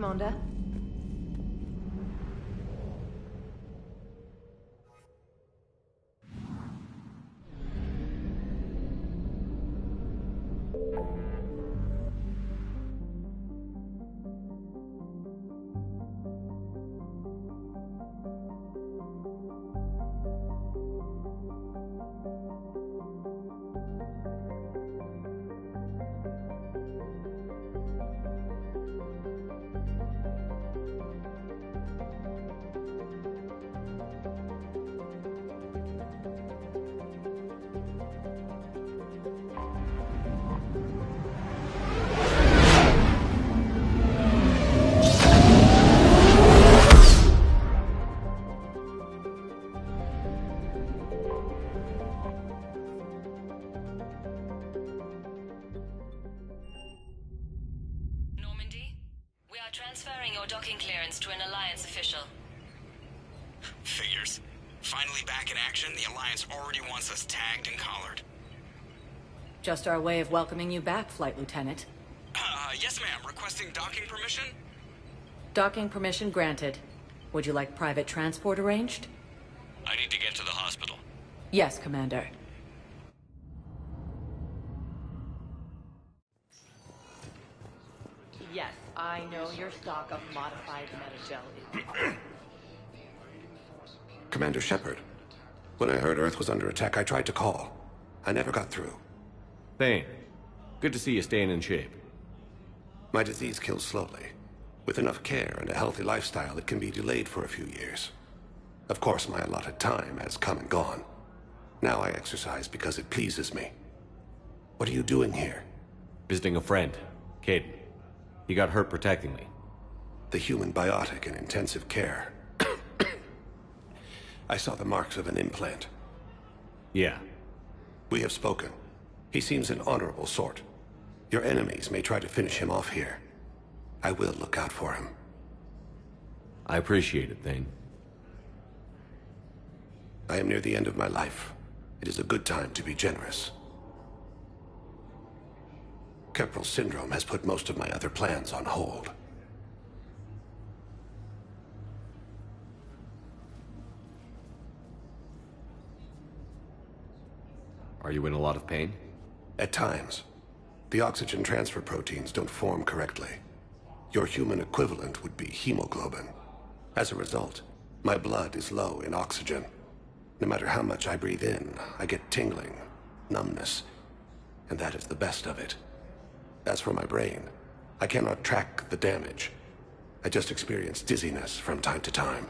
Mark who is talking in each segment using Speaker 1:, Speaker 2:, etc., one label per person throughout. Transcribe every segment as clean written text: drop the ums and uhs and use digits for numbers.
Speaker 1: Commander.
Speaker 2: Transferring your docking clearance to an Alliance official.
Speaker 3: Figures. Finally back in action, the Alliance already wants us tagged and collared.
Speaker 1: Just our way of welcoming you back, Flight Lieutenant.
Speaker 3: Yes ma'am. Requesting docking permission?
Speaker 1: Docking permission granted. Would you like private transport arranged?
Speaker 3: I need to get to the hospital.
Speaker 1: Yes, Commander. Yes, I know your stock of modified metagel.
Speaker 4: Commander Shepard. When I heard Earth was under attack, I tried to call. I never got through.
Speaker 5: Thane, good to see you staying in shape.
Speaker 4: My disease kills slowly. With enough care and a healthy lifestyle, it can be delayed for a few years. Of course, my allotted time has come and gone. Now I exercise because it pleases me. What are you doing here?
Speaker 5: Visiting a friend, Caden. He got hurt protecting me.
Speaker 4: The human biotic in intensive care. I saw the marks of an implant.
Speaker 5: Yeah.
Speaker 4: We have spoken. He seems an honorable sort. Your enemies may try to finish him off here. I will look out for him.
Speaker 5: I appreciate it, Thane.
Speaker 4: I am near the end of my life. It is a good time to be generous. Keppel syndrome has put most of my other plans on hold.
Speaker 5: Are you in a lot of pain?
Speaker 4: At times. The oxygen transfer proteins don't form correctly. Your human equivalent would be hemoglobin. As a result, my blood is low in oxygen. No matter how much I breathe in, I get tingling, numbness, and that is the best of it. As for my brain, I cannot track the damage. I just experience dizziness from time to time.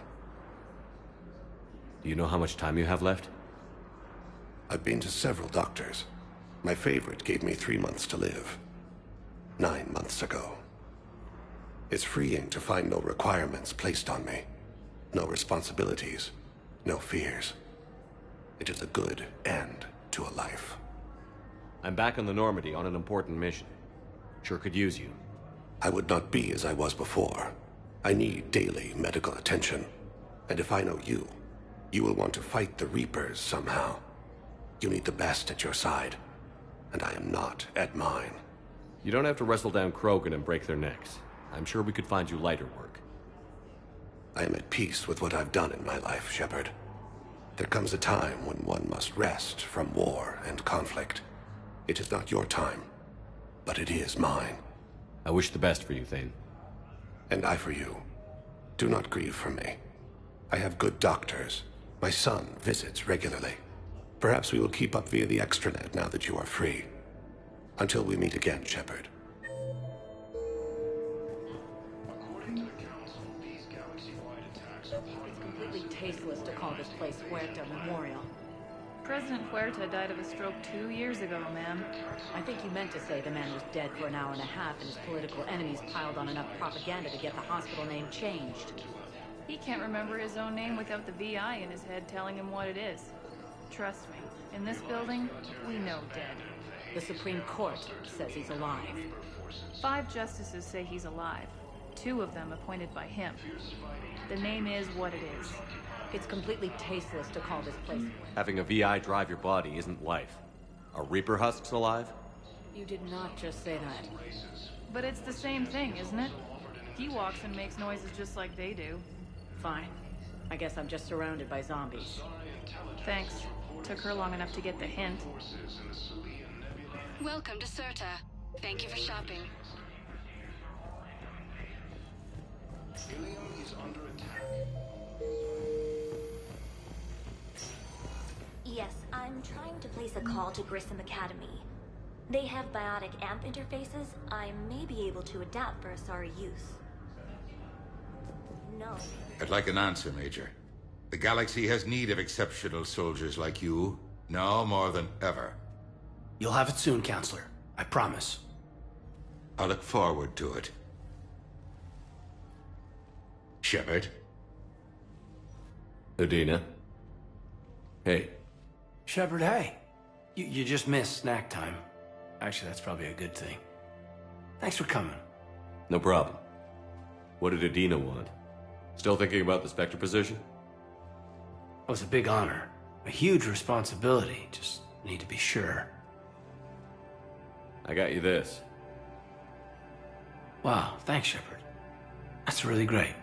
Speaker 5: Do you know how much time you have left?
Speaker 4: I've been to several doctors. My favorite gave me 3 months to live. 9 months ago. It's freeing to find no requirements placed on me. No responsibilities. No fears. It is a good end to a life.
Speaker 5: I'm back on the Normandy on an important mission. Sure could use you.
Speaker 4: I would not be as I was before. I need daily medical attention. And if I know you, you will want to fight the Reapers somehow. You need the best at your side. And I am not at mine.
Speaker 5: You don't have to wrestle down Krogan and break their necks. I'm sure we could find you lighter work.
Speaker 4: I am at peace with what I've done in my life, Shepard. There comes a time when one must rest from war and conflict. It is not your time, but it is mine.
Speaker 5: I wish the best for you, Thane.
Speaker 4: And I for you. Do not grieve for me. I have good doctors. My son visits regularly. Perhaps we will keep up via the extranet now that you are free. Until we meet again, Shepard.
Speaker 1: It's completely tasteless to call this place Huerta Memorial.
Speaker 6: President Huerta died of a stroke 2 years ago, ma'am.
Speaker 1: I think you meant to say the man was dead for an hour and a half and his political enemies piled on enough propaganda to get the hospital name changed.
Speaker 6: He can't remember his own name without the VI in his head telling him what it is. Trust me, in this building, we know dead.
Speaker 1: The Supreme Court says he's alive.
Speaker 6: 5 justices say he's alive. 2 of them appointed by him. The name is what it is.
Speaker 1: It's completely tasteless to call this place.
Speaker 5: Having a VI drive your body isn't life. Are Reaper husks alive?
Speaker 1: You did not just say that.
Speaker 6: But it's the same thing, isn't it? He walks and makes noises just like they do.
Speaker 1: Fine. I guess I'm just surrounded by zombies.
Speaker 6: Thanks. Took her long enough to get the hint.
Speaker 2: Welcome to Serta. Thank you for shopping.
Speaker 7: Ilium is under attack.
Speaker 8: Yes, I'm trying to place a call to Grissom Academy. They have biotic amp interfaces I may be able to adapt for Asari use. No.
Speaker 7: I'd like an answer, Major. The galaxy has need of exceptional soldiers like you, now more than ever.
Speaker 9: You'll have it soon, Counselor. I promise.
Speaker 7: I look forward to it. Shepard?
Speaker 5: Udina. Hey.
Speaker 9: Shepard, hey. You just missed snack time. Actually, that's probably a good thing. Thanks for coming.
Speaker 5: No problem. What did Udina want? Still thinking about the Spectre position?
Speaker 9: It was a big honor. A huge responsibility. Just need to be sure.
Speaker 5: I got you this.
Speaker 9: Wow, thanks, Shepard. That's really great.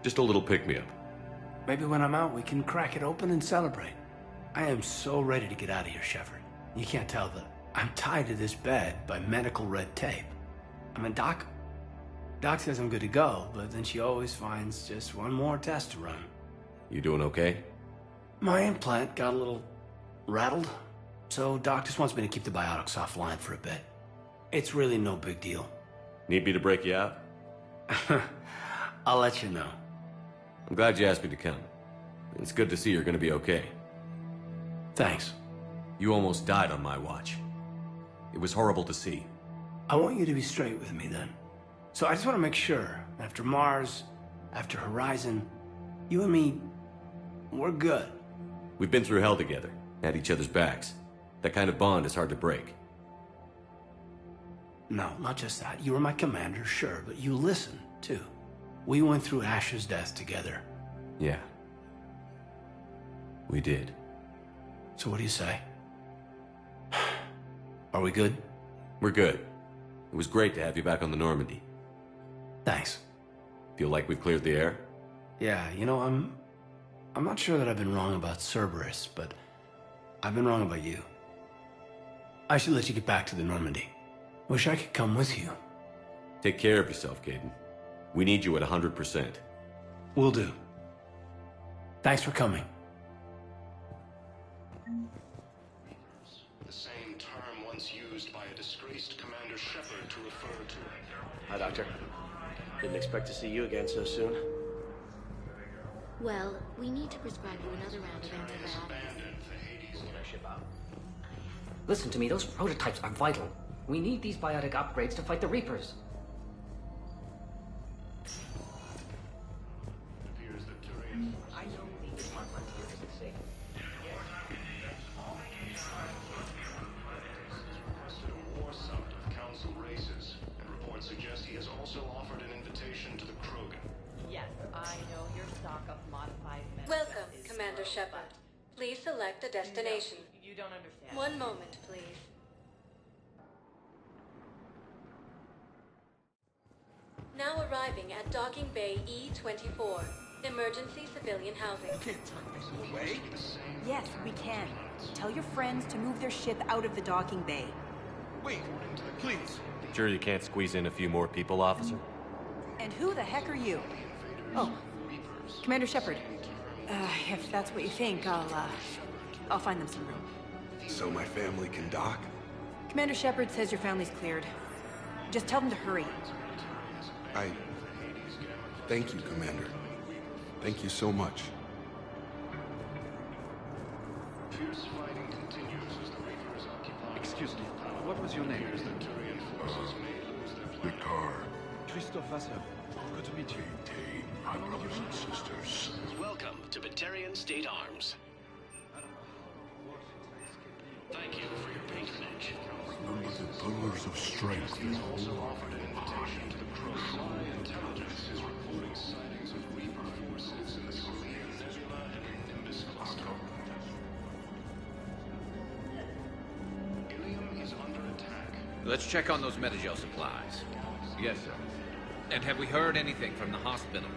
Speaker 5: Just a little pick-me-up.
Speaker 9: Maybe when I'm out, we can crack it open and celebrate. I am so ready to get out of here, Shepard. You can't tell that I'm tied to this bed by medical red tape. I mean, Doc says I'm good to go, but then she always finds just one more test to run.
Speaker 5: You doing okay?
Speaker 9: My implant got a little rattled, so Doc just wants me to keep the biotics offline for a bit. It's really no big deal.
Speaker 5: Need me to break you out?
Speaker 9: I'll let you know.
Speaker 5: I'm glad you asked me to come. It's good to see you're gonna be okay.
Speaker 9: Thanks.
Speaker 5: You almost died on my watch. It was horrible to see.
Speaker 9: I want you to be straight with me then. So I just want to make sure, after Mars, after Horizon, you and me, we're good.
Speaker 5: We've been through hell together, had each other's backs. That kind of bond is hard to break.
Speaker 9: No, not just that. You were my commander, sure, but you listened, too. We went through Ash's death together.
Speaker 5: Yeah. We did.
Speaker 9: So what do you say? Are we good?
Speaker 5: We're good. It was great to have you back on the Normandy.
Speaker 9: Thanks.
Speaker 5: Feel like we've cleared the air?
Speaker 9: Yeah, you know, I'm not sure that I've been wrong about Cerberus, but I've been wrong about you. I should let you get back to the Normandy. Wish I could come with you.
Speaker 5: Take care of yourself, Caden. We need you at 100%.
Speaker 9: Will do. Thanks for coming.
Speaker 7: The same term once used by a disgraced Commander Shepard to refer to.
Speaker 10: Hi, Doctor. Didn't expect to see you again so soon.
Speaker 8: Well, we need to prescribe you another round of antibiotics.
Speaker 10: When I ship out.
Speaker 11: Listen to me, those prototypes are vital. We need these biotic upgrades to fight the Reapers. I know the smart frontier isn't safe.
Speaker 7: Requested a war summit of Council races, and reports suggest he has also offered an invitation to the Krogan.
Speaker 1: Yes, I know your stock of modified medicine.
Speaker 2: Welcome, Commander Shepard. Please select a destination.
Speaker 1: No, you don't understand.
Speaker 2: One moment, please. Now arriving at Docking Bay E-24. Emergency civilian housing.
Speaker 12: Yes, we can. Tell your friends to move their ship out of the docking bay.
Speaker 7: Wait, please.
Speaker 5: Sure you can't squeeze in a few more people, officer?
Speaker 12: And who the heck are you? Oh, Commander Shepard. If that's what you think, I'll find them some room.
Speaker 4: So my family can dock?
Speaker 12: Commander Shepard says your family's cleared. Just tell them to hurry.
Speaker 4: Thank you, Commander. Thank you so much.
Speaker 7: Fierce fighting continues as the Reapers occupy.
Speaker 13: Excuse me, what was your name?
Speaker 4: Picard.
Speaker 13: Christophe Vasseur. Good to meet you.
Speaker 4: Maintain my brothers and sisters.
Speaker 10: Welcome to Batarian State Arms.
Speaker 7: Thank you for your patronage.
Speaker 4: Remember the pillars of strength.
Speaker 7: He has also offered an invitation to the Krogan. Intelligence is reporting sightings of Reaper forces in the Korean Nebula and Nimbus cluster. Ilium is under attack.
Speaker 14: Let's check on those Metagel supplies.
Speaker 13: Yes, sir.
Speaker 14: And have we heard anything from the hospital?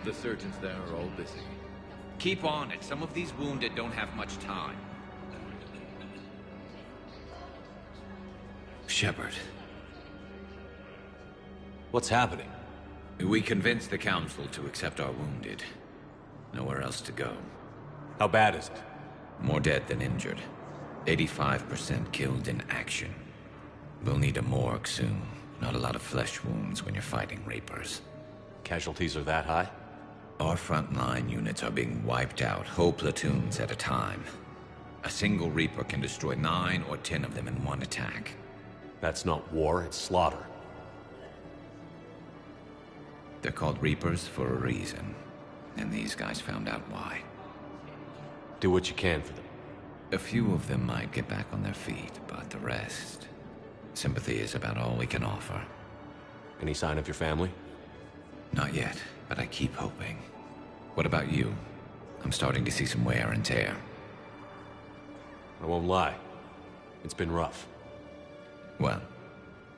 Speaker 5: The surgeons there are all busy.
Speaker 14: Keep on it. Some of these wounded don't have much time.
Speaker 15: Shepard. What's happening?
Speaker 14: We convinced the Council to accept our wounded. Nowhere else to go.
Speaker 15: How bad is it?
Speaker 14: More dead than injured. 85% killed in action. We'll need a morgue soon. Not a lot of flesh wounds when you're fighting Reapers.
Speaker 15: Casualties are that high?
Speaker 14: Our frontline units are being wiped out, whole platoons at a time. A single Reaper can destroy 9 or 10 of them in one attack.
Speaker 15: That's not war, it's slaughter.
Speaker 14: They're called Reapers for a reason. And these guys found out why.
Speaker 15: Do what you can for them.
Speaker 14: A few of them might get back on their feet, but the rest... Sympathy is about all we can offer.
Speaker 15: Any sign of your family?
Speaker 14: Not yet, but I keep hoping. What about you? I'm starting to see some wear and tear.
Speaker 15: I won't lie. It's been rough.
Speaker 14: Well,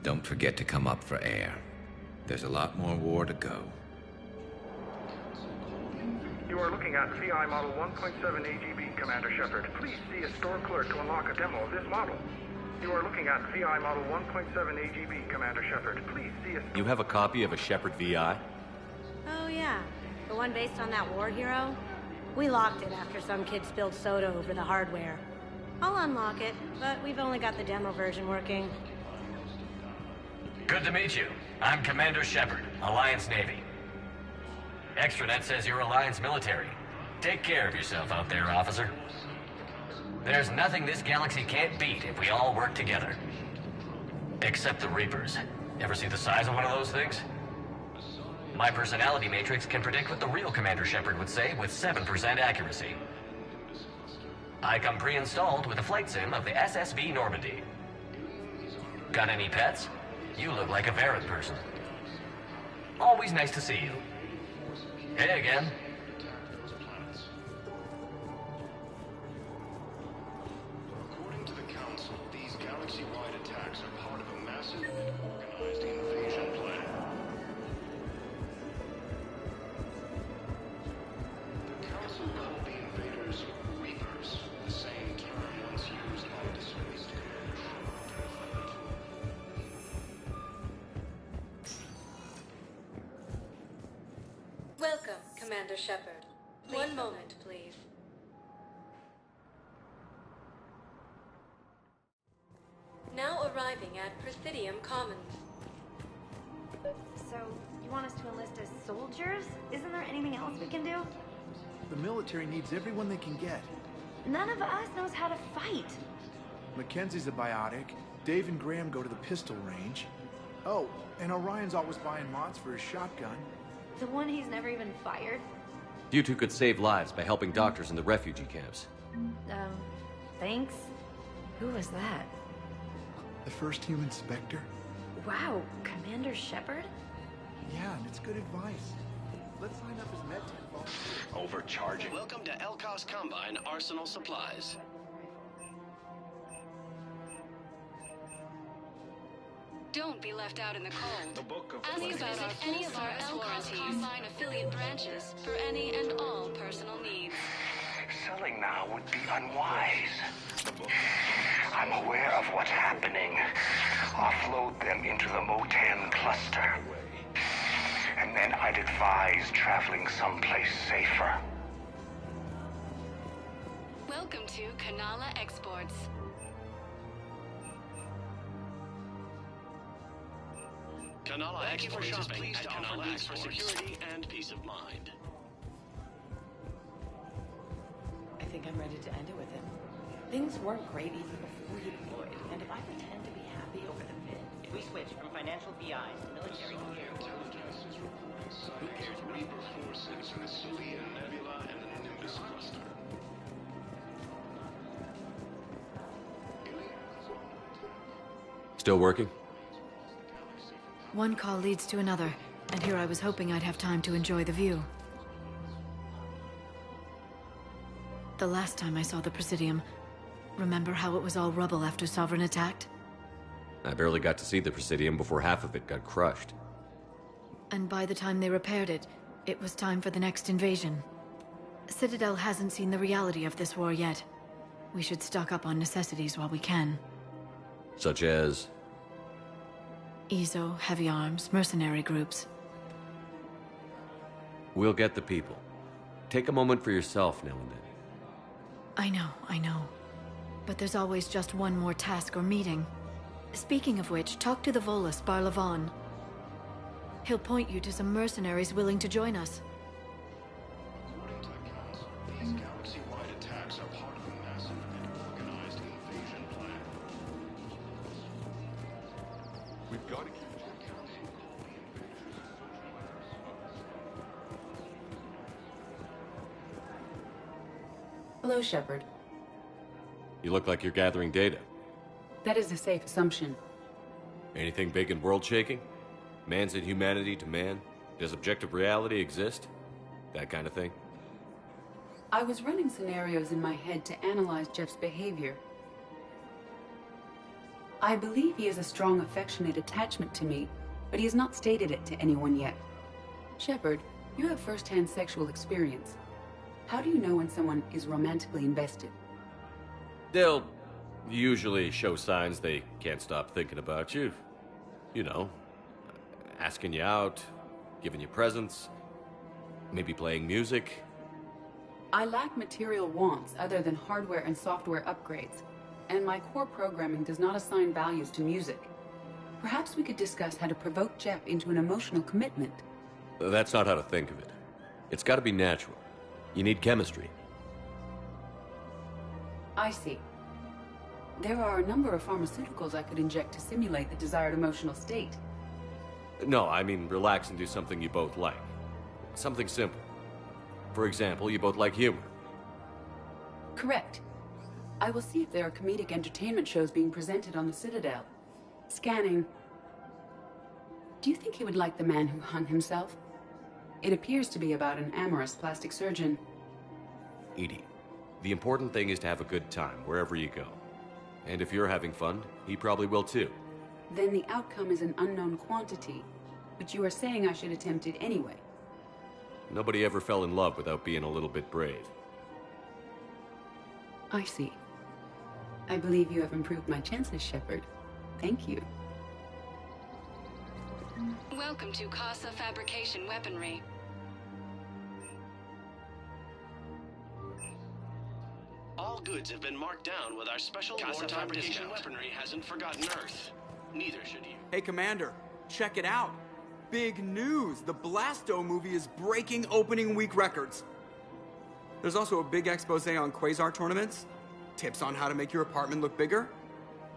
Speaker 14: don't forget to come up for air. There's a lot more war to go.
Speaker 16: You are looking at VI Model 1.7 AGB, Commander Shepard. Please see a store clerk to unlock a demo of this model. You are looking at VI Model 1.7 AGB, Commander Shepard. Please see a...
Speaker 15: You have a copy of a Shepard VI?
Speaker 17: Oh, yeah. The one based on that war hero? We locked it after some kid spilled soda over the hardware. I'll unlock it, but we've only got the demo version working.
Speaker 18: Good to meet you. I'm Commander Shepard, Alliance Navy. Extranet says you're Alliance military. Take care of yourself out there, officer. There's nothing this galaxy can't beat if we all work together. Except the Reapers. Ever see the size of one of those things? My personality matrix can predict what the real Commander Shepard would say with 7% accuracy. I come pre-installed with a flight sim of the SSV Normandy. Got any pets? You look like a Varren person. Always nice to see you. Hey again.
Speaker 7: According to the Council, these galaxy-wide attacks are part of a massive, organized invasion plan. The Council called the invaders Reapers, the same term once used by disgraced Commander Shepard.
Speaker 2: Welcome, Commander Shepard. One moment, please. Now arriving at Presidium Commons.
Speaker 8: So, you want us to enlist as soldiers? Isn't there anything else we can do?
Speaker 13: The military needs everyone they can get.
Speaker 8: None of us knows how to fight.
Speaker 13: Mackenzie's a biotic. Dave and Graham go to the pistol range. Oh, and Orion's always buying mods for his shotgun.
Speaker 8: The one he's never even fired?
Speaker 5: You two could save lives by helping doctors in the refugee camps.
Speaker 8: Thanks? Who was that?
Speaker 13: The first human Spectre?
Speaker 8: Wow, Commander Shepard?
Speaker 13: Yeah, and it's good advice. Let's sign up as med tech.
Speaker 7: Overcharging.
Speaker 19: Welcome to Elkos Combine Arsenal Supplies.
Speaker 20: Don't be left out in the cold.
Speaker 7: The book of
Speaker 20: Ask about any of our Elkos Combine affiliate branches for any and all personal needs.
Speaker 21: Selling now would be unwise. I'm aware of what's happening. Offload them into the Mo-10 cluster. And then I'd advise traveling someplace safer.
Speaker 20: Welcome to Kanala Exports.
Speaker 19: Kanala
Speaker 21: Thank you for
Speaker 19: Exports is
Speaker 21: shopping
Speaker 19: pleased
Speaker 21: at
Speaker 19: to offer
Speaker 21: Kanala
Speaker 19: needs for
Speaker 21: Exports.
Speaker 19: security and peace of mind.
Speaker 22: I think I'm ready to end it with him. Things weren't great even before he deployed, and if I pretend to be happy over the vid, if we switch from financial VIs to military gear...
Speaker 7: Who cares? Reaper forces in the Sylvian Nebula and the Nimbus cluster.
Speaker 5: Still working?
Speaker 1: One call leads to another, and here I was hoping I'd have time to enjoy the view. The last time I saw the Presidium, remember how it was all rubble after Sovereign attacked?
Speaker 5: I barely got to see the Presidium before half of it got crushed.
Speaker 3: And by the time they repaired it, it was time for the next invasion. Citadel hasn't seen the reality of this war yet. We should stock up on necessities while we can.
Speaker 5: Such as?
Speaker 3: EZO, heavy arms, mercenary groups.
Speaker 5: We'll get the people. Take a moment for yourself now and then.
Speaker 3: I know. But there's always just one more task or meeting. Speaking of which, talk to the Volus, Barlavan. He'll point you to some mercenaries willing to join us.
Speaker 7: According to the Council, these galaxy-wide attacks are part of a massive and organized invasion plan. We've got to keep
Speaker 6: Hello, Shepard.
Speaker 5: You look like you're gathering data.
Speaker 6: That is a safe assumption.
Speaker 5: Anything big and world-shaking? Man's inhumanity to man? Does objective reality exist? That kind of thing?
Speaker 6: I was running scenarios in my head to analyze Jeff's behavior. I believe he has a strong affectionate attachment to me, but he has not stated it to anyone yet. Shepard, you have first-hand sexual experience. How do you know when someone is romantically invested?
Speaker 5: They'll usually show signs they can't stop thinking about you. You know, asking you out, giving you presents, maybe playing music.
Speaker 6: I lack material wants other than hardware and software upgrades, and my core programming does not assign values to music. Perhaps we could discuss how to provoke Jeff into an emotional commitment.
Speaker 5: That's not how to think of it. It's got to be natural. You need chemistry.
Speaker 6: I see. There are a number of pharmaceuticals I could inject to simulate the desired emotional state.
Speaker 5: No, I mean relax and do something you both like. Something simple. For example, you both like humor.
Speaker 6: Correct. I will see if there are comedic entertainment shows being presented on the Citadel. Scanning. Do you think he would like The Man Who Hung Himself? It appears to be about an amorous plastic surgeon.
Speaker 5: Edie, the important thing is to have a good time wherever you go. And if you're having fun, he probably will too.
Speaker 6: Then the outcome is an unknown quantity, but you are saying I should attempt it anyway.
Speaker 5: Nobody ever fell in love without being a little bit brave.
Speaker 6: I see. I believe you have improved my chances, Shepard. Thank you.
Speaker 20: Welcome to Casa Fabrication Weaponry.
Speaker 19: All goods have been marked down with our special wartime discount. Weaponry hasn't forgotten Earth. Neither should you.
Speaker 23: Hey, Commander, check it out. Big news! The Blasto movie is breaking opening week records. There's also a big expose on Quasar tournaments, tips on how to make your apartment look bigger,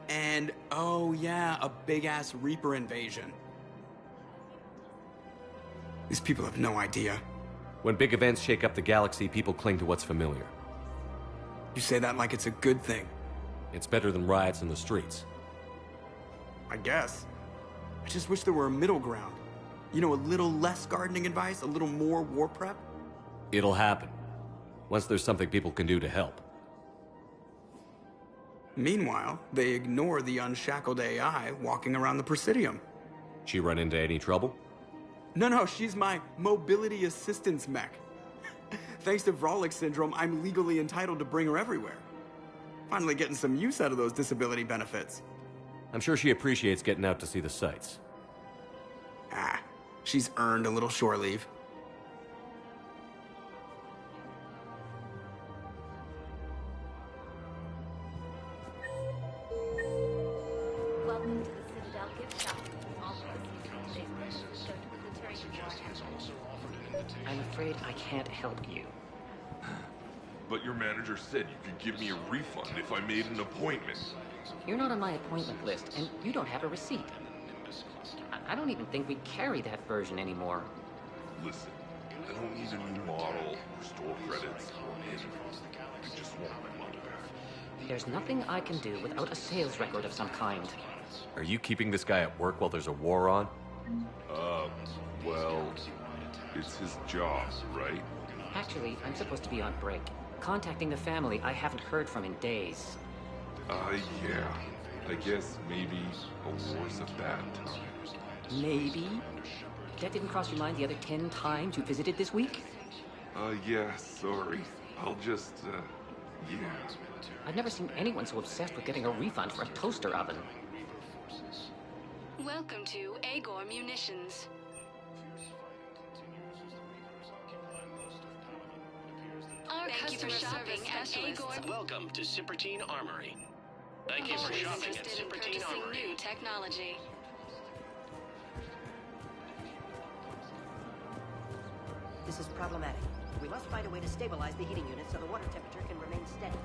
Speaker 23: and, oh yeah, a big-ass Reaper invasion. These people have no idea.
Speaker 5: When big events shake up the galaxy, people cling to what's familiar.
Speaker 23: You say that like it's a good thing.
Speaker 5: It's better than riots in the streets.
Speaker 23: I guess. I just wish there were a middle ground. You know, a little less gardening advice, a little more war prep.
Speaker 5: It'll happen. Once there's something people can do to help.
Speaker 23: Meanwhile, they ignore the unshackled AI walking around the Presidium.
Speaker 5: She run into any trouble?
Speaker 23: No, she's my mobility assistance mech. Thanks to Vrolic syndrome, I'm legally entitled to bring her everywhere. Finally getting some use out of those disability benefits.
Speaker 5: I'm sure she appreciates getting out to see the sights.
Speaker 23: Ah, she's earned a little shore leave.
Speaker 8: Welcome to the Citadel gift shop. All proceeds go to the military war.
Speaker 11: I'm afraid I can't help you.
Speaker 24: But your manager said you could give me a refund if I made an appointment.
Speaker 11: You're not on my appointment list, and you don't have a receipt. I don't even think we carry that version anymore.
Speaker 24: Listen, I don't need a new model or store credits or anything. I just want my money back.
Speaker 11: There's nothing I can do without a sales record of some kind.
Speaker 5: Are you keeping this guy at work while there's a war on?
Speaker 24: Well, it's his job, right?
Speaker 11: Actually, I'm supposed to be on break. Contacting the family I haven't heard from in days.
Speaker 24: Yeah. I guess maybe a war's a bad time.
Speaker 11: Maybe? That didn't cross your mind the other 10 times you visited this week?
Speaker 24: Yeah, sorry. I'll just, yeah.
Speaker 11: I've never seen anyone so obsessed with getting a refund for a toaster oven.
Speaker 20: Welcome to Agor Munitions. Our Thank you for shopping at Agor.
Speaker 19: Welcome to Cypertine Armory. Thank you for shopping at Cypertine Armory.
Speaker 20: New technology.
Speaker 4: This is problematic. We must find a way to stabilize the heating unit so the water temperature can remain steady.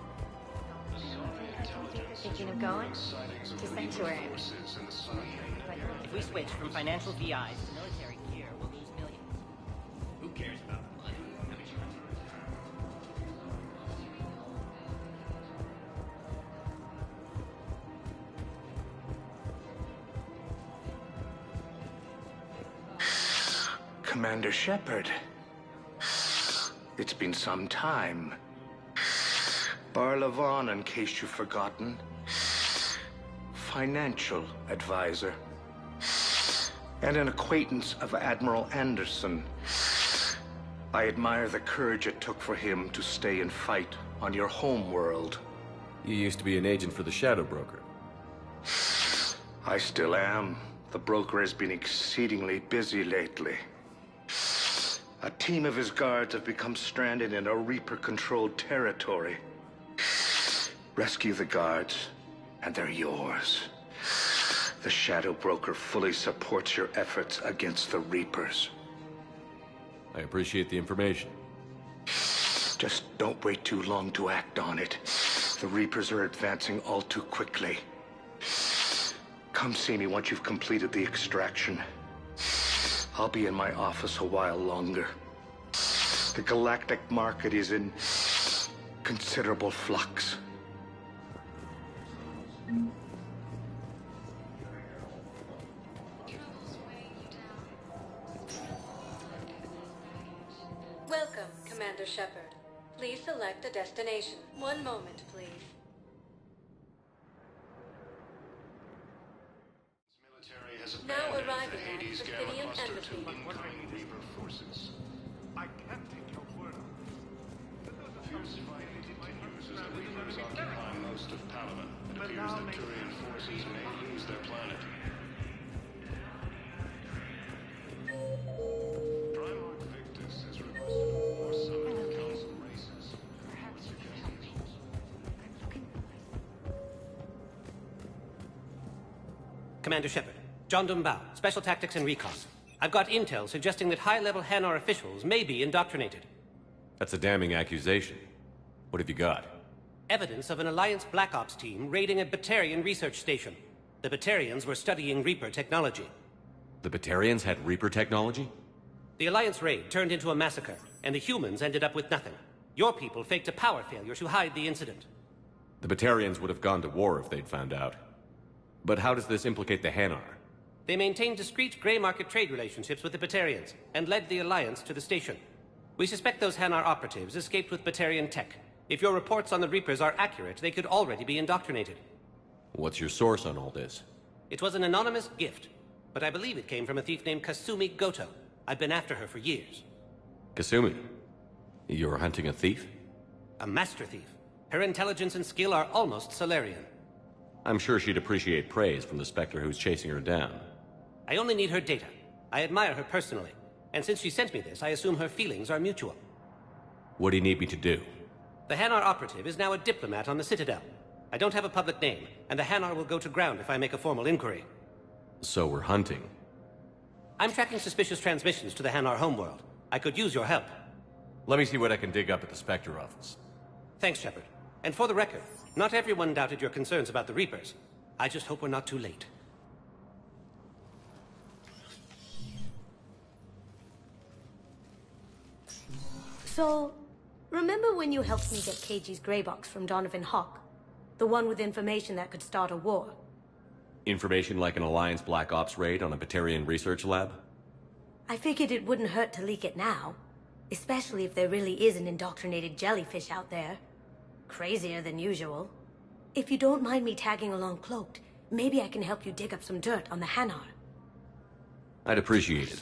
Speaker 8: Thinking of going to Sanctuary.
Speaker 22: If we switch from financial VIs to military gear, we'll lose millions.
Speaker 18: Who cares about the money?
Speaker 21: Commander Shepard. It's been some time. Barlavon, in case you've forgotten. Financial advisor. And an acquaintance of Admiral Anderson. I admire the courage it took for him to stay and fight on your home world.
Speaker 5: You used to be an agent for the Shadow Broker.
Speaker 21: I still am. The broker has been exceedingly busy lately. A team of his guards have become stranded in a Reaper-controlled territory. Rescue the guards, and they're yours. The Shadow Broker fully supports your efforts against the Reapers.
Speaker 5: I appreciate the information.
Speaker 21: Just don't wait too long to act on it. The Reapers are advancing all too quickly. Come see me once you've completed the extraction. I'll be in my office a while longer. The galactic market is in considerable flux.
Speaker 2: Welcome, Commander Shepard. Please select a destination. One moment, please. Now arriving at Presidium Embassy.
Speaker 7: Reaper forces. I can't take your word. Fierce fighting continues as the Reapers occupy most of Palaven. It appears that Turian forces may lose their planet. Primarch Victus has requested more Summit Council races. Perhaps you can help me.
Speaker 9: Commander Shepard. John Dumbao, Special Tactics and Recon. I've got intel suggesting that high-level Hanar officials may be indoctrinated.
Speaker 5: That's a damning accusation. What have you got?
Speaker 9: Evidence of an Alliance Black Ops team raiding a Batarian research station. The Batarians were studying Reaper technology.
Speaker 5: The Batarians had Reaper technology?
Speaker 9: The Alliance raid turned into a massacre, and the humans ended up with nothing. Your people faked a power failure to hide the incident.
Speaker 5: The Batarians would have gone to war if they'd found out. But how does this implicate the Hanar?
Speaker 9: They maintained discreet gray market trade relationships with the Batarians, and led the Alliance to the station. We suspect those Hanar operatives escaped with Batarian tech. If your reports on the Reapers are accurate, they could already be indoctrinated.
Speaker 5: What's your source on all this?
Speaker 9: It was an anonymous gift, but I believe it came from a thief named Kasumi Goto. I've been after her for years.
Speaker 5: Kasumi? You're hunting a thief?
Speaker 9: A master thief. Her intelligence and skill are almost Solarian.
Speaker 5: I'm sure she'd appreciate praise from the Spectre who's chasing her down.
Speaker 9: I only need her data. I admire her personally, and since she sent me this, I assume her feelings are mutual.
Speaker 5: What do you need me to do?
Speaker 9: The Hanar operative is now a diplomat on the Citadel. I don't have a public name, and the Hanar will go to ground if I make a formal inquiry.
Speaker 5: So we're hunting.
Speaker 9: I'm tracking suspicious transmissions to the Hanar homeworld. I could use your help.
Speaker 5: Let me see what I can dig up at the Spectre office.
Speaker 9: Thanks, Shepard. And for the record, not everyone doubted your concerns about the Reapers. I just hope we're not too late.
Speaker 17: So, remember when you helped me get KG's grey box from Donovan Hawk? The one with information that could start a war?
Speaker 5: Information like an Alliance Black Ops raid on a Batarian research lab?
Speaker 17: I figured it wouldn't hurt to leak it now. Especially if there really is an indoctrinated jellyfish out there. Crazier than usual. If you don't mind me tagging along cloaked, maybe I can help you dig up some dirt on the Hanar.
Speaker 5: I'd appreciate it.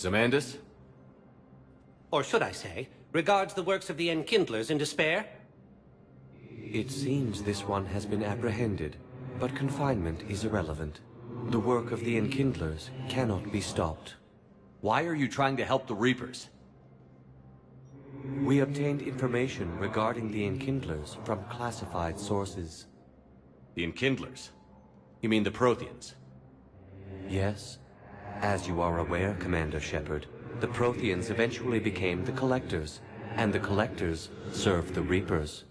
Speaker 5: Zamandis?
Speaker 9: Or should I say, regards the works of the Enkindlers in despair?
Speaker 10: It seems this one has been apprehended, but confinement is irrelevant. The work of the Enkindlers cannot be stopped.
Speaker 5: Why are you trying to help the Reapers?
Speaker 10: We obtained information regarding the Enkindlers from classified sources.
Speaker 5: The Enkindlers? You mean the Protheans?
Speaker 10: Yes. As you are aware, Commander Shepard, the Protheans eventually became the Collectors, and the Collectors served the Reapers.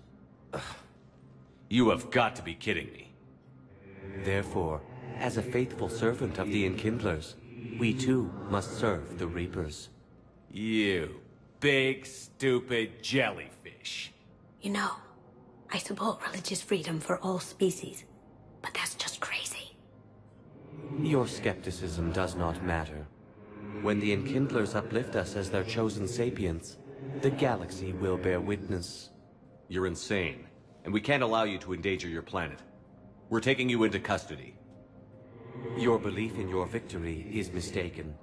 Speaker 5: You have got to be kidding me.
Speaker 10: Therefore, as a faithful servant of the Enkindlers, we too must serve the Reapers.
Speaker 5: You big, stupid jellyfish.
Speaker 17: You know, I support religious freedom for all species, but that's just crazy.
Speaker 10: Your skepticism does not matter. When the Enkindlers uplift us as their chosen sapients, the galaxy will bear witness.
Speaker 5: You're insane, and we can't allow you to endanger your planet. We're taking you into custody.
Speaker 10: Your belief in your victory is mistaken.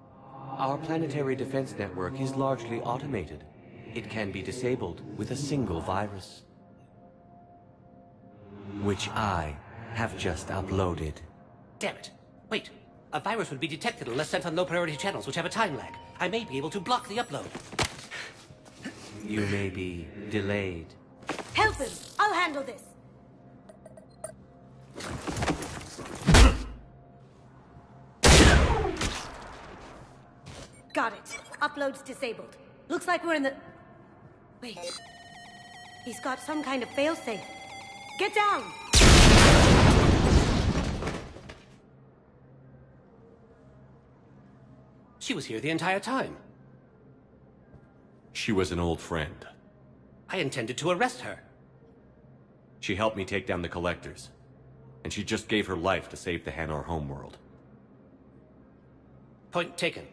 Speaker 10: Our planetary defense network is largely automated. It can be disabled with a single virus, which I have just uploaded.
Speaker 9: Damn it. Wait. A virus would be detected unless sent on low-priority channels, which have a time lag. I may be able to block the upload.
Speaker 10: You may be delayed.
Speaker 17: Help him! I'll handle this! Got it. Upload's disabled. Looks like we're in the... Wait. He's got some kind of failsafe. Get down!
Speaker 9: She was here the entire time.
Speaker 5: She was an old friend.
Speaker 9: I intended to arrest her.
Speaker 5: She helped me take down the Collectors. And she just gave her life to save the Hanar homeworld.
Speaker 9: Point taken.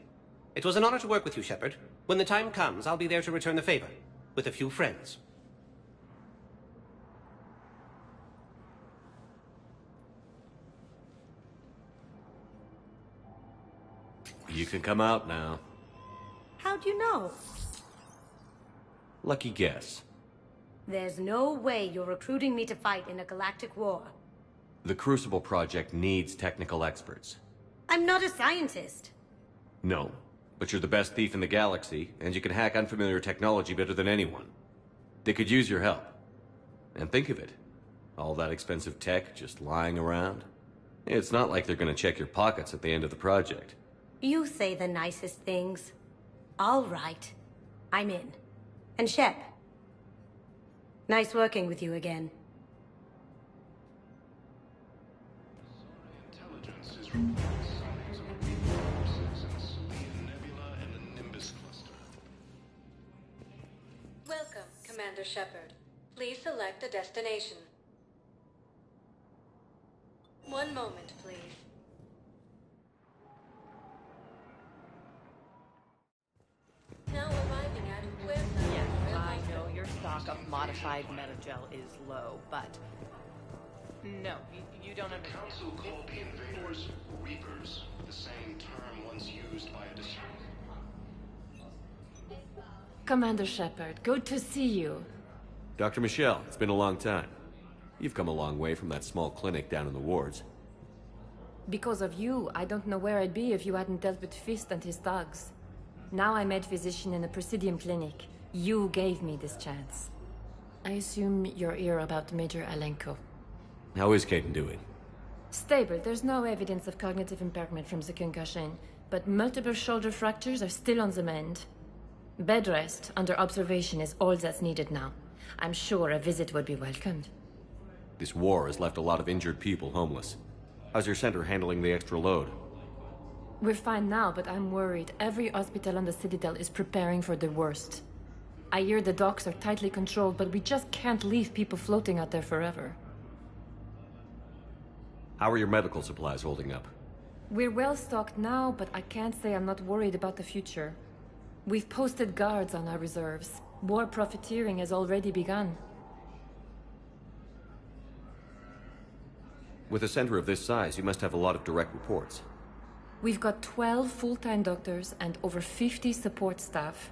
Speaker 9: It was an honor to work with you, Shepard. When the time comes, I'll be there to return the favor. With a few friends.
Speaker 5: You can come out now.
Speaker 17: How'd you know?
Speaker 5: Lucky guess.
Speaker 17: There's no way you're recruiting me to fight in a galactic war.
Speaker 5: The Crucible Project needs technical experts.
Speaker 17: I'm not a scientist.
Speaker 5: No, but you're the best thief in the galaxy, and you can hack unfamiliar technology better than anyone. They could use your help. And think of it. All that expensive tech just lying around. It's not like they're gonna check your pockets at the end of the project.
Speaker 17: You say the nicest things. All right. I'm in. And Shep. Nice working with you again.
Speaker 7: Intelligence is reporting signs of a Reaper resistance in the Nebula and the Nimbus cluster.
Speaker 2: Welcome, Commander Shepard. Please select a destination. One moment, please. Now arriving at Puerto.
Speaker 22: Yes, I know your stock of modified metagel is low, but... No, you don't understand.
Speaker 7: Council called the invaders Reapers, the same term once used by a
Speaker 3: Commander Shepard, good to see you.
Speaker 5: Dr. Michelle, it's been a long time. You've come a long way from that small clinic down in the wards.
Speaker 3: Because of you, I don't know where I'd be if you hadn't dealt with Fist and his thugs. Now I'm head physician in the Presidium Clinic. You gave me this chance. I assume you're here about Major Alenko.
Speaker 5: How is Caden doing?
Speaker 3: Stable. There's no evidence of cognitive impairment from the concussion, but multiple shoulder fractures are still on the mend. Bed rest under observation is all that's needed now. I'm sure a visit would be welcomed.
Speaker 5: This war has left a lot of injured people homeless. How's your center handling the extra load?
Speaker 3: We're fine now, but I'm worried. Every hospital on the Citadel is preparing for the worst. I hear the docks are tightly controlled, but we just can't leave people floating out there forever.
Speaker 5: How are your medical supplies holding up?
Speaker 3: We're well stocked now, but I can't say I'm not worried about the future. We've posted guards on our reserves. War profiteering has already begun.
Speaker 5: With a center of this size, you must have a lot of direct reports.
Speaker 12: We've got 12 full-time doctors and over 50 support staff.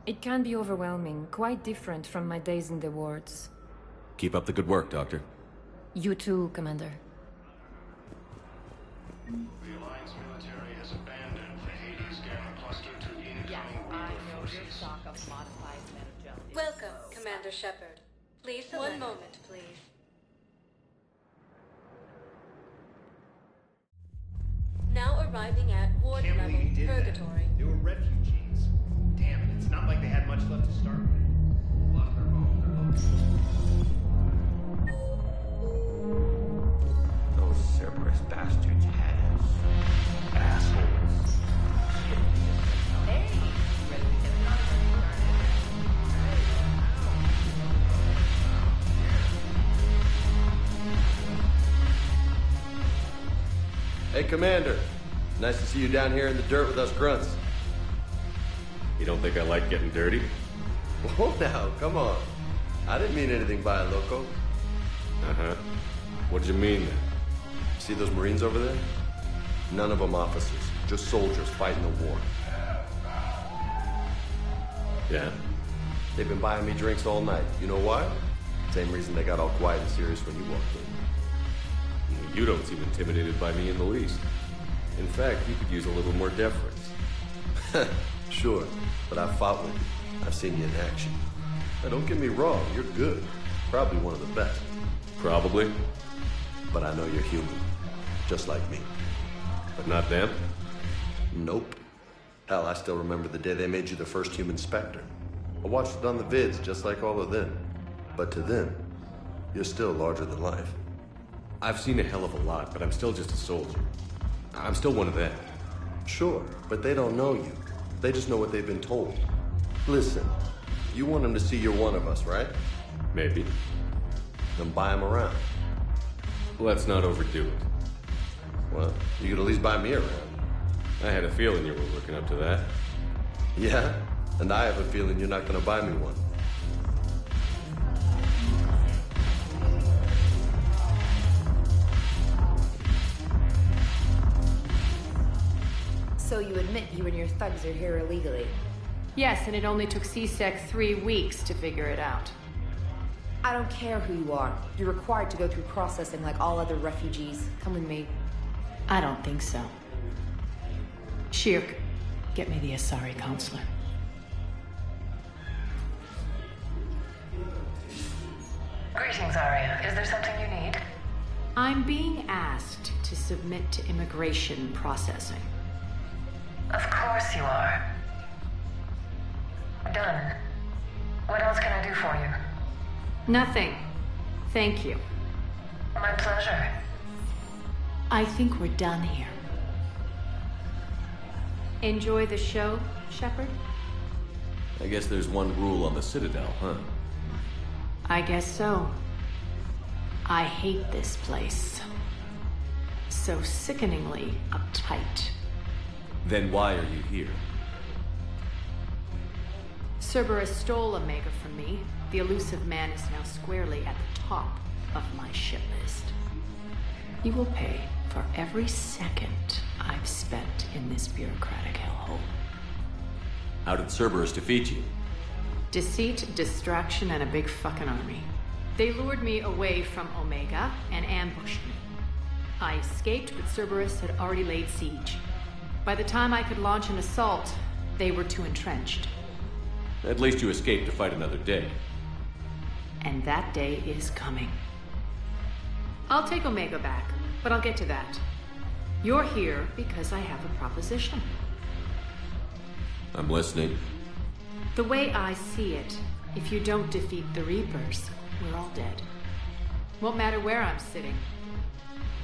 Speaker 12: It can be overwhelming, quite different from my days in the wards.
Speaker 5: Keep up the good work, Doctor.
Speaker 12: You too, Commander.
Speaker 7: The Alliance military has abandoned the Hades Gamma cluster to incoming Reaper forces.
Speaker 2: Welcome, Commander Shepard. Please, one moment, please. Now arriving at ward level Purgatory.
Speaker 14: They were refugees. Damn it, it's not like they had much left to start with. Lost their home,
Speaker 10: Those Cerberus bastards had us. Assholes.
Speaker 5: Hey, Commander. Nice to see you down here in the dirt with us grunts. You don't think I like getting dirty? Whoa, now, come on. I didn't mean anything by it, loco. Uh-huh. What did you mean, then? See those Marines over there? None of them officers, just soldiers fighting the war. Yeah? They've been buying me drinks all night. You know why? Same reason they got all quiet and serious when you walked in. You don't seem intimidated by me in the least. In fact, you could use a little more deference. Sure, but I've fought with you. I've seen you in action. Now, don't get me wrong, you're good. Probably one of the best. Probably. But I know you're human. Just like me. But not them? Nope. Hell, I still remember the day they made you the first human Spectre. I watched it on the vids, just like all of them. But to them, you're still larger than life. I've seen a hell of a lot, but I'm still just a soldier. I'm still one of them. Sure, but they don't know you. They just know what they've been told. Listen, you want them to see you're one of us, right? Maybe. Then buy them around. Let's not overdo it. Well, you could at least buy me around. I had a feeling you were working up to that. Yeah? And I have a feeling you're not gonna buy me one.
Speaker 15: So you admit you and your thugs are here illegally?
Speaker 6: Yes, and it only took CSEC 3 weeks to figure it out.
Speaker 15: I don't care who you are. You're required to go through processing like all other refugees. Come with me.
Speaker 6: I don't think so. Shirk, get me the Asari counselor.
Speaker 16: Greetings, Arya. Is there something you need?
Speaker 6: I'm being asked to submit to immigration processing.
Speaker 16: Of course you are. Done. What else can I do for you?
Speaker 6: Nothing. Thank you.
Speaker 16: My pleasure.
Speaker 6: I think we're done here. Enjoy the show, Shepard?
Speaker 5: I guess there's one rule on the Citadel, huh?
Speaker 6: I guess so. I hate this place. So sickeningly uptight.
Speaker 5: Then why are you here?
Speaker 6: Cerberus stole Omega from me. The elusive man is now squarely at the top of my shit list. You will pay for every second I've spent in this bureaucratic hellhole.
Speaker 5: How did Cerberus defeat you?
Speaker 6: Deceit, distraction, and a big fucking army. They lured me away from Omega and ambushed me. I escaped, but Cerberus had already laid siege. By the time I could launch an assault, they were too entrenched.
Speaker 5: At least you escaped to fight another day.
Speaker 6: And that day is coming. I'll take Omega back, but I'll get to that. You're here because I have a proposition.
Speaker 5: I'm listening.
Speaker 6: The way I see it, if you don't defeat the Reapers, we're all dead. Won't matter where I'm sitting.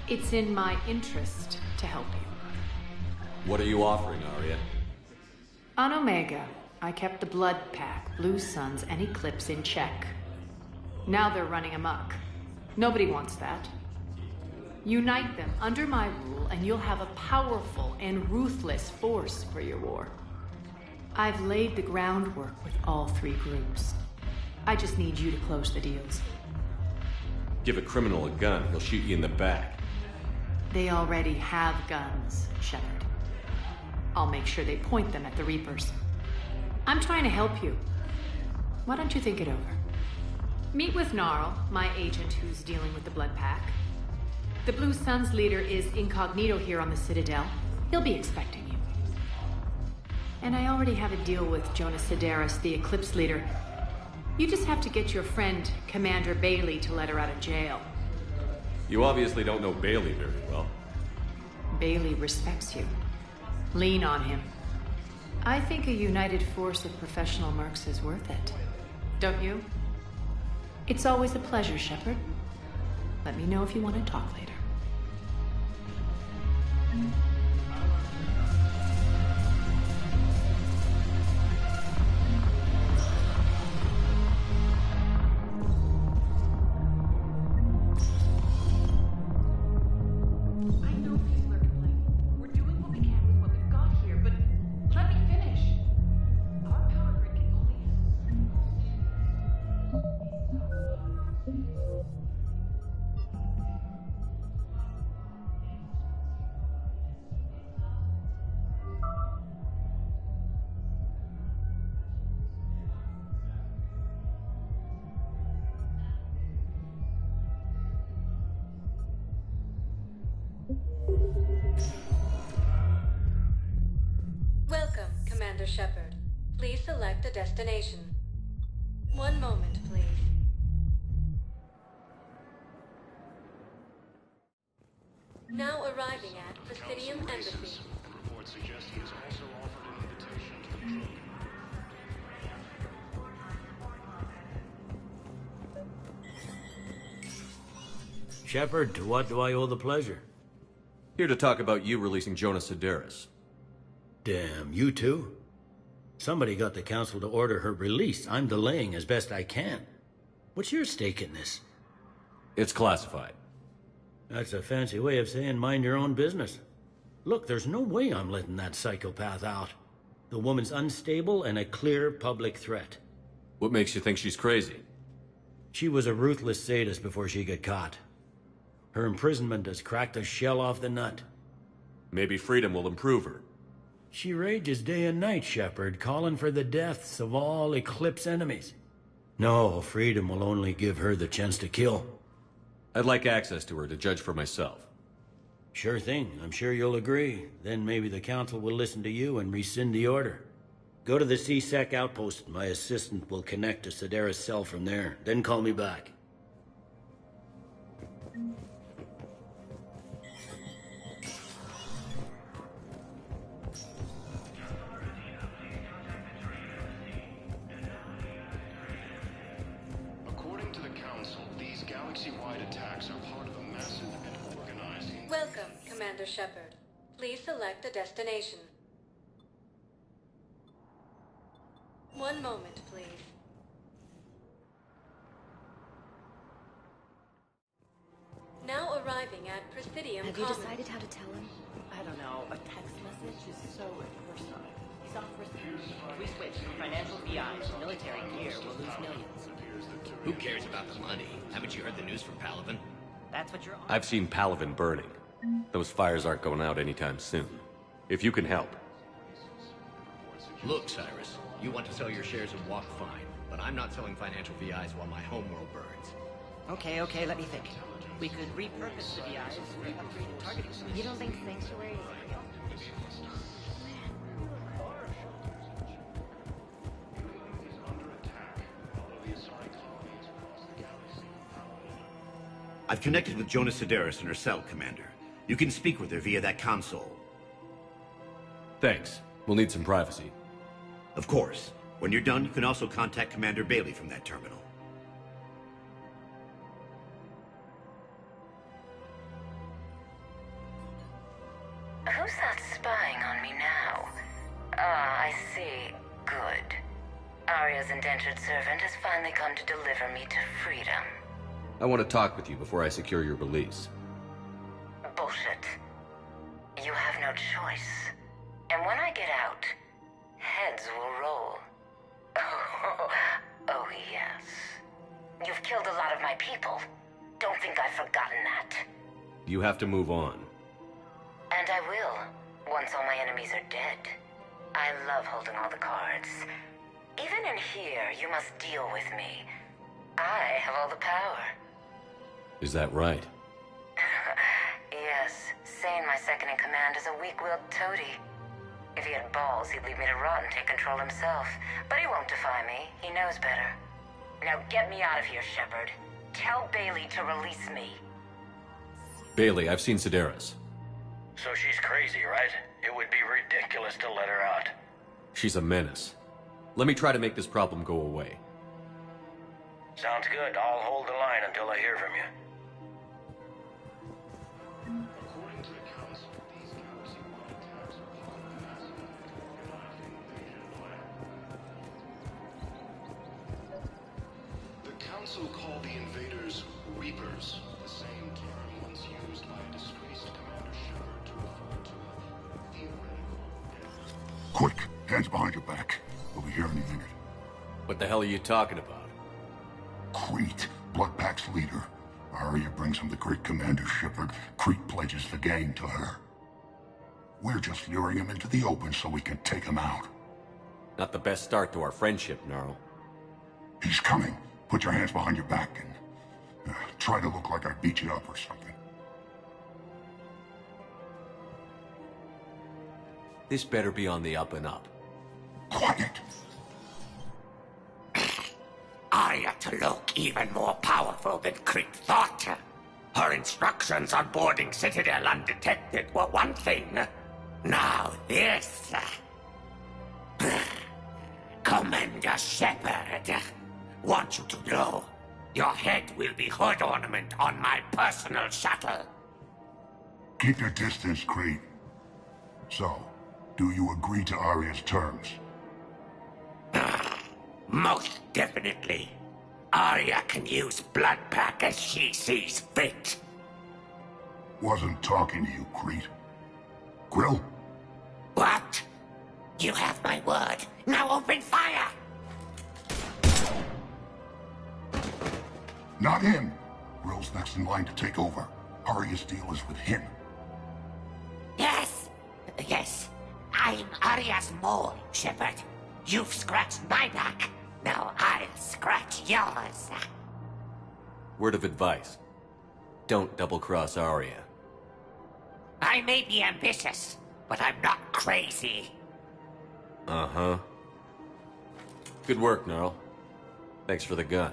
Speaker 6: It's in my interest to help you.
Speaker 5: What are you offering, Arya?
Speaker 6: On Omega, I kept the Blood Pack, Blue Suns, and Eclipse in check. Now they're running amok. Nobody wants that. Unite them under my rule, and you'll have a powerful and ruthless force for your war. I've laid the groundwork with all 3 groups. I just need you to close the deals.
Speaker 5: Give a criminal a gun, he'll shoot you in the back.
Speaker 6: They already have guns, Shepard.
Speaker 1: I'll make sure they point them at the Reapers. I'm trying to help you. Why don't you think it over? Meet with Gnarl, my agent who's dealing with the Blood Pack. The Blue Sun's leader is incognito here on the Citadel. He'll be expecting you. And I already have a deal with Jonas Sedaris, the Eclipse leader. You just have to get your friend, Commander Bailey, to let her out of jail.
Speaker 5: You obviously don't know Bailey very well.
Speaker 1: Bailey respects you. Lean on him. I think a united force of professional mercs is worth it. Don't you? It's always a pleasure, Shepard. Let me know if you want to talk later.
Speaker 2: Welcome, Commander Shepard. Please select a destination. One moment, please. Now arriving at Presidium Embassy.
Speaker 7: Report suggests he has also offered an invitation to the Trilogy.
Speaker 13: Shepard, to what do I owe the pleasure?
Speaker 5: Here to talk about you releasing Jonas Sedaris.
Speaker 13: Damn, you too? Somebody got the Council to order her release. I'm delaying as best I can. What's your stake in this?
Speaker 5: It's classified.
Speaker 13: That's a fancy way of saying mind your own business. Look, there's no way I'm letting that psychopath out. The woman's unstable and a clear public threat.
Speaker 5: What makes you think she's crazy?
Speaker 13: She was a ruthless sadist before she got caught. Her imprisonment has cracked the shell off the nut.
Speaker 5: Maybe freedom will improve her.
Speaker 13: She rages day and night, Shepard, calling for the deaths of all Eclipse enemies. No, freedom will only give her the chance to kill.
Speaker 5: I'd like access to her to judge for myself.
Speaker 13: Sure thing. I'm sure you'll agree. Then maybe the Council will listen to you and rescind the order. Go to the C-Sec outpost. My assistant will connect to Sedaris' cell from there. Then call me back.
Speaker 7: According to the Council, these galaxy-wide attacks are part of a massive and organized...
Speaker 2: Welcome, Commander Shepard. Please select a destination. One moment, please. Now arriving at Presidium
Speaker 15: Have you
Speaker 2: Commons.
Speaker 15: decided how to tell him?
Speaker 22: I don't know. A text message is so impersonal. He's off risk. If we switch from financial VIs to military gear, we'll lose millions.
Speaker 18: Who cares about the money? Haven't you heard the news from Palaven?
Speaker 22: That's what you're on.
Speaker 5: I've seen Palaven burning. Those fires aren't going out anytime soon. If you can help.
Speaker 18: Look, Cyrus, you want to sell your shares and walk fine, but I'm not selling financial VIs while my homeworld burns.
Speaker 22: Okay, let me think. We could repurpose the VIs for upgraded targeting.
Speaker 15: You don't think Sanctuary is real?
Speaker 23: I've connected with Jonas Sedaris in her cell, Commander. You can speak with her via that console.
Speaker 5: Thanks. We'll need some privacy.
Speaker 23: Of course. When you're done, you can also contact Commander Bailey from that terminal.
Speaker 16: Who's that spying on me now? Ah, I see. Good. Arya's indentured servant has finally come to deliver me to freedom.
Speaker 5: I want to talk with you before I secure your release.
Speaker 16: Bullshit. You have no choice. And when I get out, heads will roll. Oh, yes. You've killed a lot of my people. Don't think I've forgotten that.
Speaker 5: You have to move on.
Speaker 16: And I will, once all my enemies are dead. I love holding all the cards. Even in here, you must deal with me. I have all the power.
Speaker 5: Is that right?
Speaker 16: Yes, Sane, my second-in-command, is a weak-willed toady. If he had balls, he'd leave me to rot and take control himself. But he won't defy me. He knows better. Now get me out of here, Shepard. Tell Bailey to release me.
Speaker 5: Bailey, I've seen Sedaris.
Speaker 13: So she's crazy, right? It would be ridiculous to let her out.
Speaker 5: She's a menace. Let me try to make this problem go away.
Speaker 13: Sounds good. I'll hold the line until I hear from you.
Speaker 7: The Council called the invaders Reapers, the same term once used by a disgraced Commander Shepard to refer to a theoretical...
Speaker 11: Quick, hands behind your back. We'll be here any minute.
Speaker 5: What the hell are you talking about?
Speaker 11: Crete, Bloodpack's leader. Arya brings him the great Commander Shepard. Crete pledges the gang to her. We're just luring him into the open so we can take him out.
Speaker 5: Not the best start to our friendship, Gnarl.
Speaker 11: He's coming. Put your hands behind your back and try to look like I beat you up or something.
Speaker 5: This better be on the up and up.
Speaker 11: Quiet!
Speaker 21: Arya to look even more powerful than Crete thought. Her instructions on boarding Citadel undetected were one thing. Now this... Commander Shepard, want you to know, your head will be hood ornament on my personal shuttle.
Speaker 11: Keep your distance, Crete. So, do you agree to Arya's terms?
Speaker 21: Most definitely. Arya can use Bloodpack as she sees fit.
Speaker 11: Wasn't talking to you, Crete. Grill?
Speaker 21: What? You have my word. Now open fire!
Speaker 11: Not him. Grill's next in line to take over. Arya's deal is with him.
Speaker 21: Yes. Yes. I'm Arya's mole, Shepard. You've scratched my back. Now I'll scratch yours.
Speaker 5: Word of advice. Don't double-cross Arya.
Speaker 21: I may be ambitious, but I'm not crazy.
Speaker 5: Uh-huh. Good work, Gnarl. Thanks for the gun.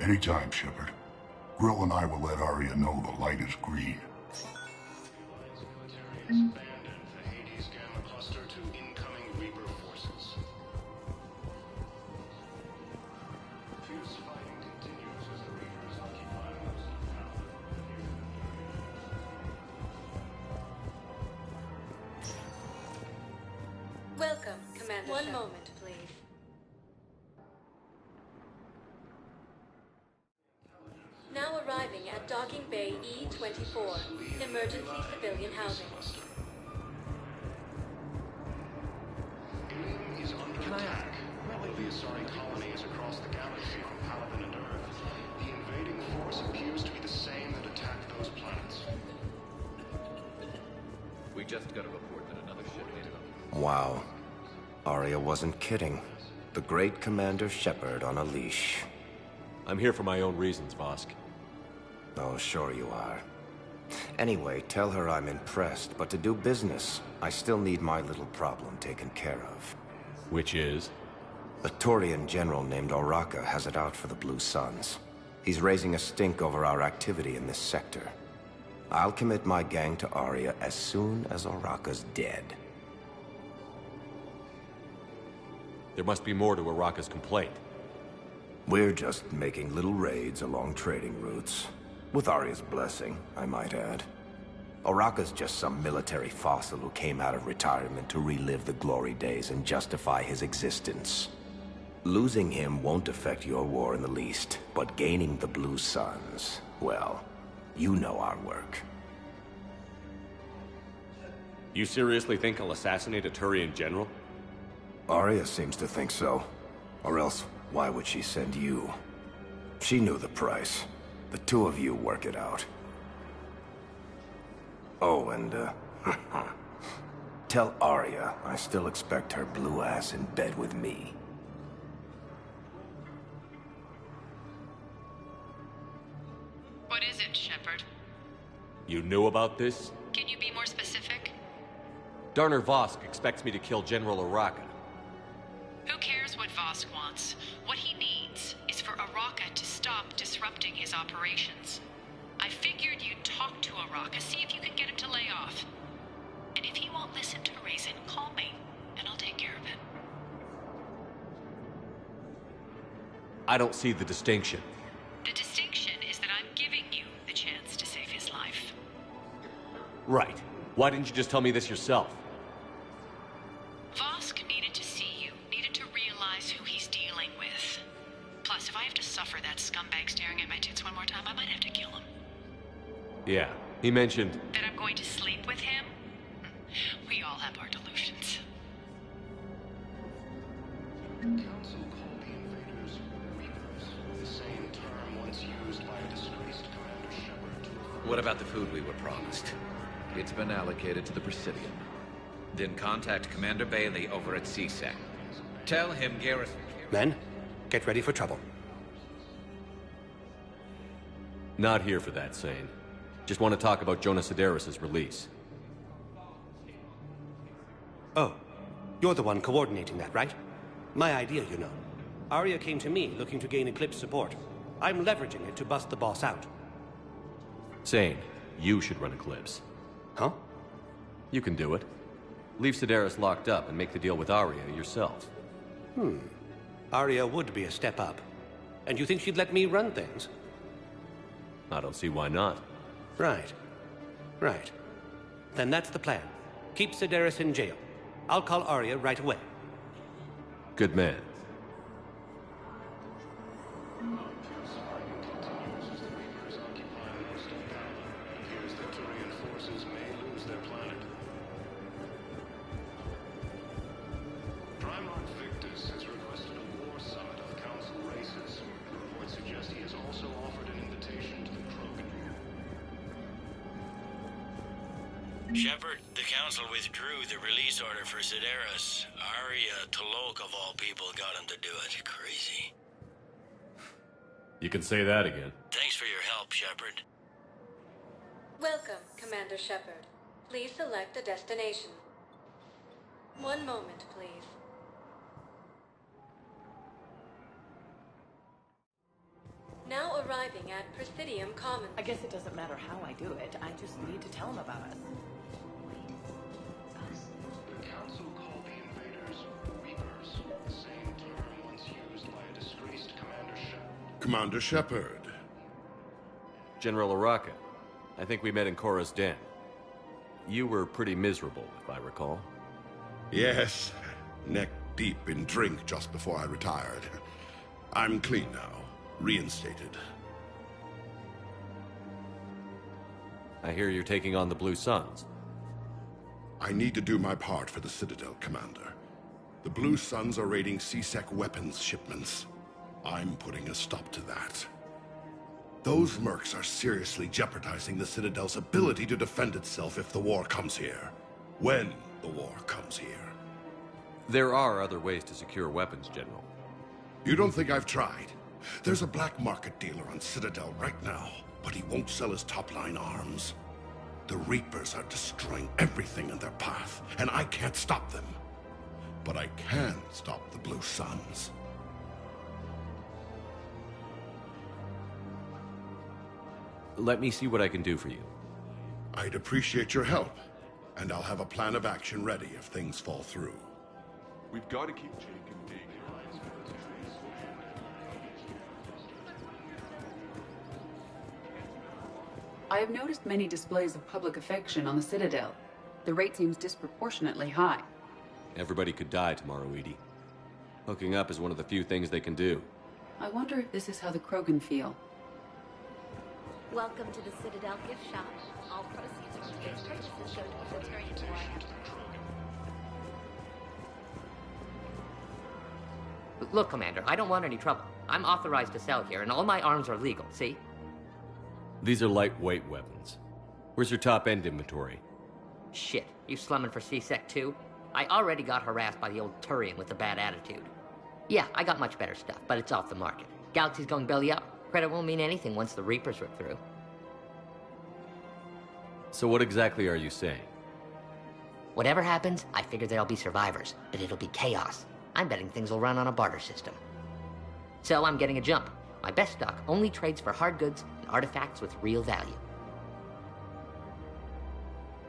Speaker 11: Anytime, Shepard. Grill and I will let Arya know the light is green.
Speaker 7: Abandoned the Hades Gamma Cluster to incoming Reaper forces. Fierce fighting continues as the Reapers occupy most of Paladin.
Speaker 2: Welcome, Commander. One moment, please. Now arriving at Docking Bay E-24, emergency civilian housing.
Speaker 7: Ilium is under attack. Although the Asari colony is across the galaxy from Paladin and Earth, the invading force appears to be the same that attacked those planets.
Speaker 5: We just got a report that another ship made it up.
Speaker 19: Wow. Arya wasn't kidding. The great Commander Shepard on a leash.
Speaker 5: I'm here for my own reasons, Vosk.
Speaker 19: Oh, sure you are. Anyway, tell her I'm impressed, but to do business, I still need my little problem taken care of.
Speaker 5: Which is?
Speaker 19: A Turian general named Oraka has it out for the Blue Suns. He's raising a stink over our activity in this sector. I'll commit my gang to Arya as soon as Oraka's dead.
Speaker 5: There must be more to Oraka's complaint.
Speaker 19: We're just making little raids along trading routes. With Arya's blessing, I might add. Oraka's just some military fossil who came out of retirement to relive the glory days and justify his existence. Losing him won't affect your war in the least, but gaining the Blue Suns, well, you know our work.
Speaker 5: You seriously think I'll assassinate a Turian general?
Speaker 19: Arya seems to think so. Or else, why would she send you? She knew the price. The two of you work Tell Arya I still expect her blue ass in bed with me.
Speaker 4: What is it, Shepard?
Speaker 5: You knew about this?
Speaker 4: Can you be more specific?
Speaker 5: Darner Vosk expects me to kill General Araka.
Speaker 4: Who cares what Vosk wants? What he needs is for Araka to stop disrupting his operations. I figured you'd talk to Araka, see if you can get him to lay off. And if he won't listen to reason, call me, and I'll take care of it.
Speaker 5: I don't see the distinction.
Speaker 4: The distinction is that I'm giving you the chance to save his life.
Speaker 5: Right. Why didn't you just tell me this yourself?
Speaker 4: Vosk needed to see you, needed to realize who he's dealing with. Plus, if I have to suffer that scumbag staring at my tits one more time, I might have to kill him.
Speaker 5: Yeah, he mentioned...
Speaker 4: That I'm going to sleep with him? We all have our delusions.
Speaker 7: Council called the invaders Reapers, the same term once used by a disgraced Commander Shepard.
Speaker 8: What about the food we were promised? It's been allocated to the Presidium. Then contact Commander Bailey over at CSEC. Tell him Garrison...
Speaker 9: Men, get ready for trouble.
Speaker 5: Not here for that, Sane. Just want to talk about Jonas Sedaris' release.
Speaker 9: Oh, you're the one coordinating that, right? My idea, you know. Arya came to me looking to gain Eclipse support. I'm leveraging it to bust the boss out.
Speaker 5: Sane, you should run Eclipse.
Speaker 9: Huh?
Speaker 5: You can do it. Leave Sedaris locked up and make the deal with Arya yourself.
Speaker 9: Arya would be a step up. And you think she'd let me run things?
Speaker 5: I don't see why not.
Speaker 9: Right. Right. Then that's the plan. Keep Sedaris in jail. I'll call Arya right away.
Speaker 5: Good man.
Speaker 7: Primarch Victus has requested a war summit of Council races. Reports suggest he has also offered an invitation to the Krogan.
Speaker 13: Shepard, the Council withdrew the release order for Sedaris. Arya T'Loak, of all people, got him to do it. Crazy.
Speaker 5: You can say that again.
Speaker 13: Thanks for your help, Shepard.
Speaker 2: Welcome, Commander Shepard. Please select a destination. One moment, please. Now arriving at Presidium Commons.
Speaker 22: I guess it doesn't matter how I do it. I just need to tell him about us.
Speaker 7: The Council called the invaders Reapers, the same term once used by a disgraced Commander Shepard.
Speaker 20: Commander Shepard.
Speaker 5: General Araka. I think we met in Korra's den. You were pretty miserable, if I recall.
Speaker 20: Yes, neck deep in drink just before I retired. I'm clean now, reinstated.
Speaker 5: I hear you're taking on the Blue Suns.
Speaker 20: I need to do my part for the Citadel, Commander. The Blue Suns are raiding CSEC weapons shipments. I'm putting a stop to that. Those mercs are seriously jeopardizing the Citadel's ability to defend itself if the war comes here. When the war comes here.
Speaker 5: There are other ways to secure weapons, General.
Speaker 20: You don't think I've tried? There's a black market dealer on Citadel right now, but he won't sell his top-line arms. The Reapers are destroying everything in their path, and I can't stop them. But I can stop the Blue Suns.
Speaker 5: Let me see what I can do for you.
Speaker 20: I'd appreciate your help, and I'll have a plan of action ready if things fall through.
Speaker 24: We've got to keep Jake and Dig.
Speaker 6: I have noticed many displays of public affection on the Citadel. The rate seems disproportionately high.
Speaker 5: Everybody could die tomorrow, Edie. Hooking up is one of the few things they can do.
Speaker 6: I wonder if this is how the Krogan feel.
Speaker 25: Welcome to the Citadel gift shop. All proceeds from today's purchases go to the Batarian War.
Speaker 26: Look, Commander, I don't want any trouble. I'm authorized to sell here, and all my arms are legal, see?
Speaker 5: These are lightweight weapons. Where's your top-end inventory?
Speaker 26: Shit, you slumming for C-Sec too? I already got harassed by the old Turian with a bad attitude. Yeah, I got much better stuff, but it's off the market. Galaxy's going belly up. Credit won't mean anything once the Reapers rip through.
Speaker 5: So what exactly are you saying?
Speaker 26: Whatever happens, I figure there'll be survivors, but it'll be chaos. I'm betting things will run on a barter system. So I'm getting a jump. My best stock only trades for hard goods and artifacts with real value.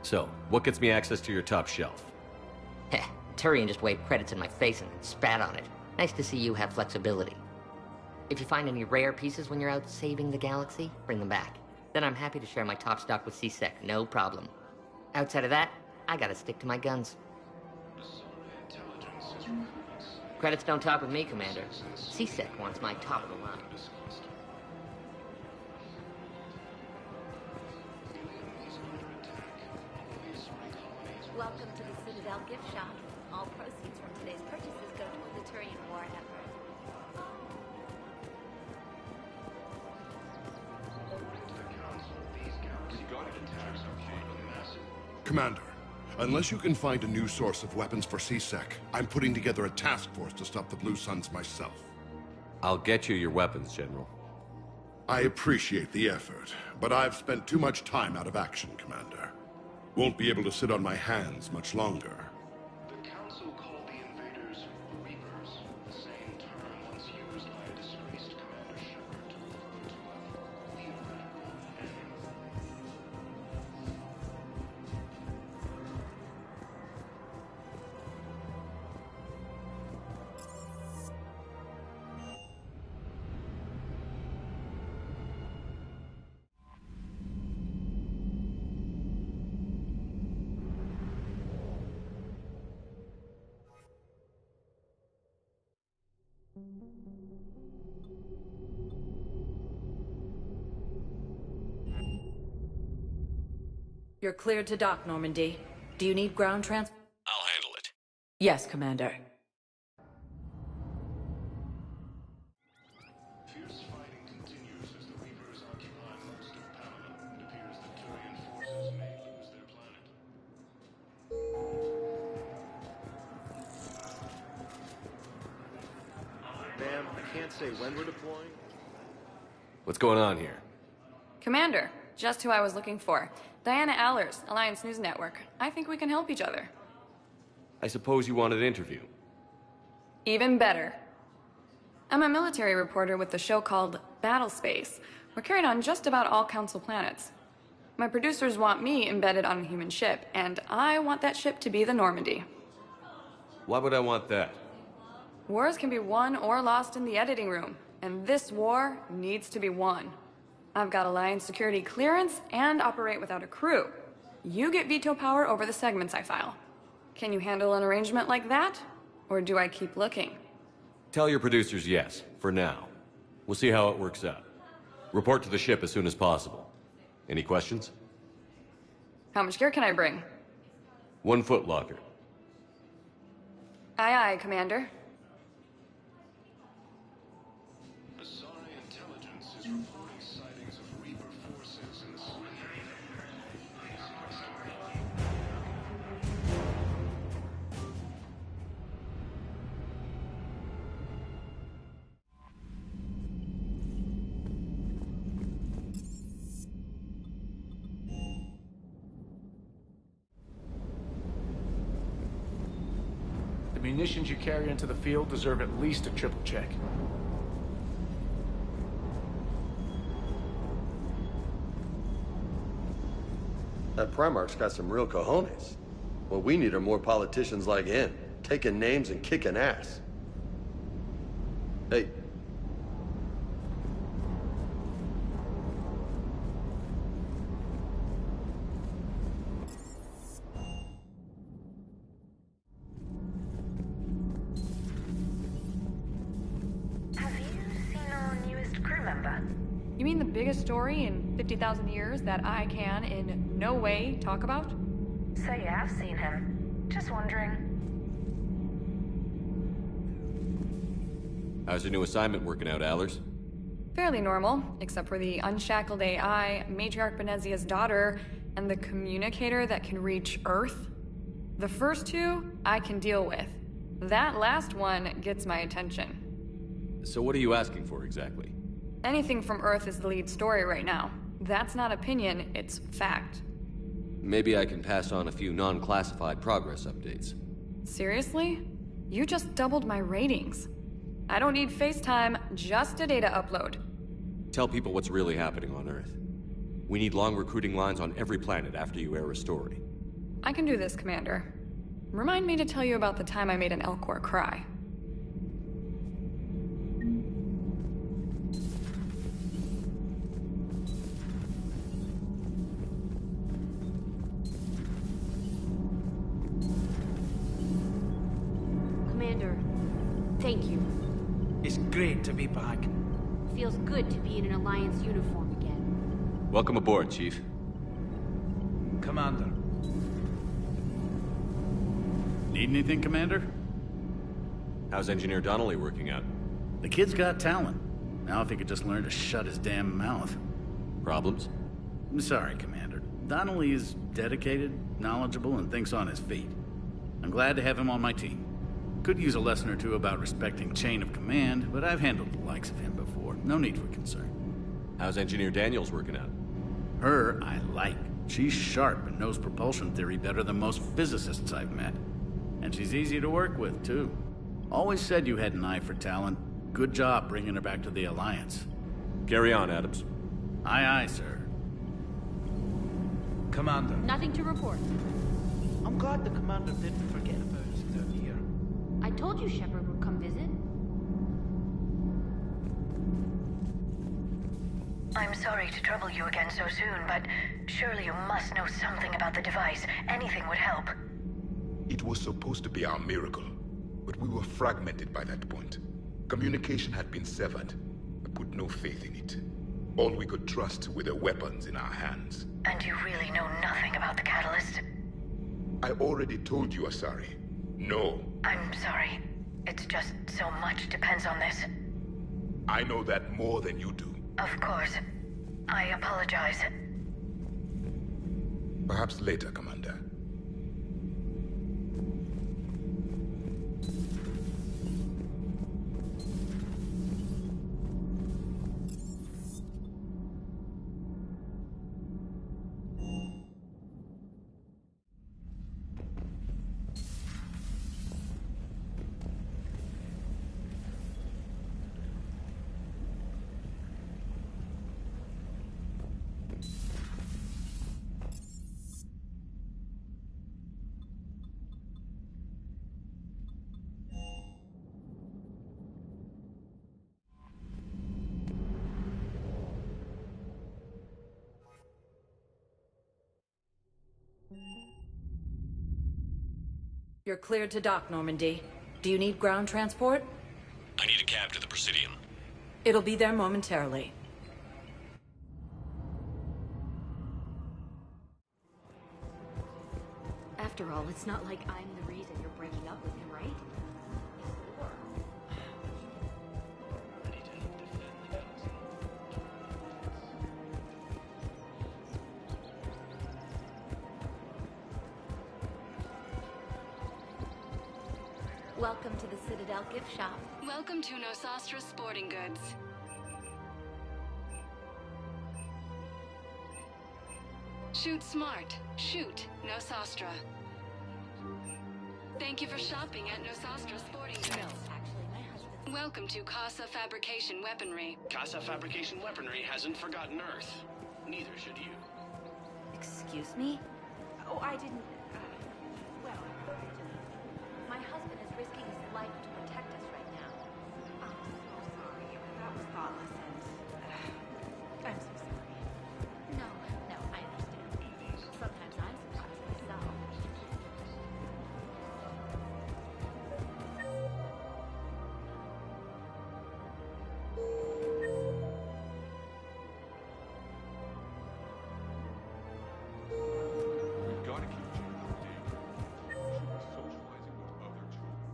Speaker 5: So, what gets me access to your top shelf?
Speaker 26: Heh, Turian just waved credits in my face and then spat on it. Nice to see you have flexibility. If you find any rare pieces when you're out saving the galaxy, bring them back. Then I'm happy to share my top stock with C-Sec, no problem. Outside of that, I gotta stick to my guns. Credits don't talk with me, Commander. C-Sec wants my top of the line.
Speaker 25: Welcome to the Citadel gift shop. All proceeds from today's purchases go toward the Turian war effort.
Speaker 20: Commander, unless you can find a new source of weapons for C-Sec, I'm putting together a task force to stop the Blue Suns myself.
Speaker 5: I'll get you your weapons, General.
Speaker 20: I appreciate the effort, but I've spent too much time out of action, Commander. Won't be able to sit on my hands much longer.
Speaker 7: The Council called the invaders Reapers, the same term once used by a disgraced Commander Shepard to refer to a theoretical enemy.
Speaker 1: You're cleared to dock, Normandy. Do you need ground transport?
Speaker 3: I'll handle it.
Speaker 1: Yes, Commander.
Speaker 7: Fierce fighting continues as the Reapers occupy most of Panama. It appears that Turian forces may lose their planet.
Speaker 10: Ma'am, I can't say when we're deploying.
Speaker 5: What's going on here?
Speaker 12: Commander, just who I was looking for. Diana Allers, Alliance News Network. I think we can help each other.
Speaker 5: I suppose you want an interview.
Speaker 12: Even better. I'm a military reporter with the show called Battle Space. We're carried on just about all Council planets. My producers want me embedded on a human ship, and I want that ship to be the Normandy.
Speaker 5: Why would I want that?
Speaker 12: Wars can be won or lost in the editing room, and this war needs to be won. I've got Alliance security clearance and operate without a crew. You get veto power over the segments I file. Can you handle an arrangement like that? Or do I keep looking?
Speaker 5: Tell your producers yes, for now. We'll see how it works out. Report to the ship as soon as possible. Any questions?
Speaker 12: How much gear can I bring?
Speaker 5: 1 foot locker.
Speaker 12: Aye, aye, Commander.
Speaker 7: Intelligence is reporting sightings of Reaper forces in the
Speaker 14: The munitions you carry into the field deserve at least a triple check.
Speaker 17: That Primarch's got some real cojones. What we need are more politicians like him, taking names and kicking ass. Hey.
Speaker 16: Have you seen our newest crew member?
Speaker 12: You mean the biggest story in 50,000 years that I can, in no way, talk about?
Speaker 16: So you have seen him. Just wondering.
Speaker 5: How's your new assignment working out, Allers?
Speaker 12: Fairly normal, except for the unshackled AI, Matriarch Benezia's daughter, and the communicator that can reach Earth. The first two, I can deal with. That last one gets my attention.
Speaker 5: So what are you asking for exactly?
Speaker 12: Anything from Earth is the lead story right now. That's not opinion, it's fact.
Speaker 5: Maybe I can pass on a few non-classified progress updates.
Speaker 12: Seriously? You just doubled my ratings. I don't need FaceTime, just a data upload.
Speaker 5: Tell people what's really happening on Earth. We need long recruiting lines on every planet after you air a story.
Speaker 12: I can do this, Commander. Remind me to tell you about the time I made an Elcor cry.
Speaker 3: Commander, thank you.
Speaker 11: It's great to be back.
Speaker 3: Feels good to be in an Alliance uniform again.
Speaker 5: Welcome aboard, Chief.
Speaker 11: Commander.
Speaker 15: Need anything, Commander?
Speaker 5: How's Engineer Donnelly working out?
Speaker 15: The kid's got talent. Now if he could just learn to shut his damn mouth.
Speaker 5: Problems?
Speaker 15: I'm sorry, Commander. Donnelly is dedicated, knowledgeable, and thinks on his feet. I'm glad to have him on my team. Could use a lesson or two about respecting chain of command, but I've handled the likes of him before. No need for concern.
Speaker 5: How's Engineer Daniels working out?
Speaker 15: Her, I like. She's sharp and knows propulsion theory better than most physicists I've met. And she's easy to work with, too. Always said you had an eye for talent. Good job bringing her back to the Alliance.
Speaker 5: Carry on, Adams.
Speaker 15: Aye, aye, sir.
Speaker 11: Commander.
Speaker 3: Nothing to report.
Speaker 11: I'm glad the Commander didn't forget about us down here.
Speaker 3: I told you Shepard would come visit.
Speaker 16: I'm sorry to trouble you again so soon, but surely you must know something about the device. Anything would help.
Speaker 18: It was supposed to be our miracle, but we were fragmented by that point. Communication had been severed. I put no faith in it. All we could trust were the weapons in our hands.
Speaker 16: And you really know nothing about the catalyst?
Speaker 18: I already told you, Asari. No.
Speaker 16: I'm sorry. It's just so much depends on this.
Speaker 18: I know that more than you do.
Speaker 16: Of course. I apologize.
Speaker 18: Perhaps later, Commander.
Speaker 1: You're cleared to dock, Normandy. Do you need ground transport?
Speaker 5: I need a cab to the Presidium.
Speaker 1: It'll be there momentarily.
Speaker 3: After all, it's not like I'm the reason you're breaking up with him, right? Welcome to the Citadel gift shop.
Speaker 21: Welcome to Nosastra Sporting Goods. Shoot smart. Shoot Nosastra. Thank you for shopping at Nosastra Sporting Goods. Welcome to Casa Fabrication Weaponry.
Speaker 23: Casa Fabrication Weaponry hasn't forgotten Earth. Neither should you.
Speaker 3: Excuse me? Oh, I didn't... well, my husband is risking his life to protect us right now. I'm so sorry. That was thoughtless and... I'm so sorry. No, I understand. Sometimes I'm surprised myself.
Speaker 24: We've got to keep changing the data. We should be socializing with other children.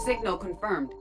Speaker 6: Signal confirmed.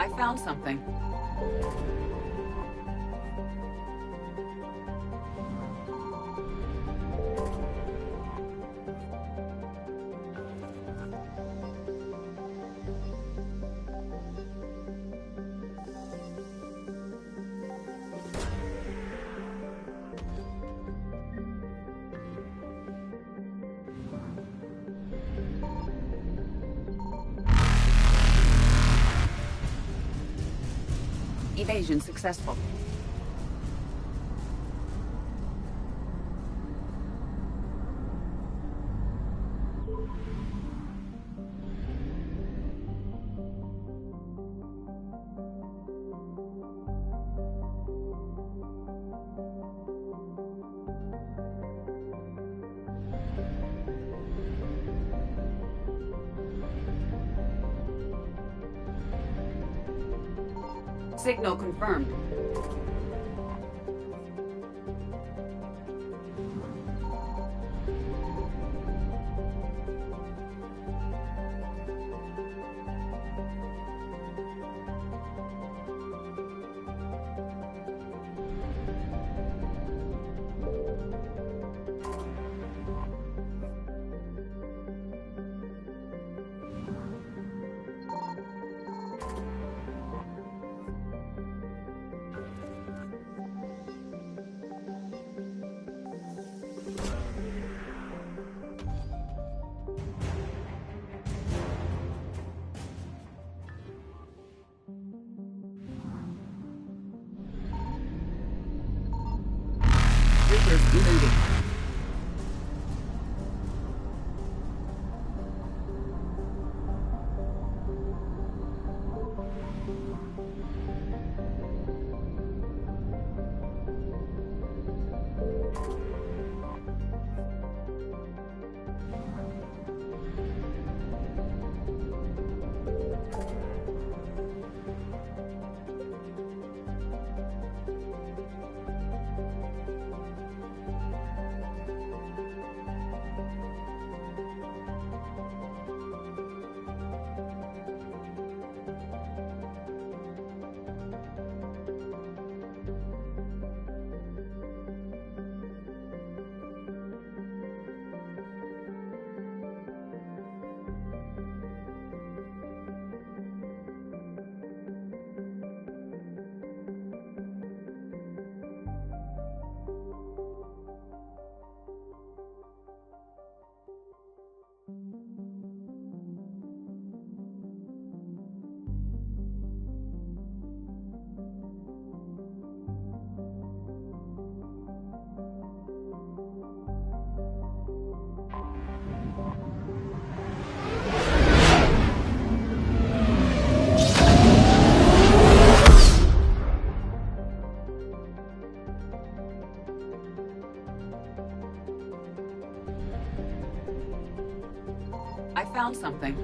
Speaker 6: I found something. Evasion successful. Signal confirmed. I found something.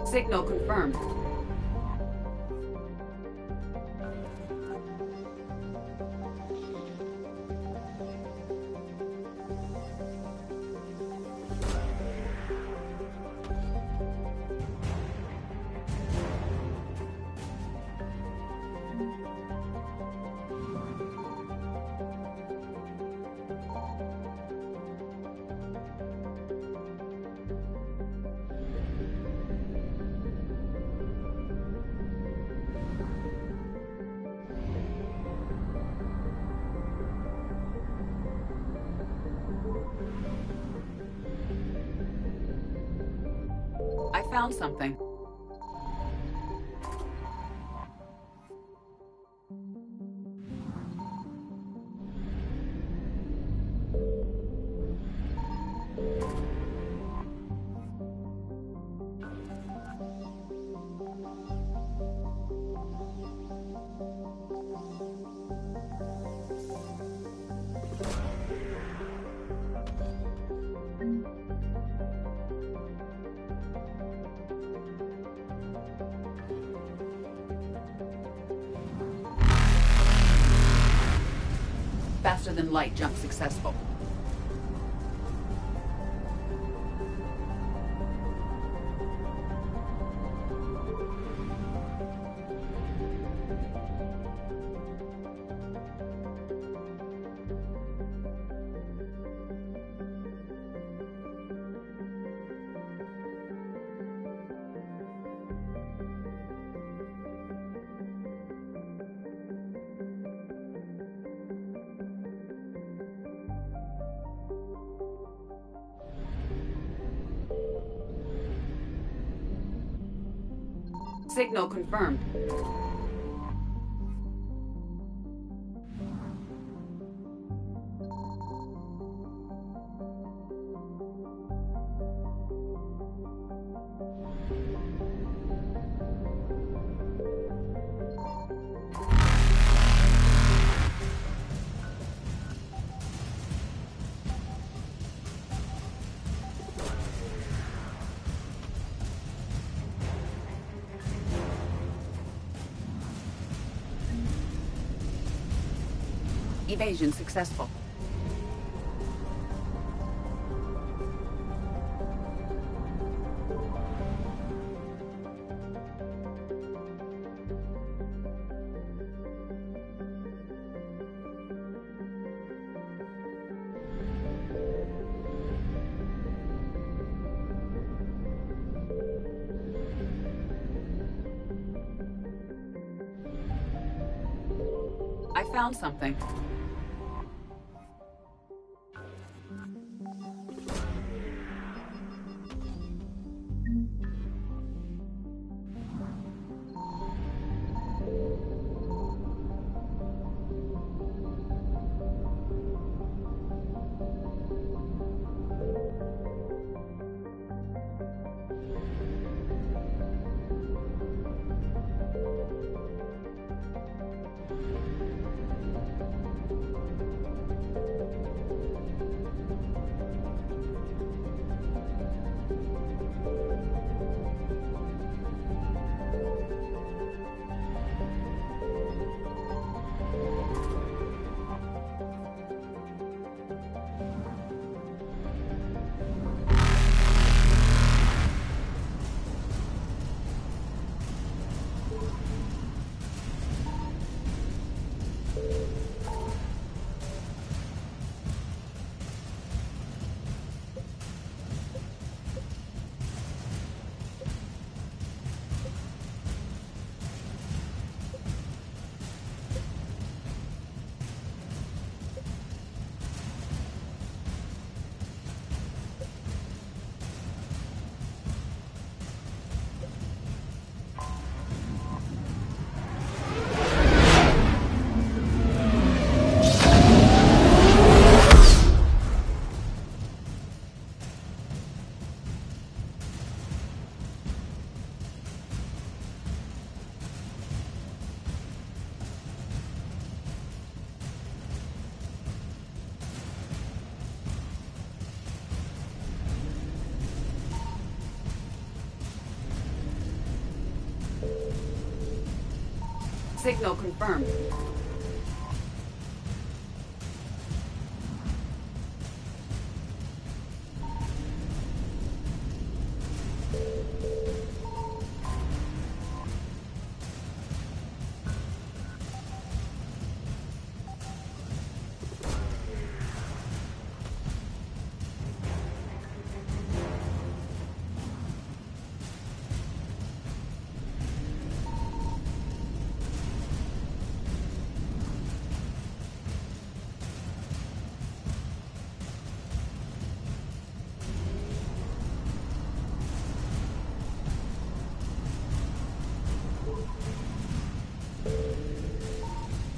Speaker 6: Signal confirmed. I found something. Faster than light jump successful. Signal confirmed. Evasion successful. I found something. Signal confirmed.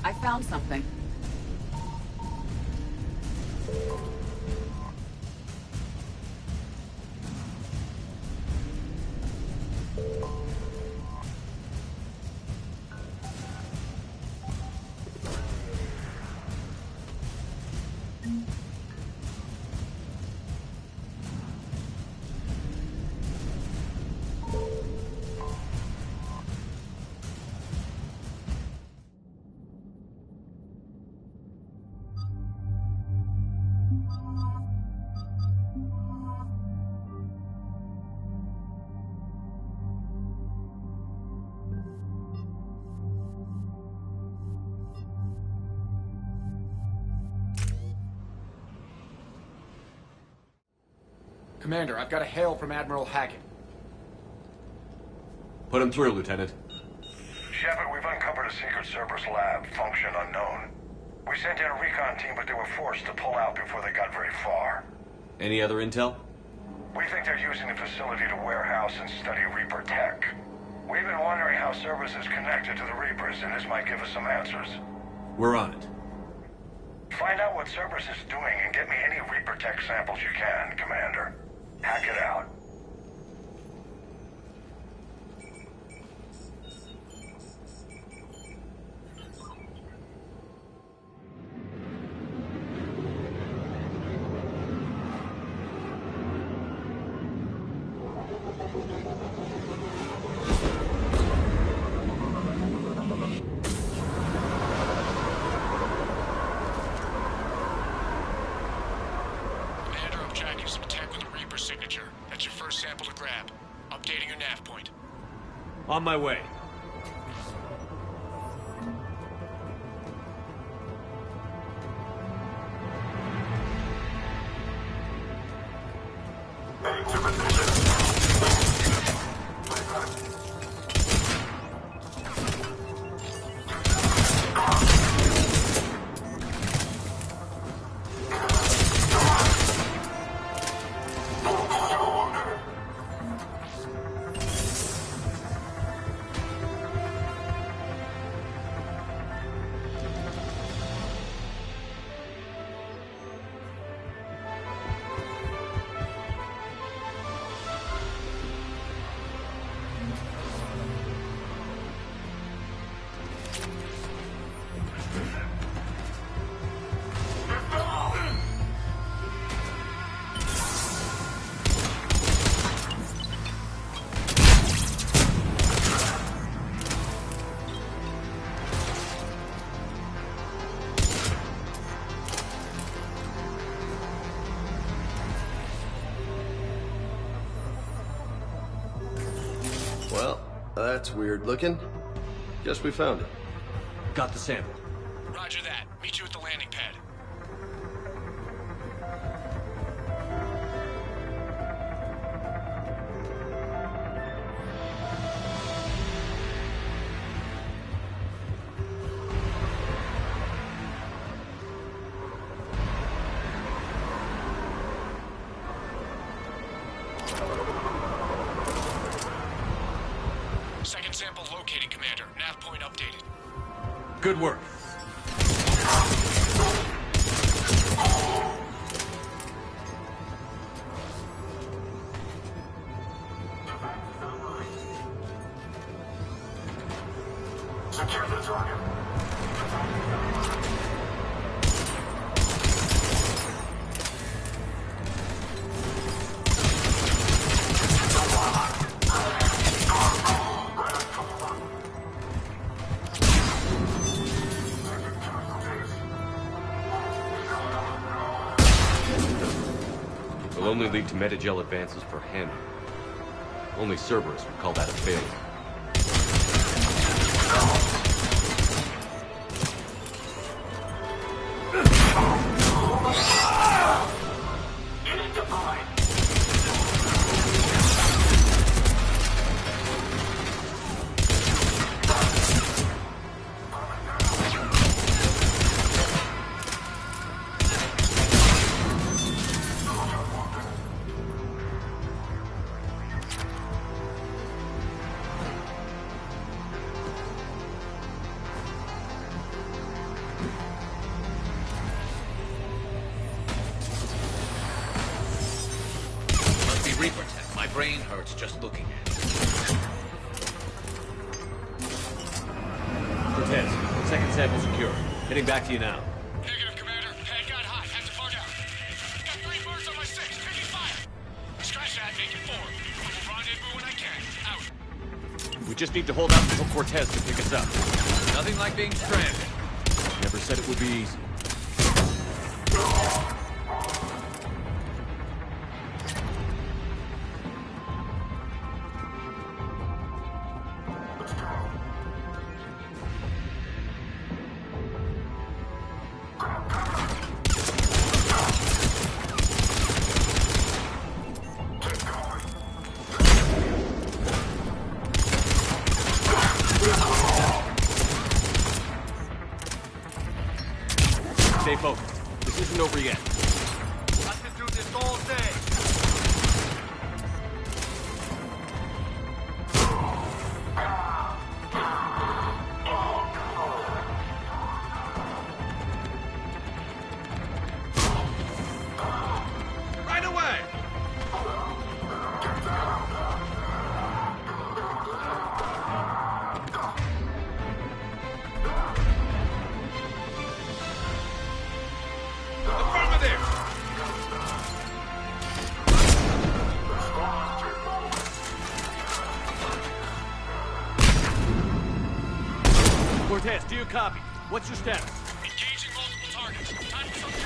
Speaker 6: I found something.
Speaker 14: Commander, I've got a hail from Admiral Hackett.
Speaker 5: Put him through, Lieutenant.
Speaker 2: Shepard, we've uncovered a secret Cerberus lab, function unknown. We sent in a recon team, but they were forced to pull out before they got very far.
Speaker 5: Any other intel?
Speaker 2: We think they're using the facility to warehouse and study Reaper tech. We've been wondering how Cerberus is connected to the Reapers, and this might give us some answers.
Speaker 5: We're on it.
Speaker 2: Find out what Cerberus is doing and get me any Reaper tech samples you can, Commander. Hack it out.
Speaker 5: On my way.
Speaker 17: Well, that's weird looking. Guess we found it.
Speaker 5: Got the sample.
Speaker 14: Roger that. Meet you at the landing pad. Second sample located, Commander. Nav point updated.
Speaker 5: Good work.
Speaker 7: Secure the target.
Speaker 5: might lead to metagel advances for him. Only Cerberus would call that a failure.
Speaker 4: Reaper tech. My brain hurts just looking at it.
Speaker 5: Cortez, second sample secure. Heading back to you now.
Speaker 7: Negative, Commander. Head got hot. Have to bug out. Got 3 birds on my 6. Taking fire. Scratch that. Make it 4. We'll rendezvous when I can. Out.
Speaker 5: We just need to hold out until Cortez can pick us up.
Speaker 4: Nothing like being stranded.
Speaker 5: Never said it would be easy. Stay focused. This isn't over yet.
Speaker 7: I can do this all day.
Speaker 4: Right away!
Speaker 5: Cortez, do you copy? What's your status?
Speaker 7: Engaging multiple targets. Time for something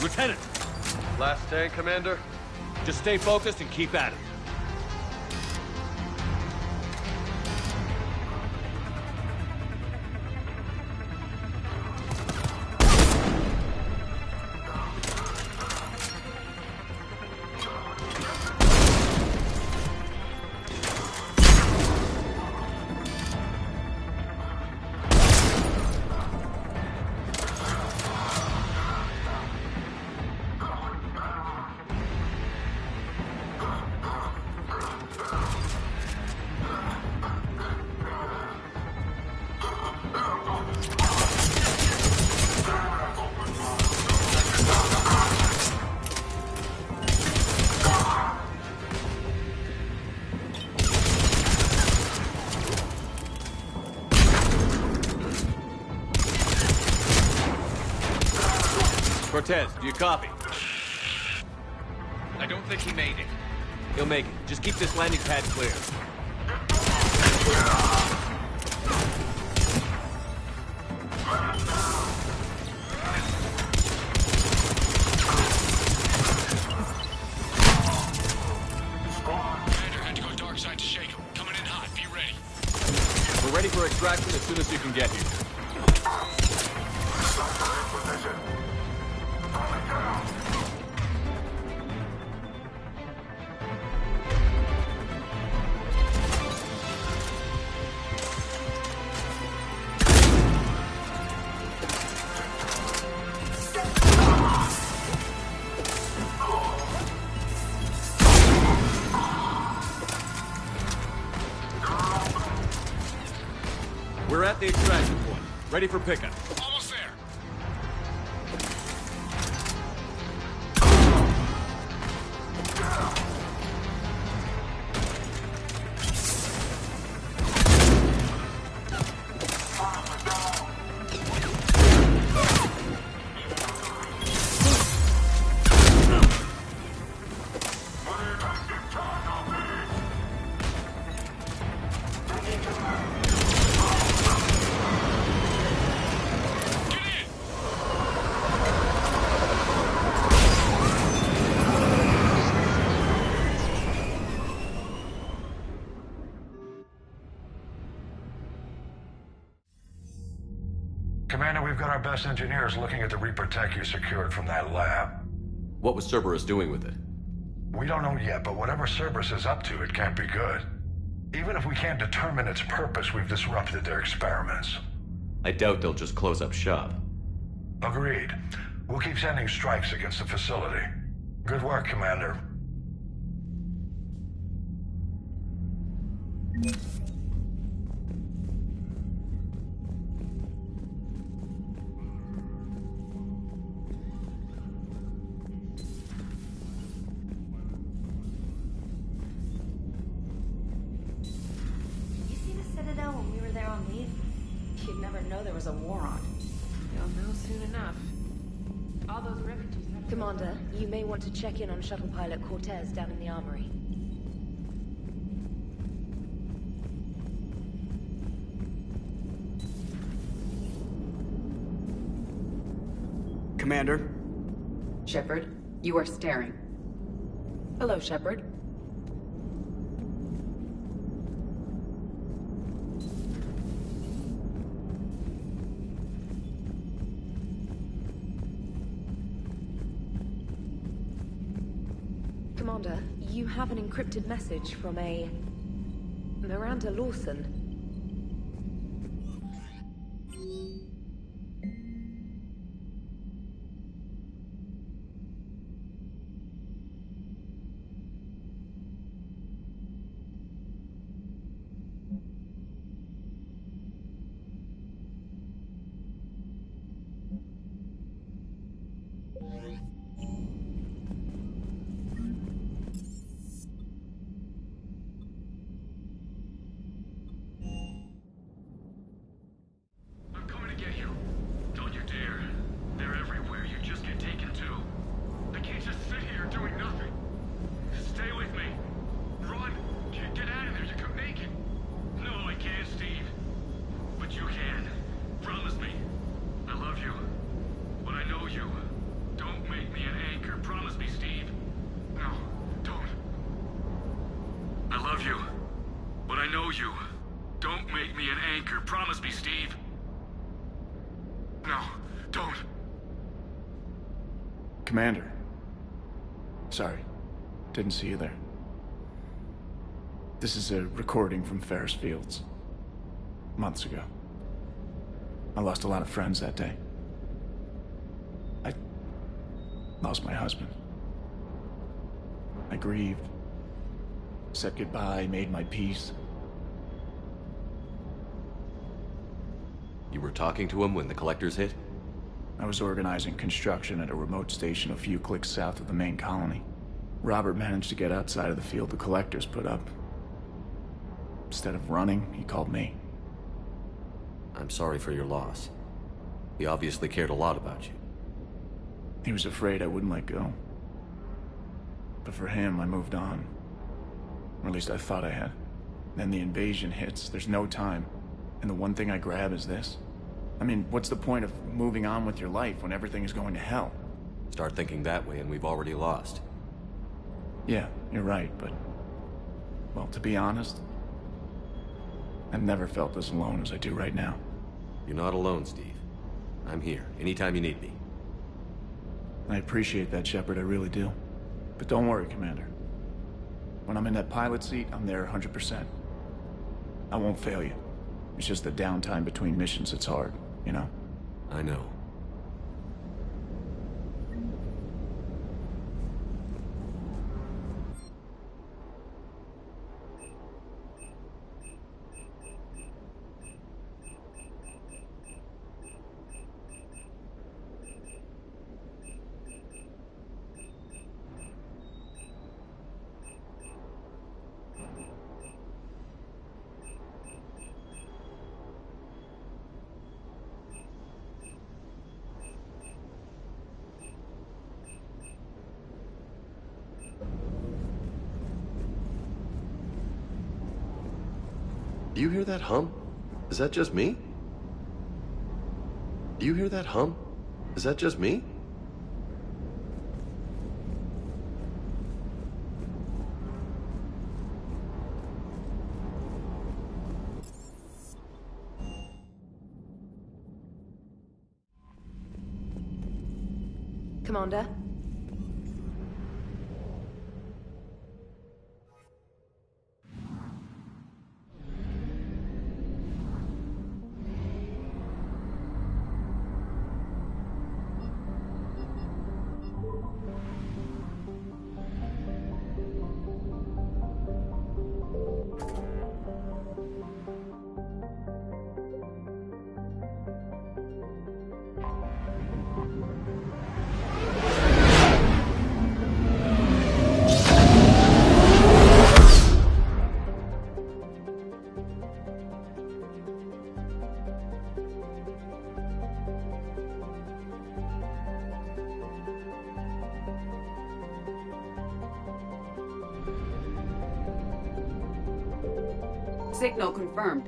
Speaker 5: Lieutenant!
Speaker 17: Last stand, Commander?
Speaker 5: Just stay focused and keep at it. Cortez, do you copy?
Speaker 4: I don't think he made it.
Speaker 5: He'll make it. Just keep this landing pad clear.
Speaker 7: Commander had to go dark side to shake him. Coming in hot. Be ready.
Speaker 5: We're ready for extraction as soon as you can get here. We're at the extraction point. Ready for pickup.
Speaker 7: Almost there.
Speaker 2: Commander, we've got our best engineers looking at the Reaper tech you secured from that lab.
Speaker 5: What was Cerberus doing with it?
Speaker 2: We don't know yet, but whatever Cerberus is up to, it can't be good. Even if we can't determine its purpose, we've disrupted their experiments.
Speaker 5: I doubt they'll just close up shop.
Speaker 2: Agreed. We'll keep sending strikes against the facility. Good work, Commander.
Speaker 1: You'd never know there was a war on.
Speaker 3: You'll know soon enough. All those refugees have...
Speaker 25: Commander, you may want to check in on shuttle pilot Cortez down in the armory.
Speaker 6: Commander? Shepard, you are staring. Hello, Shepard.
Speaker 25: Commander, you have an encrypted message from a... Miranda Lawson.
Speaker 14: Commander. Sorry, didn't see you there. This is a recording from Ferris Fields. Months ago. I lost a lot of friends that day. I lost my husband. I grieved. Said goodbye, made my peace.
Speaker 5: You were talking to him when the collectors hit?
Speaker 14: I was organizing construction at a remote station a few clicks south of the main colony. Robert managed to get outside of the field the collectors put up. Instead of running, he called me.
Speaker 5: I'm sorry for your loss. He obviously cared a lot about you.
Speaker 14: He was afraid I wouldn't let go. But for him, I moved on. Or at least I thought I had. Then the invasion hits, there's no time. And the one thing I grab is this. I mean, what's the point of moving on with your life when everything is going to hell?
Speaker 5: Start thinking that way and we've already lost.
Speaker 14: Yeah, you're right, but... Well, to be honest, I've never felt as alone as I do right now.
Speaker 5: You're not alone, Steve. I'm here, anytime you need me.
Speaker 14: I appreciate that, Shepard, I really do. But don't worry, Commander. When I'm in that pilot seat, I'm there 100%. I won't fail you. It's just the downtime between missions that's hard, you know?
Speaker 5: I know.
Speaker 17: Do you hear that hum? Is that just me? Do you hear that hum? Is that just me?
Speaker 25: Commander?
Speaker 6: Signal confirmed.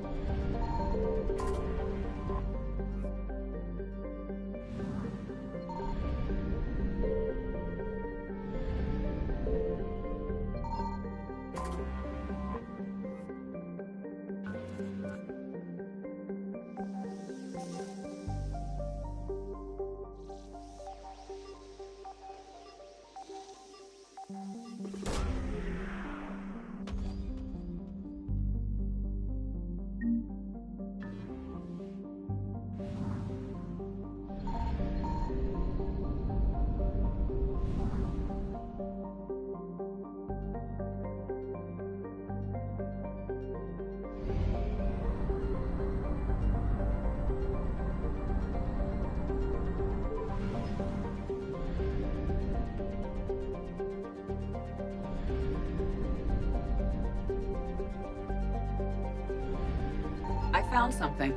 Speaker 6: I found something.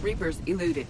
Speaker 6: Reapers eluded.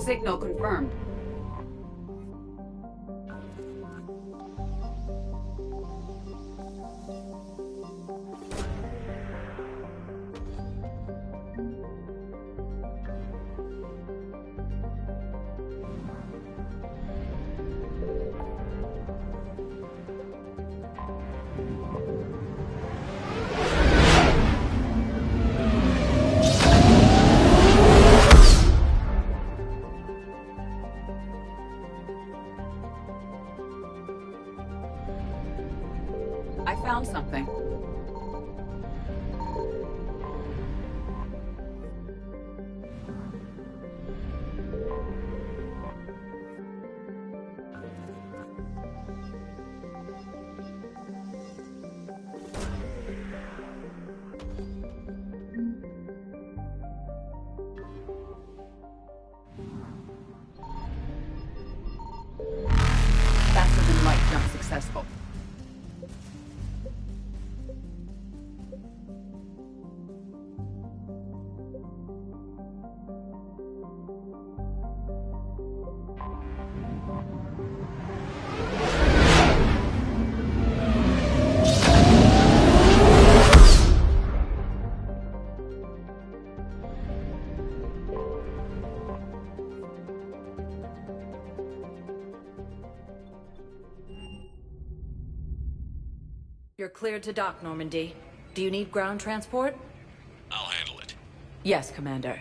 Speaker 6: Signal confirmed. I found something. Faster than light jump successful.
Speaker 1: You're cleared to dock, Normandy. Do you need ground transport?
Speaker 4: I'll handle it.
Speaker 6: Yes, Commander.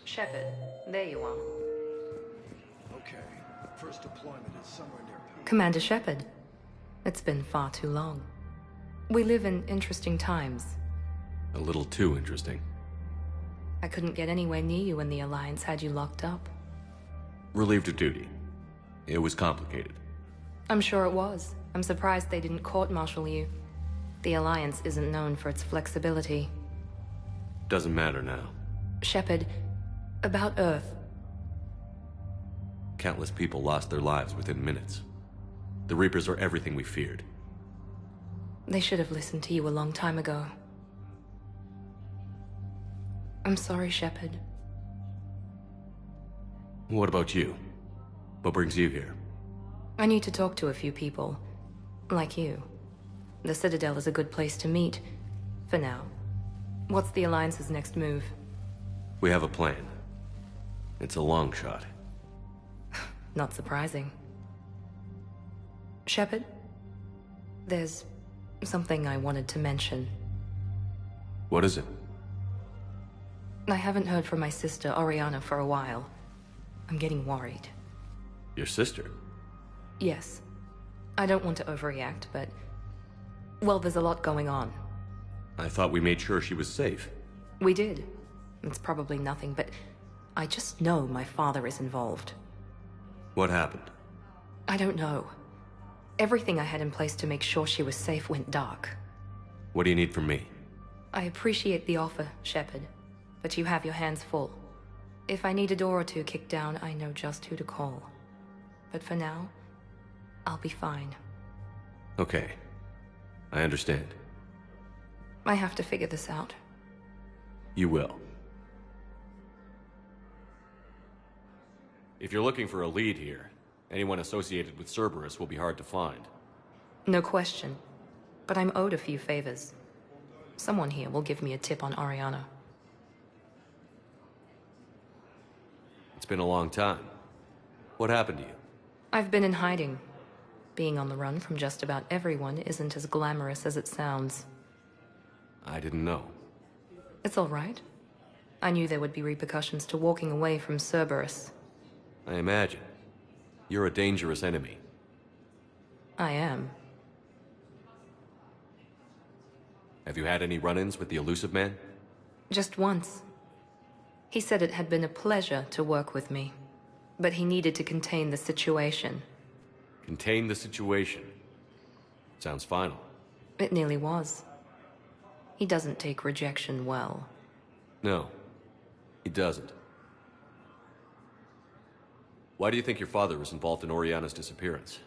Speaker 25: Shepard, there you are.
Speaker 8: Okay. First deployment is somewhere near...
Speaker 25: Commander Shepard. It's been far too long. We live in interesting times.
Speaker 5: A little too interesting.
Speaker 25: I couldn't get anywhere near you when the Alliance had you locked up.
Speaker 5: Relieved of duty. It was complicated.
Speaker 25: I'm sure it was. I'm surprised they didn't court-martial you. The Alliance isn't known for its flexibility.
Speaker 5: Doesn't matter now.
Speaker 25: Shepard, about Earth.
Speaker 5: Countless people lost their lives within minutes. The Reapers are everything we feared.
Speaker 25: They should have listened to you a long time ago. I'm sorry, Shepard.
Speaker 5: What about you? What brings you here?
Speaker 25: I need to talk to a few people. Like you. The Citadel is a good place to meet. For now. What's the Alliance's next move?
Speaker 5: We have a plan. It's a long shot.
Speaker 25: Not surprising. Shepard? There's something I wanted to mention.
Speaker 5: What is it?
Speaker 25: I haven't heard from my sister, Oriana, for a while. I'm getting worried.
Speaker 5: Your sister?
Speaker 25: Yes. I don't want to overreact, but... well, there's a lot going on.
Speaker 5: I thought we made sure she was safe.
Speaker 25: We did. It's probably nothing, but... I just know my father is involved.
Speaker 5: What happened?
Speaker 25: I don't know. Everything I had in place to make sure she was safe went dark.
Speaker 5: What do you need from me?
Speaker 25: I appreciate the offer, Shepard, but you have your hands full. If I need a door or two kicked down, I know just who to call. But for now, I'll be fine.
Speaker 5: Okay. I understand.
Speaker 25: I have to figure this out.
Speaker 5: You will. If you're looking for a lead here, anyone associated with Cerberus will be hard to find.
Speaker 25: No question. But I'm owed a few favors. Someone here will give me a tip on Oriana.
Speaker 5: It's been a long time. What happened to you?
Speaker 25: I've been in hiding. Being on the run from just about everyone isn't as glamorous as it sounds.
Speaker 5: I didn't know.
Speaker 25: It's all right. I knew there would be repercussions to walking away from Cerberus.
Speaker 5: I imagine. You're a dangerous enemy.
Speaker 25: I am.
Speaker 5: Have you had any run-ins with the Elusive Man?
Speaker 25: Just once. He said it had been a pleasure to work with me, but he needed to contain the situation.
Speaker 5: Contain the situation. Sounds final.
Speaker 25: It nearly was. He doesn't take rejection well.
Speaker 5: No, he doesn't. Why do you think your father was involved in Oriana's disappearance?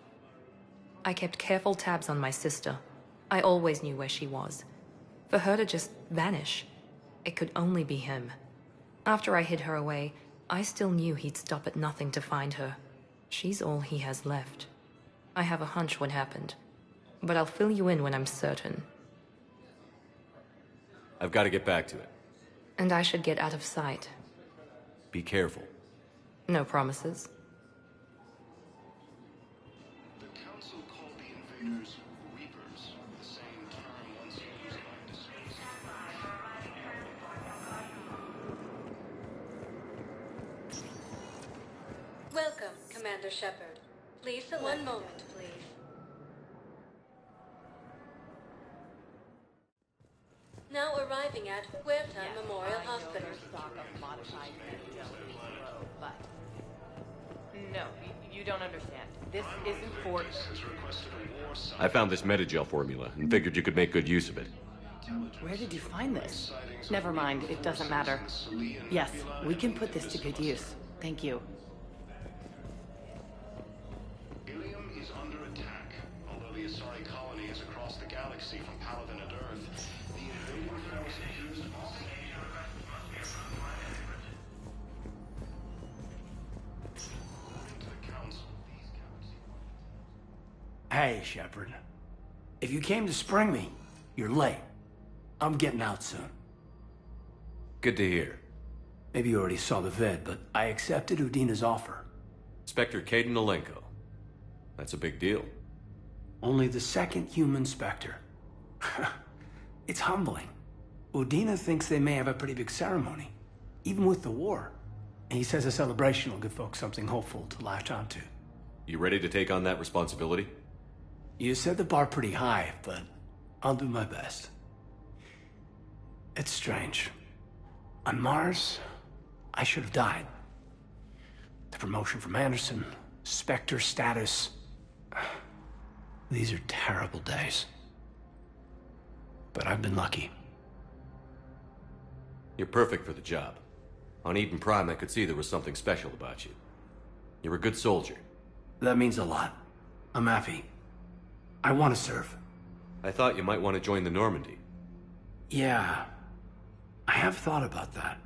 Speaker 25: I kept careful tabs on my sister. I always knew where she was. For her to just vanish, it could only be him. After I hid her away, I still knew he'd stop at nothing to find her. She's all he has left. I have a hunch what happened, but I'll fill you in when I'm certain.
Speaker 5: I've got to get back to it.
Speaker 25: And I should get out of sight.
Speaker 5: Be careful.
Speaker 25: No promises.
Speaker 7: The Council called the invaders Reapers, the same term once used by disgraced.
Speaker 25: Welcome, Commander Shepard. Please select. One moment, please. Now arriving at Huerta Memorial Hospital.
Speaker 9: No, you don't understand. This isn't for...
Speaker 5: I found this Metagel formula and figured you could make good use of it.
Speaker 9: Where did you find this? Never mind, it doesn't matter. Yes, we can put this to good use. Thank you.
Speaker 7: Ilium is under attack. Although the Asari colony is across the galaxy from Paladin at Earth, the invading force appears to be...
Speaker 11: Hey, Shepard. If you came to spring me, you're late. I'm getting out soon.
Speaker 5: Good to hear.
Speaker 11: Maybe you already saw the vid, but I accepted Udina's offer.
Speaker 5: Inspector Caden Alenko. That's a big deal.
Speaker 11: Only the second human Spectre. It's humbling. Udina thinks they may have a pretty big ceremony, even with the war. And he says a celebration will give folks something hopeful to latch onto.
Speaker 5: You ready to take on that responsibility?
Speaker 11: You set the bar pretty high, but I'll do my best. It's strange. On Mars, I should have died. The promotion from Anderson, Spectre status. These are terrible days. But I've been lucky.
Speaker 5: You're perfect for the job. On Eden Prime, I could see there was something special about you. You're a good soldier.
Speaker 11: That means a lot. I'm happy. I want to serve.
Speaker 5: I thought you might want to join the Normandy.
Speaker 11: Yeah. I have thought about that.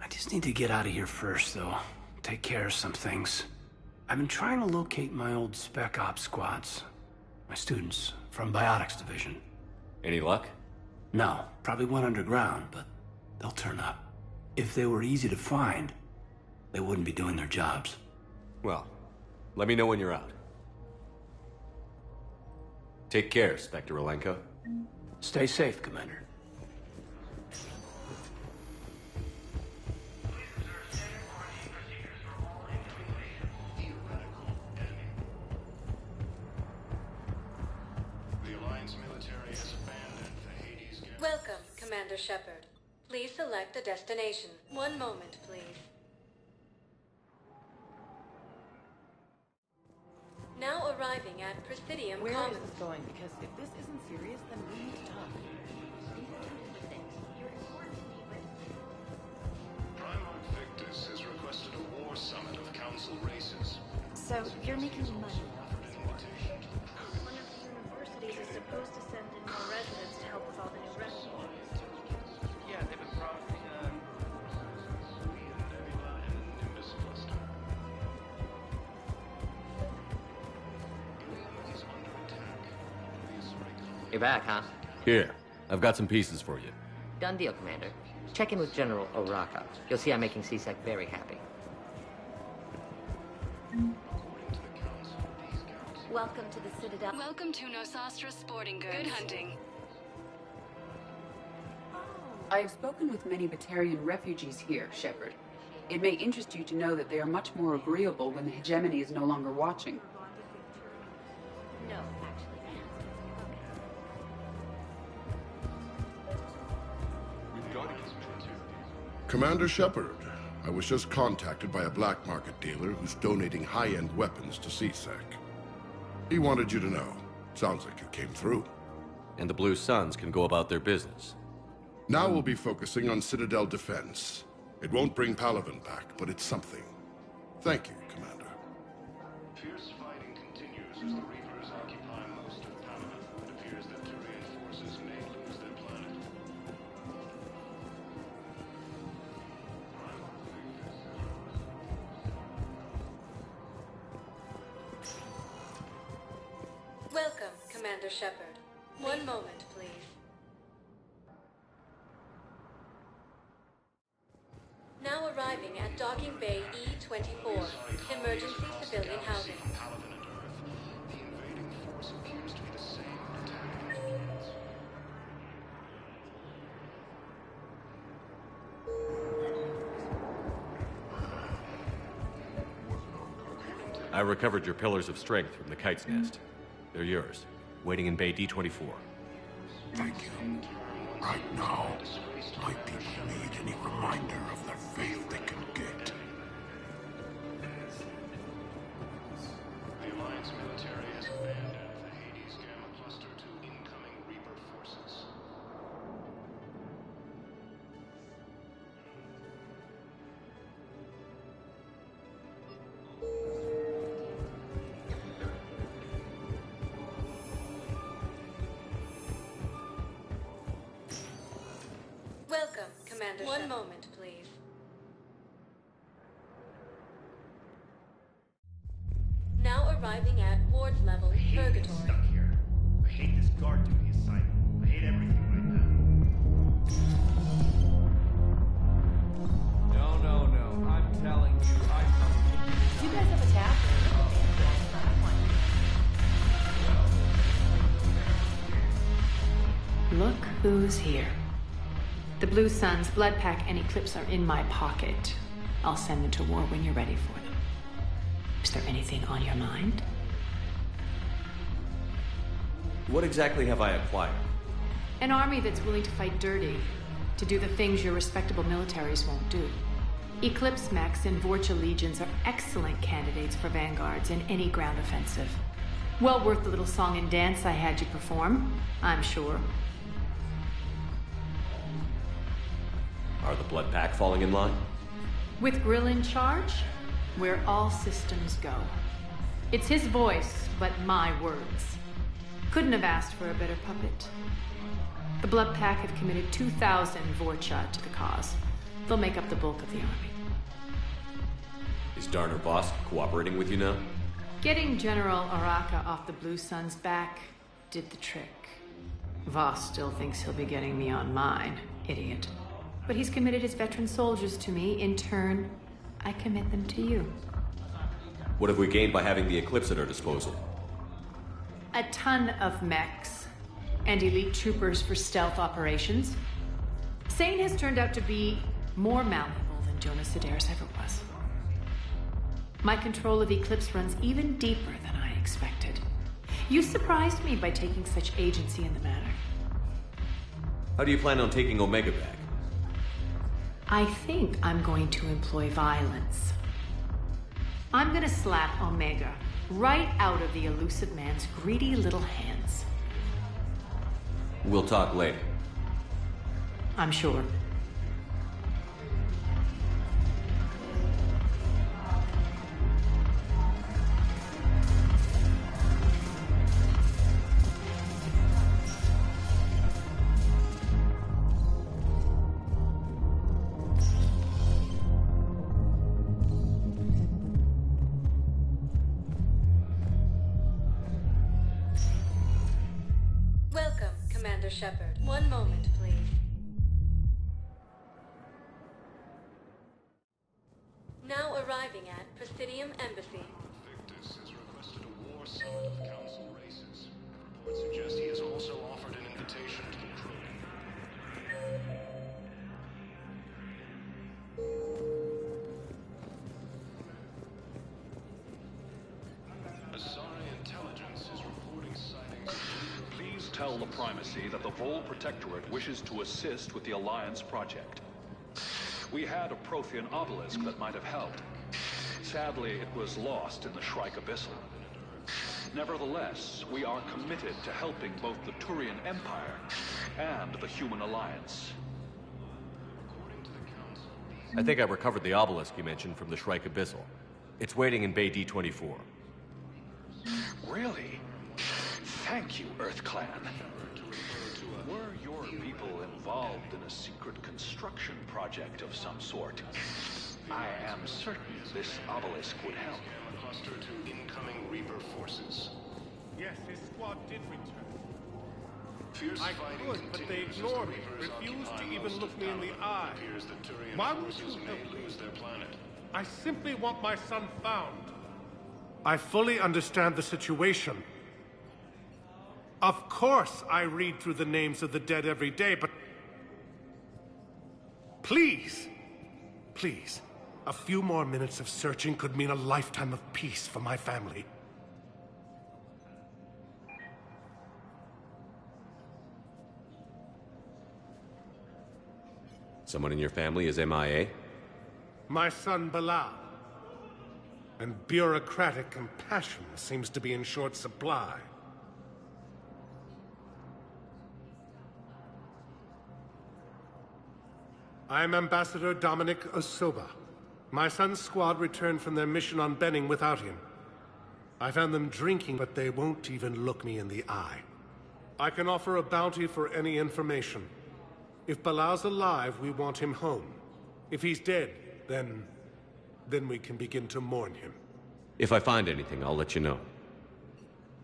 Speaker 11: I just need to get out of here first, though. Take care of some things. I've been trying to locate my old Spec Ops squads. My students from Biotics Division.
Speaker 5: Any luck?
Speaker 11: No. Probably went underground, but they'll turn up. If they were easy to find, they wouldn't be doing their jobs.
Speaker 5: Well, let me know when you're out. Take care, Spectre Alenko.
Speaker 11: Stay safe, Commander.
Speaker 21: Welcome, Commander Shepard. Please select a destination. One moment, please. Now arriving at Presidium
Speaker 9: Where
Speaker 21: Commons.
Speaker 9: is this going? Because if this isn't serious, then we need to talk.
Speaker 7: Primarch Victus has requested a war summit of council races.
Speaker 3: So, you're making money. One of the universities is supposed to send in more residents to help with all the new refugees.
Speaker 10: Yeah, they've been promising,
Speaker 13: You're back, huh?
Speaker 5: Here, I've got some pieces for you.
Speaker 13: Done deal, Commander. Check in with General Oraka. You'll see I'm making CSEC very happy.
Speaker 21: Welcome to the Citadel. Welcome to Nosastra Sporting Goods. Good hunting.
Speaker 6: I have spoken with many Batarian refugees here, Shepard. It may interest you to know that they are much more agreeable when the hegemony is no longer watching.
Speaker 3: No, actually.
Speaker 19: Commander Shepard, I was just contacted by a black market dealer who's donating high-end weapons to CSEC. He wanted you to know. Sounds like you came through.
Speaker 5: And the Blue Suns can go about their business.
Speaker 19: Now we'll be focusing on Citadel defense. It won't bring Palaven back, but it's something. Thank you, Commander.
Speaker 7: Fierce fighting continues as the Reapers occupy most of Palaven. It appears that Turian forces may lose their planet.
Speaker 21: Welcome, Commander Shepard. One moment, please. Now arriving at Docking Bay E-24, emergency civilian housing.
Speaker 7: The invading force appears to be the same attack.
Speaker 5: I recovered your pillars of strength from the kite's nest. They're yours, waiting in Bay D-24.
Speaker 20: Thank you. Right now, my people need any reminder of their faith they can get.
Speaker 7: The Alliance military has abandoned the Hades Gamma Cluster to incoming Reaper forces.
Speaker 21: Welcome, Commander. One moment, please. Now arriving at ward level Purgatory.
Speaker 10: Stuck here. I hate this guard duty assignment. I hate everything right now. No. I'm telling you,
Speaker 9: Do you guys have a
Speaker 12: clues here. The Blue Suns, Blood Pack, and Eclipse are in my pocket. I'll send them to war when you're ready for them. Is there anything on your mind?
Speaker 5: What exactly have I acquired?
Speaker 12: An army that's willing to fight dirty, to do the things your respectable militaries won't do. Eclipse mechs and Vorcha legions are excellent candidates for vanguards in any ground offensive. Well worth the little song and dance I had you perform, I'm sure.
Speaker 5: Are the Blood Pack falling in line?
Speaker 12: With Grill in charge, where all systems go. It's his voice, but my words. Couldn't have asked for a better puppet. The Blood Pack have committed 2,000 Vorcha to the cause. They'll make up the bulk of the army.
Speaker 5: Is Darner Voss cooperating with you now?
Speaker 12: Getting General Araka off the Blue Sun's back did the trick. Voss still thinks he'll be getting me on mine, idiot. But he's committed his veteran soldiers to me. In turn, I commit them to you.
Speaker 5: What have we gained by having the Eclipse at our disposal?
Speaker 12: A ton of mechs and elite troopers for stealth operations. Sane has turned out to be more malleable than Jonas Sedaris ever was. My control of Eclipse runs even deeper than I expected. You surprised me by taking such agency in the matter.
Speaker 5: How do you plan on taking Omega back?
Speaker 12: I think I'm going to employ violence. I'm gonna slap Omega right out of the elusive man's greedy little hands.
Speaker 5: We'll talk later.
Speaker 12: I'm sure.
Speaker 1: Welcome, Commander Shepard. One moment, please. Now arriving at Presidium Embassy.
Speaker 7: Victus has requested a war summit of Council races. Reports suggest he has also offered an invitation to the Trilogy. Asari intelligence is reporting sightings.
Speaker 15: Please tell the Primacy that the Vol Protectorate wishes to assist with the Alliance project. We had a Prothean obelisk that might have helped. Sadly, it was lost in the Shrike Abyssal. Nevertheless, we are committed to helping both the Turian Empire and the Human Alliance.
Speaker 5: I think I recovered the obelisk you mentioned from the Shrike Abyssal. It's waiting in Bay D-24.
Speaker 15: Really? Thank you, Earth Clan. Were your people involved in a secret construction project of some sort? I am certain this obelisk would help.
Speaker 7: Cluster to incoming Reaper forces.
Speaker 10: Yes, his squad did return.
Speaker 7: Fierce
Speaker 10: I
Speaker 7: fighting
Speaker 10: could, but they
Speaker 7: continues as
Speaker 10: ignored
Speaker 7: the
Speaker 10: me,
Speaker 7: Reapers
Speaker 10: refused
Speaker 7: occupy
Speaker 10: to even
Speaker 7: most
Speaker 10: look
Speaker 7: of
Speaker 10: me in the
Speaker 7: Palawan.
Speaker 10: eye.
Speaker 7: It appears that Turian
Speaker 10: Why would
Speaker 7: forces
Speaker 10: you
Speaker 7: may
Speaker 10: help me?
Speaker 7: lose their planet.
Speaker 10: I simply want my son found. I fully understand the situation. Of course I read through the names of the dead every day, but... Please, please, a few more minutes of searching could mean a lifetime of peace for my family.
Speaker 5: Someone in your family is MIA?
Speaker 10: My son Bilal. And bureaucratic compassion seems to be in short supply. I'm Ambassador Dominic Osoba. My son's squad returned from their mission on Benning without him. I found them drinking, but they won't even look me in the eye. I can offer a bounty for any information. If Bilal's alive, we want him home. If he's dead, then we can begin to mourn him.
Speaker 5: If I find anything, I'll let you know.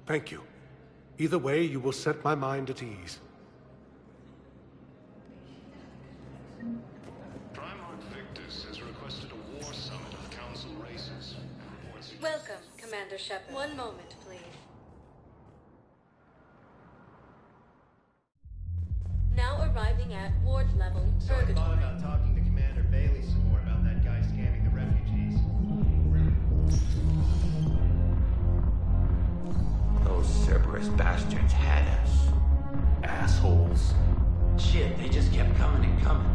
Speaker 10: Thank you. Either way, you will set my mind at ease.
Speaker 7: Primarch Victus has requested a war summit of Council races.
Speaker 1: Welcome, Commander Shepard. One moment, please. Now
Speaker 16: murderous bastards had us.
Speaker 11: Assholes.
Speaker 16: Shit, they just kept coming and coming.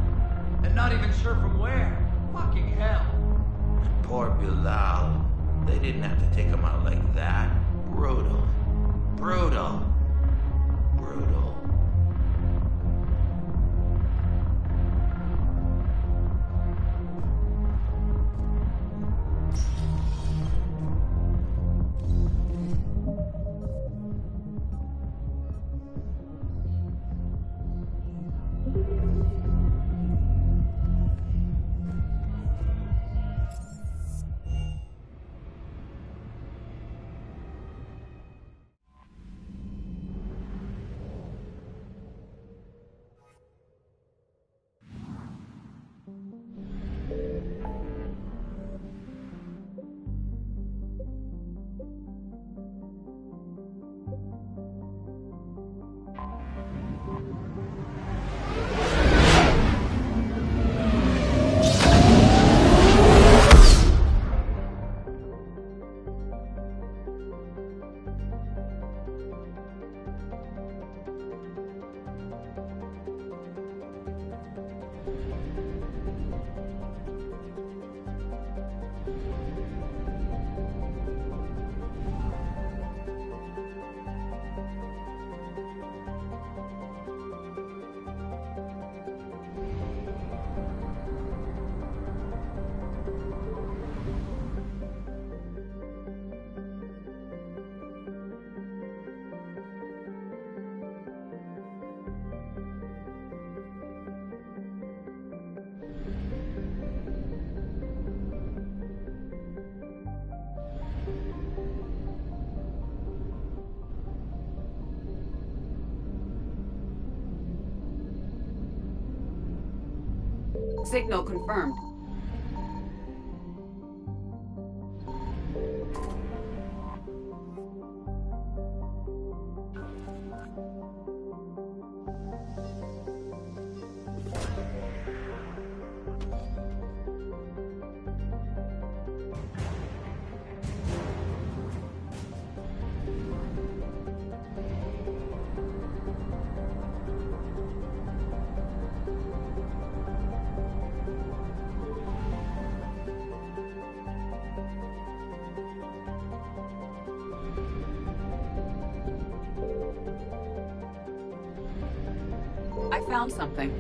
Speaker 16: And not even sure from where. Fucking hell. And poor Bilal. They didn't have to take him out like that. Brutal. Brutal. Brutal.
Speaker 6: Signal confirmed. I found something.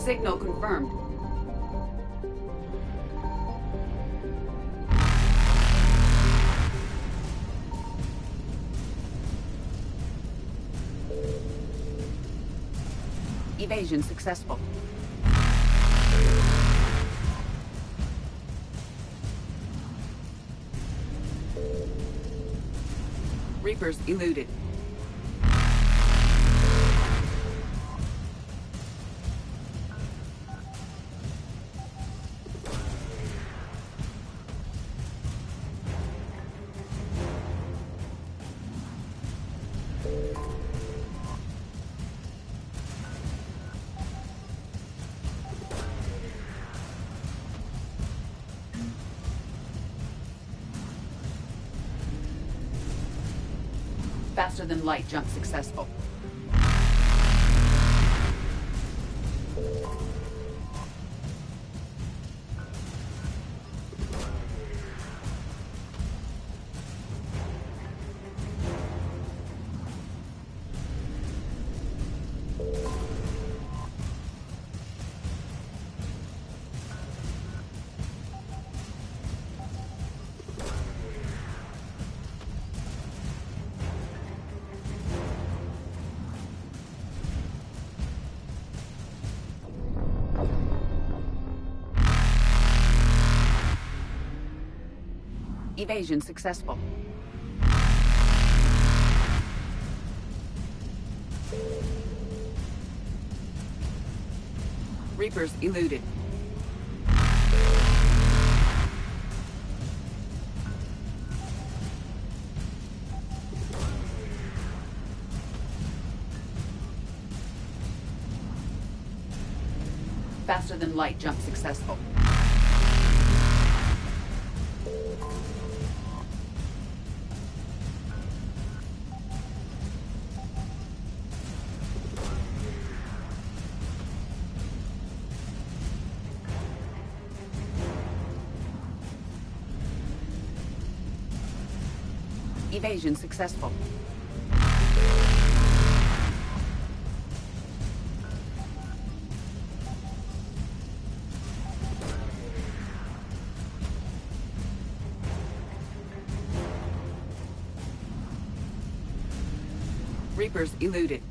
Speaker 6: Signal confirmed. Evasion successful. Reapers eluded. Faster than light jump successful. Evasion successful. Reapers eluded. Faster than light jump successful. Evasion successful. Reapers eluded.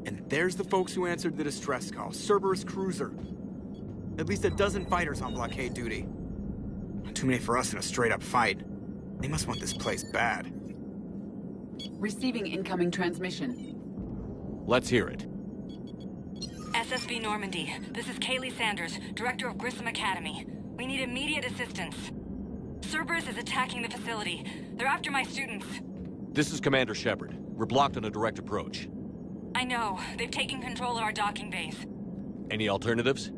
Speaker 2: And there's the folks who answered the distress call. Cerberus cruiser. At least a dozen fighters on blockade duty. Too many for us in a straight-up fight. They must want this place bad.
Speaker 6: Receiving incoming transmission.
Speaker 5: Let's hear it.
Speaker 21: SSB Normandy, this is Kaylee Sanders, Director of Grissom Academy. We need immediate assistance. Cerberus is attacking the facility. They're after my students.
Speaker 5: This is Commander Shepard. We're blocked on a direct approach.
Speaker 21: I know. They've taken control of our docking base.
Speaker 5: Any alternatives?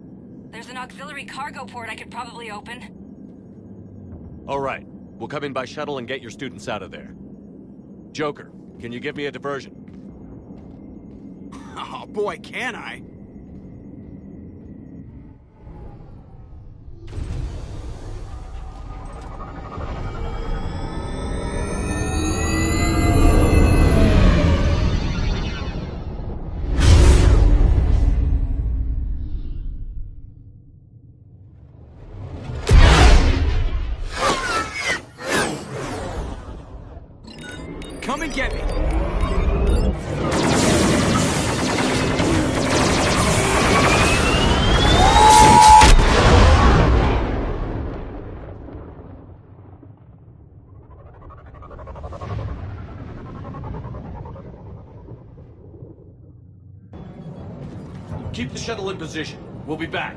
Speaker 21: There's an auxiliary cargo port I could probably open.
Speaker 5: All right. We'll come in by shuttle and get your students out of there. Joker, can you give me a diversion?
Speaker 2: Oh boy, can I! Come and get me!
Speaker 5: Keep the shuttle in position. We'll be back.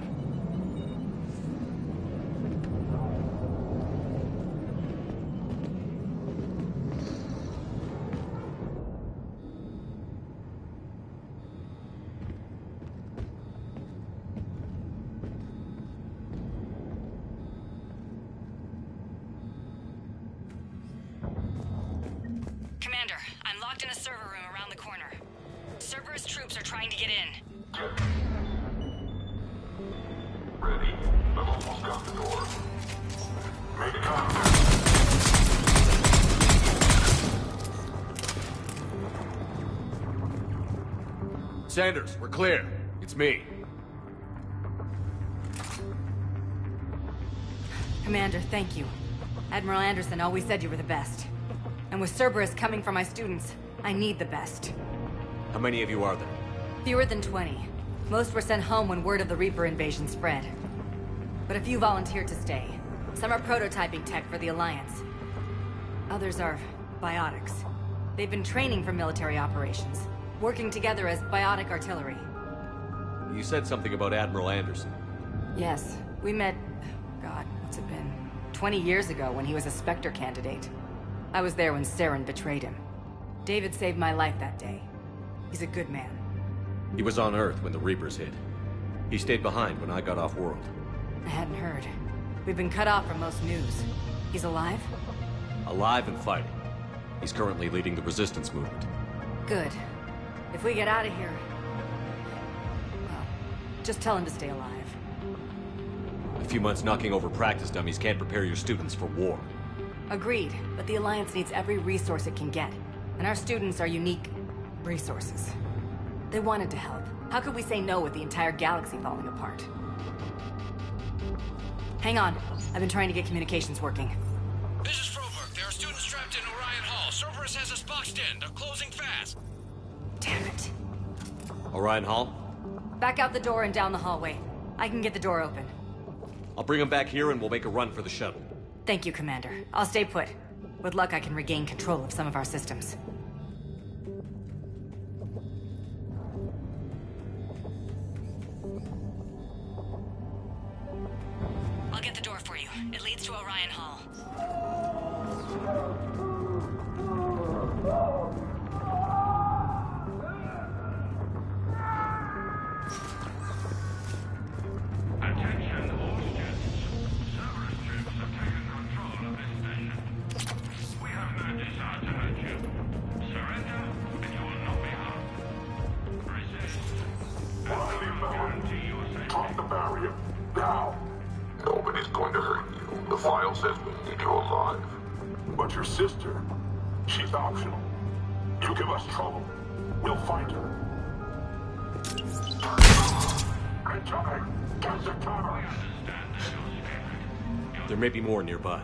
Speaker 21: Commander, I'm locked in a server room around the corner. Cerberus troops are trying to get in.
Speaker 20: Ready. I've almost got the door. Make contact.
Speaker 5: Sanders, we're clear. It's me.
Speaker 21: Commander, thank you. Admiral Anderson always said you were the best. And with Cerberus coming for my students, I need the best.
Speaker 5: How many of you are there?
Speaker 21: Fewer than 20. Most were sent home when word of the Reaper invasion spread. But a few volunteered to stay. Some are prototyping tech for the Alliance. Others are biotics. They've been training for military operations, working together as biotic artillery.
Speaker 5: You said something about Admiral Anderson.
Speaker 21: Yes, we met... God, what's it been? 20 years ago when he was a Spectre candidate. I was there when Saren betrayed him. David saved my life that day. He's a good man.
Speaker 5: He was on Earth when the Reapers hit. He stayed behind when I got off-world.
Speaker 21: I hadn't heard. We've been cut off from most news. He's alive?
Speaker 5: Alive and fighting. He's currently leading the resistance movement.
Speaker 21: Good. If we get out of here... well, just tell him to stay alive.
Speaker 5: A few months knocking over practice dummies can't prepare your students for war.
Speaker 21: Agreed, but the Alliance needs every resource it can get. And our students are unique resources. They wanted to help. How could we say no with the entire galaxy falling apart? Hang on. I've been trying to get communications working.
Speaker 18: This is Froberg. There are students trapped in Orion Hall. Cerberus has us boxed in. They're closing fast.
Speaker 21: Damn it.
Speaker 5: Orion Hall?
Speaker 21: Back out the door and down the hallway. I can get the door open.
Speaker 5: I'll bring them back here and we'll make a run for the shuttle.
Speaker 21: Thank you, Commander. I'll stay put. With luck, I can regain control of some of our systems. I'll get the door for you. It leads to Orion Hall.
Speaker 18: Attention, all students. Cerberus troops have taken control of this station. We have no desire to hurt you. Surrender, and you will not be harmed. Resist, and we will guarantee your safety.
Speaker 20: Drop the barrier. Now. Nobody's going to hurt you. The file says we need you alive. But your sister, she's optional. You give us trouble, we'll find her. Incoming! Get the cover!
Speaker 5: There may be more nearby.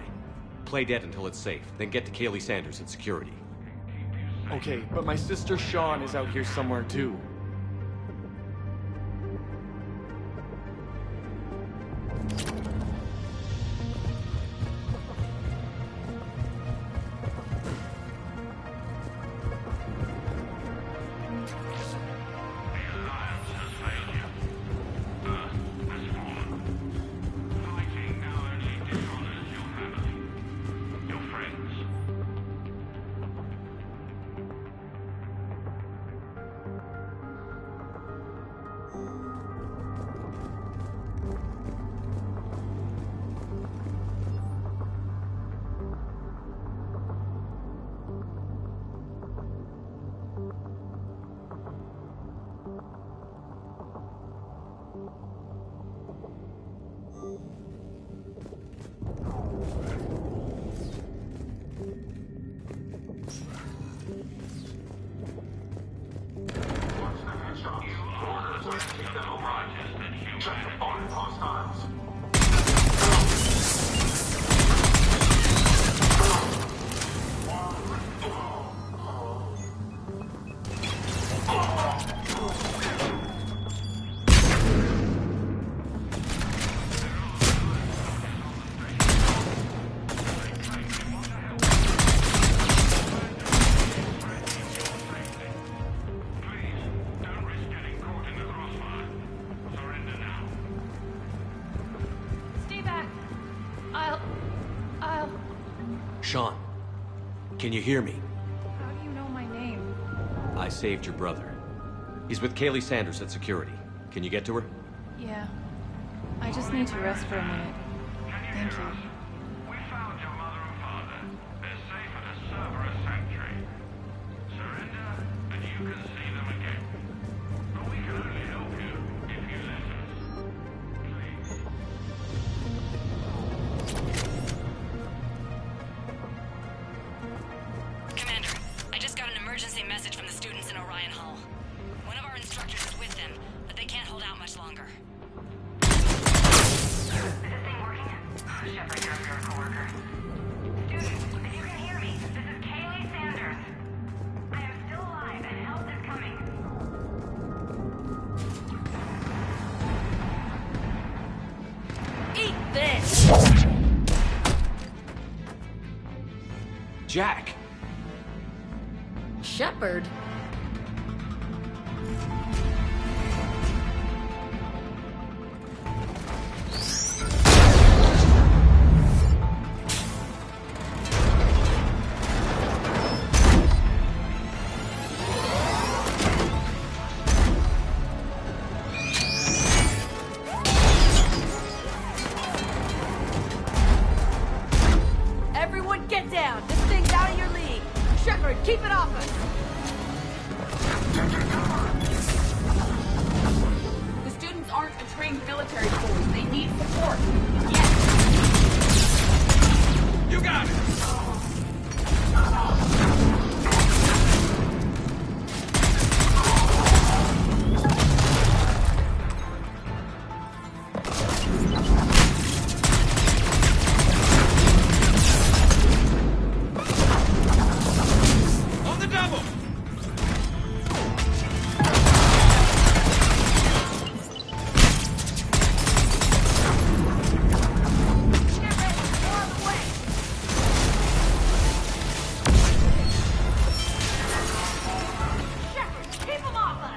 Speaker 5: Play dead until it's safe, then get to Kaylee Sanders in security.
Speaker 2: Okay, but my sister Sean is out here somewhere too.
Speaker 12: Stay back. I'll...
Speaker 14: Sean, can you hear me?
Speaker 12: How do you know my name?
Speaker 14: I saved your brother. He's with Kaylee Sanders at security. Can you get to her?
Speaker 12: Yeah. I just need to rest for a minute. Thank you.
Speaker 18: We found your mother and father. They're safe at a Cerberus sanctuary. Surrender, and you can see them again. But we can only help you if you let us. Please.
Speaker 21: Commander, I just got an emergency message from the students in Orion Hall. One of our instructors is with them, but they can't hold out much longer.
Speaker 3: Is this thing working? Shepard, you're your coworker. Students, if you can hear me, this is Kaylee Sanders. I am still alive and help is coming.
Speaker 21: Eat this!
Speaker 14: Jack!
Speaker 21: Shepard? Everyone get down! This thing's out of your league! Shepard, keep it off us!
Speaker 6: The students aren't a trained military force. They need support.
Speaker 14: You got it! On the double!
Speaker 3: Keep them off us!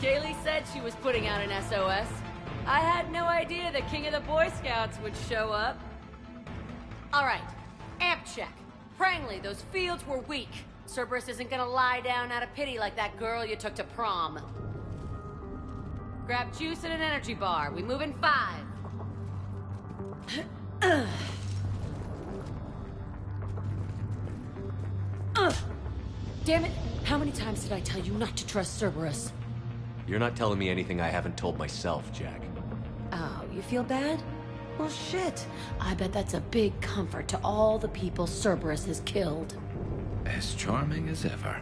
Speaker 21: Kaylee said she was putting out an SOS. I had no idea the King of the Boy Scouts would show up. All right, amp check. Prangley, those fields were weak. Cerberus isn't gonna lie down out of pity like that girl you took to prom. Grab juice and an energy bar. We move in 5. Damn it! How many times did I tell you not to trust Cerberus?
Speaker 14: You're not telling me anything I haven't told myself, Jack.
Speaker 21: Oh, you feel bad? Well, shit. I bet that's a big comfort to all the people Cerberus has killed.
Speaker 4: As charming as ever.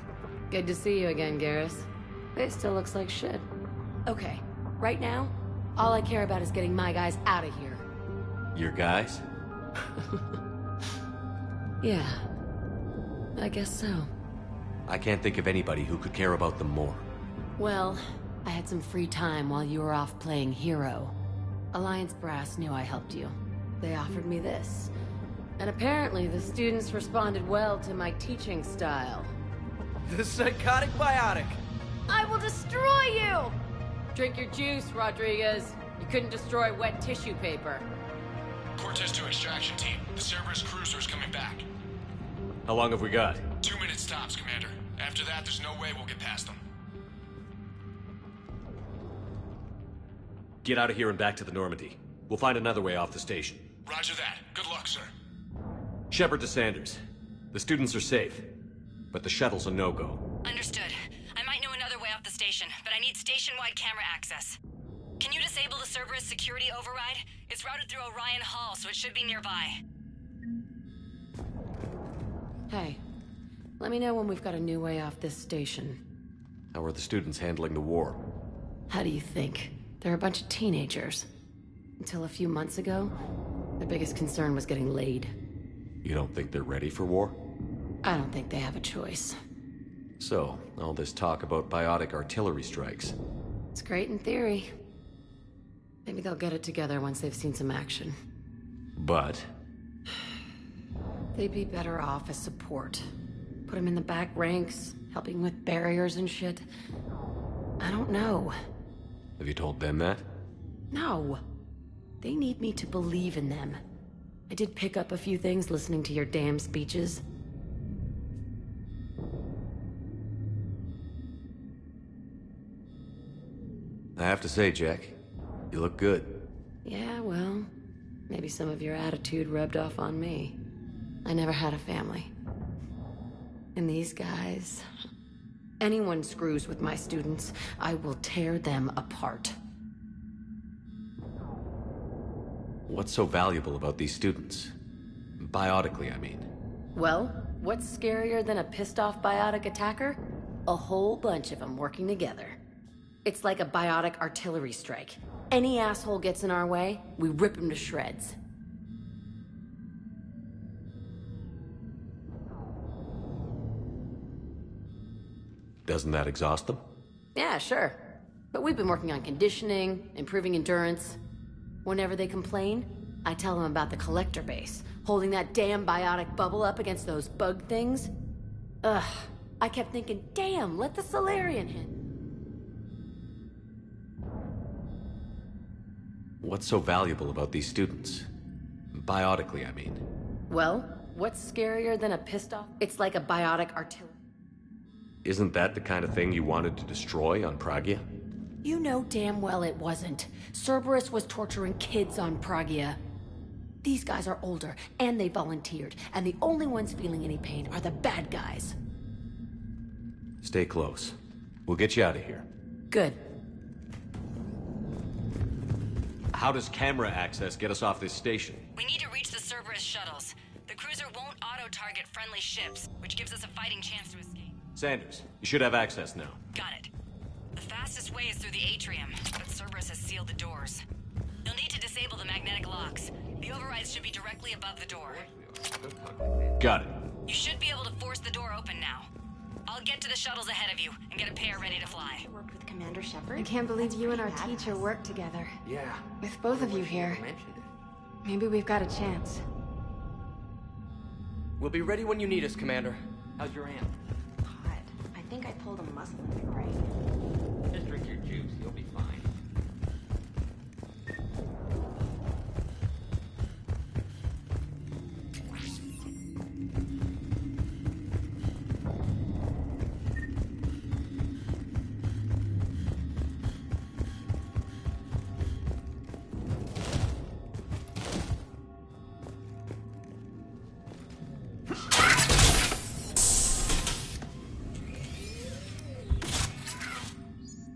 Speaker 21: Good to see you again, Garrus. It still looks like shit. Okay, right now, all I care about is getting my guys out of here.
Speaker 14: Your guys?
Speaker 21: Yeah, I guess so.
Speaker 14: I can't think of anybody who could care about them more.
Speaker 21: Well, I had some free time while you were off playing hero. Alliance Brass knew I helped you. They offered me this. And apparently the students responded well to my teaching style.
Speaker 2: The psychotic biotic.
Speaker 21: I will destroy you! Drink your juice, Rodriguez. You couldn't destroy wet tissue paper.
Speaker 17: Cortez to extraction team. The Cerberus cruiser is coming back.
Speaker 14: How long have we got?
Speaker 17: 2 minutes tops, Commander. After that, there's no way we'll get past them.
Speaker 14: Get out of here and back to the Normandy. We'll find another way off the station.
Speaker 17: Roger that. Good luck, sir.
Speaker 14: Shepard to Sanders. The students are safe. but the shuttle's a no-go.
Speaker 21: Understood. I might know another way off the station, but I need station-wide camera access. Can you disable the Cerberus security override? It's routed through Orion Hall, so it should be nearby.
Speaker 9: Hey, let me know when we've got a new way off this station.
Speaker 14: How are the students handling the war?
Speaker 9: How do you think? They're a bunch of teenagers. Until a few months ago, their biggest concern was getting laid.
Speaker 14: You don't think they're ready for war?
Speaker 9: I don't think they have a choice.
Speaker 14: So, all this talk about biotic artillery strikes.
Speaker 9: It's great in theory. Maybe they'll get it together once they've seen some action.
Speaker 14: But?
Speaker 9: They'd be better off as support. Put them in the back ranks, helping with barriers and shit. I don't know.
Speaker 14: Have you told them that?
Speaker 9: No. They need me to believe in them. I did pick up a few things listening to your damn speeches.
Speaker 14: I have to say, Jack, you look good.
Speaker 9: Yeah, well, maybe some of your attitude rubbed off on me. I never had a family. And these guys... Anyone screws with my students, I will tear them apart.
Speaker 14: What's so valuable about these students? Biotically, I mean.
Speaker 9: Well, what's scarier than a pissed-off biotic attacker? A whole bunch of them working together. It's like a biotic artillery strike. Any asshole gets in our way, we rip him to shreds.
Speaker 14: Doesn't that exhaust them?
Speaker 9: Yeah, sure. But we've been working on conditioning, improving endurance. Whenever they complain, I tell them about the collector base, holding that damn biotic bubble up against those bug things. Ugh, I kept thinking, damn, let the Solarian hit.
Speaker 14: What's so valuable about these students? Biotically, I mean.
Speaker 9: Well, what's scarier than a pissed-off? It's like a biotic artillery.
Speaker 14: Isn't that the kind of thing you wanted to destroy on Pragia?
Speaker 9: You know damn well it wasn't. Cerberus was torturing kids on Pragia. These guys are older, and they volunteered, and the only ones feeling any pain are the bad guys.
Speaker 14: Stay close. We'll get you out of here.
Speaker 9: Good.
Speaker 14: How does camera access get us off this station?
Speaker 21: We need to reach the Cerberus shuttles. The cruiser won't auto-target friendly ships, which gives us a fighting chance to escape.
Speaker 14: Sanders, you should have access now.
Speaker 21: Got it. The fastest way is through the atrium, but Cerberus has sealed the doors. You'll need to disable the magnetic locks. The overrides should be directly above the door.
Speaker 14: Got it.
Speaker 21: You should be able to force the door open now. I'll get to the shuttles ahead of you and get a pair ready to fly.
Speaker 8: Worked with Commander Shepard?
Speaker 22: I can't believe you and our teacher work together.
Speaker 13: Yeah.
Speaker 22: With both of you here. Maybe we've got a chance.
Speaker 13: We'll be ready when you need us, Commander. How's your aunt?
Speaker 8: Hot. I think I pulled a muscle in my brain.
Speaker 13: Just drink your juice. You'll be fine.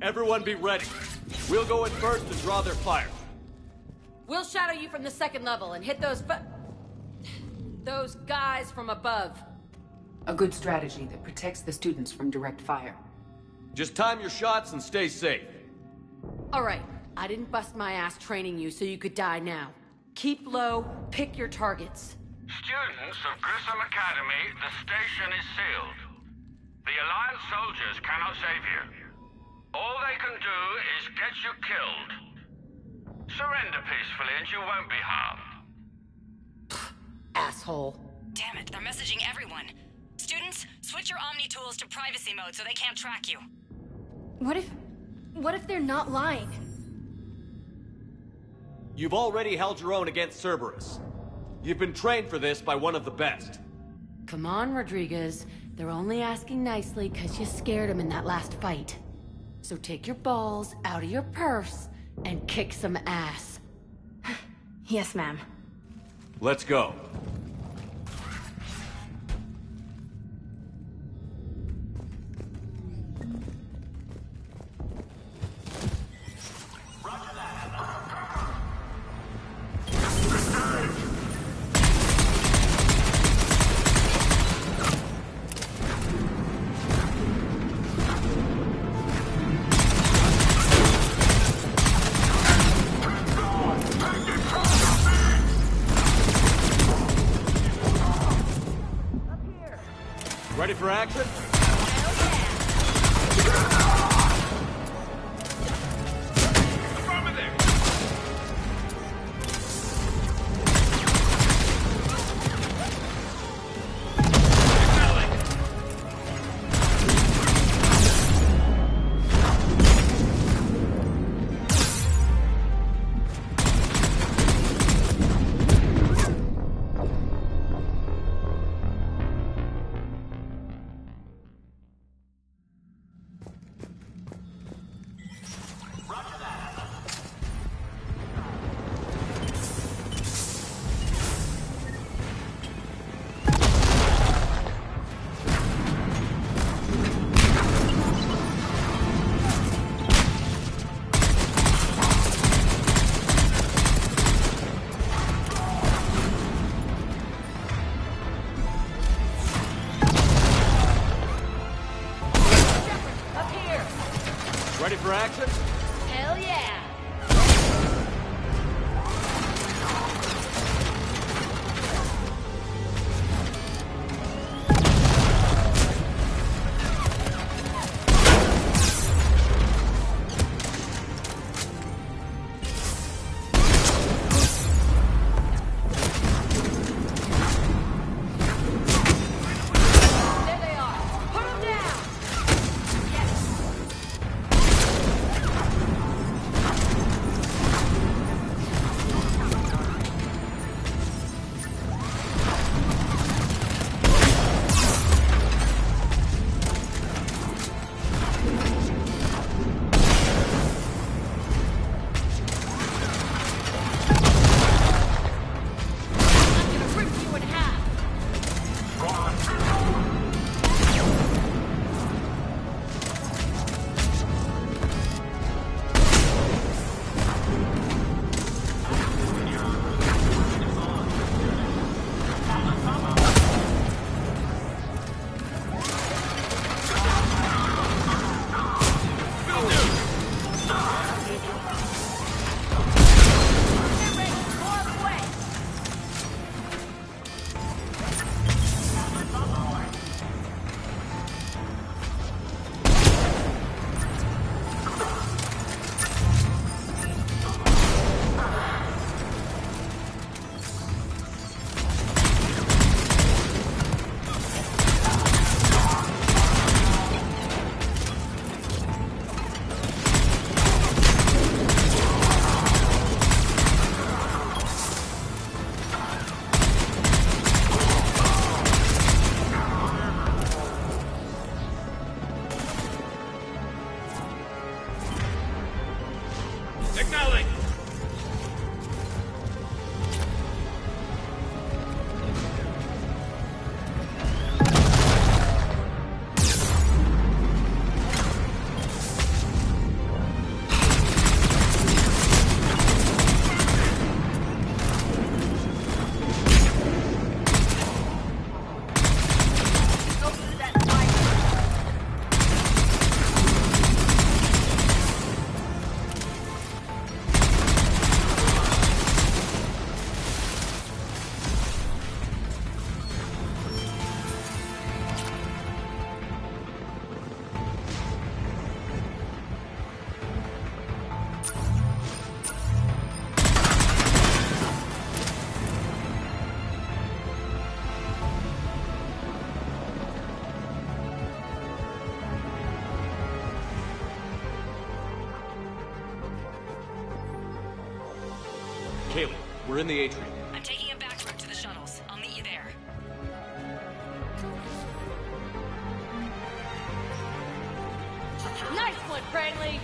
Speaker 5: Everyone be ready. We'll go in first and draw their fire.
Speaker 9: We'll shadow you from the second level and hit those guys from above.
Speaker 6: A good strategy that protects the students from direct fire.
Speaker 5: Just time your shots and stay safe.
Speaker 9: All right, I didn't bust my ass training you so you could die now. Keep low, pick your targets.
Speaker 18: Students of Grissom Academy, the station is sealed. The Alliance soldiers cannot save you. All they can do is get you killed. Surrender peacefully and you won't be harmed.
Speaker 9: Asshole.
Speaker 21: Damn it, they're messaging everyone. Students, switch your Omni tools to privacy mode so they can't track you.
Speaker 22: What if they're not lying?
Speaker 5: You've already held your own against Cerberus. You've been trained for this by one of the best.
Speaker 9: Come on, Rodriguez. They're only asking nicely because you scared them in that last fight. So take your balls out of your purse and kick some ass.
Speaker 22: Yes, ma'am.
Speaker 5: Let's go. Ready for action? Ready for action?
Speaker 9: Hell yeah!
Speaker 18: Signaling!
Speaker 5: Kaylee, we're in the atrium.
Speaker 21: I'm taking a back route to the shuttles. I'll meet you there.
Speaker 9: Nice one, Franklin!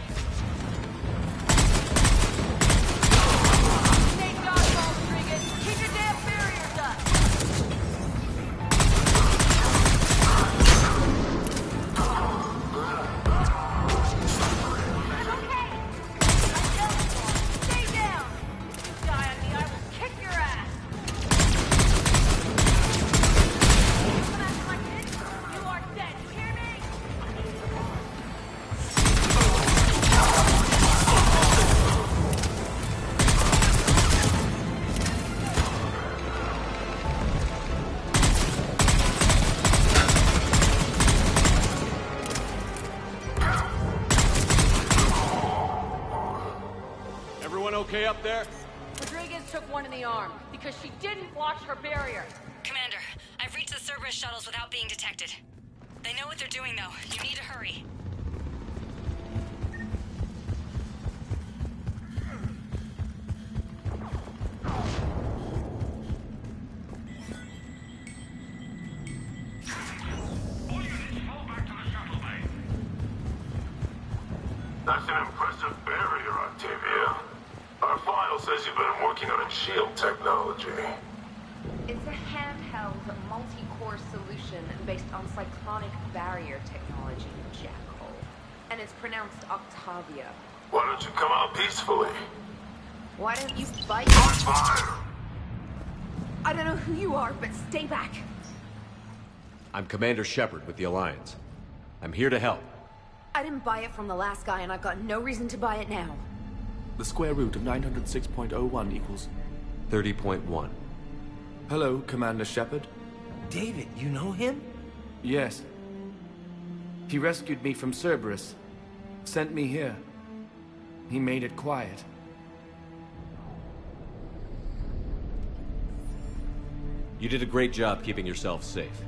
Speaker 9: Take dodgeball, Rodriguez! Keep your damn barriers up!
Speaker 18: Signaling!
Speaker 5: okay up there?
Speaker 21: Rodriguez took one in the arm because she didn't watch her barrier.
Speaker 15: Commander, I've reached the Cerberus shuttles without being detected. They know what they're doing, though. You need to hurry.
Speaker 20: That's an impressive barrier, Octavia. Our file says you've been working on a shield technology.
Speaker 3: It's a handheld, multi-core solution based on cyclonic barrier technology, Jackhole. And it's pronounced Octavia.
Speaker 20: Why don't you come out peacefully?
Speaker 3: Why don't you fight?
Speaker 20: On fire!
Speaker 3: I don't know who you are, but stay back.
Speaker 5: I'm Commander Shepard with the Alliance. I'm here to help.
Speaker 3: I didn't buy it from the last guy, and I've got no reason to buy it now.
Speaker 19: The square root of 906.01 equals...
Speaker 5: 30.1.
Speaker 19: Hello, Commander Shepard.
Speaker 16: David, you know him?
Speaker 19: Yes. He rescued me from Cerberus. Sent me here. He made it quiet.
Speaker 5: You did a great job keeping yourself safe.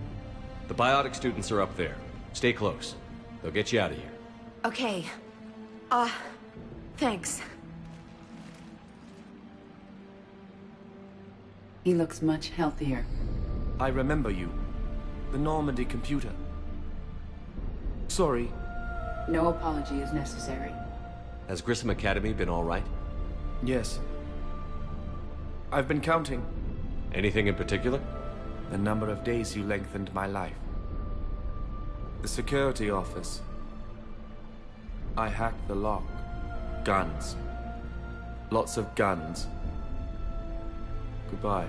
Speaker 5: The biotic students are up there. Stay close. They'll get you out of here.
Speaker 3: Okay. Thanks.
Speaker 6: He looks much healthier.
Speaker 19: I remember you. The Normandy computer. Sorry.
Speaker 6: No apology is necessary.
Speaker 5: Has Grissom Academy been all right?
Speaker 19: Yes. I've been counting.
Speaker 5: Anything in particular?
Speaker 19: The number of days you lengthened my life. The security office. I hacked the lock. Guns. Lots of guns. Goodbye.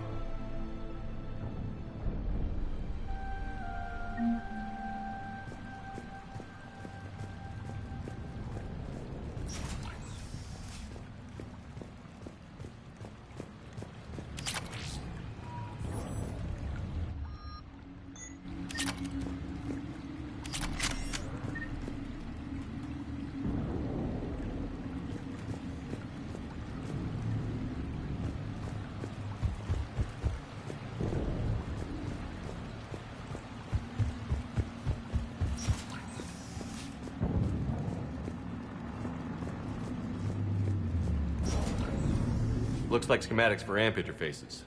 Speaker 5: Looks like schematics for amp interfaces.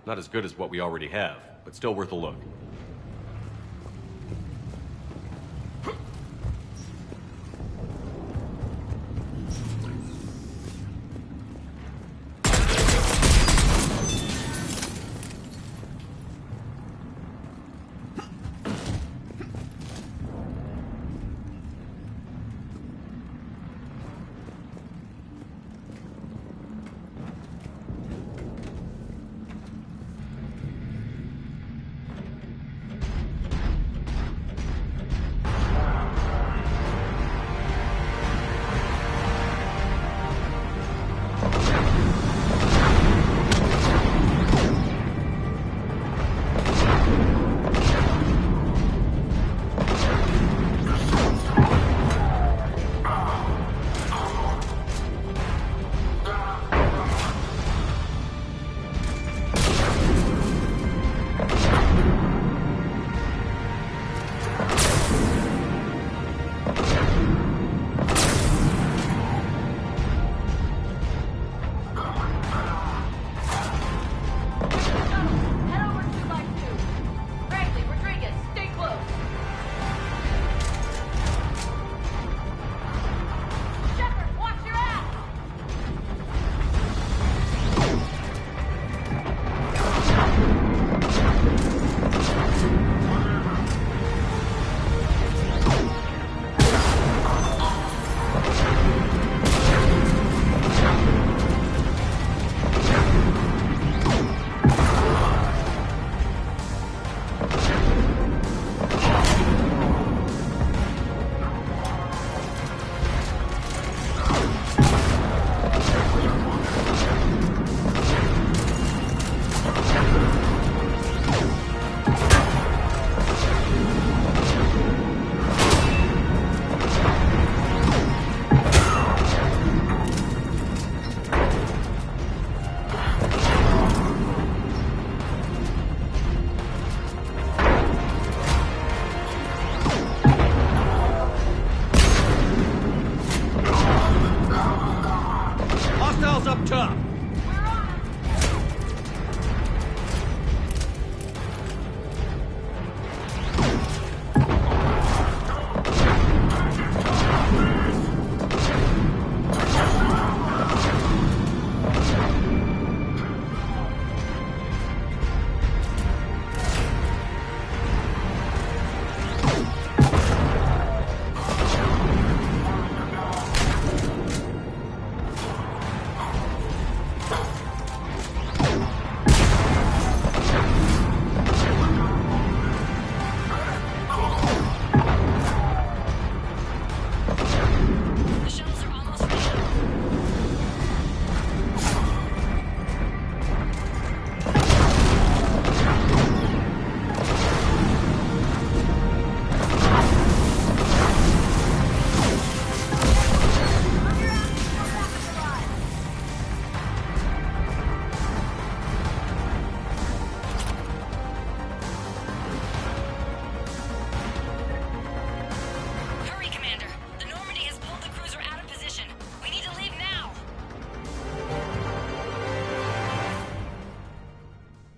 Speaker 5: Not as good as what we already have, but still worth a look.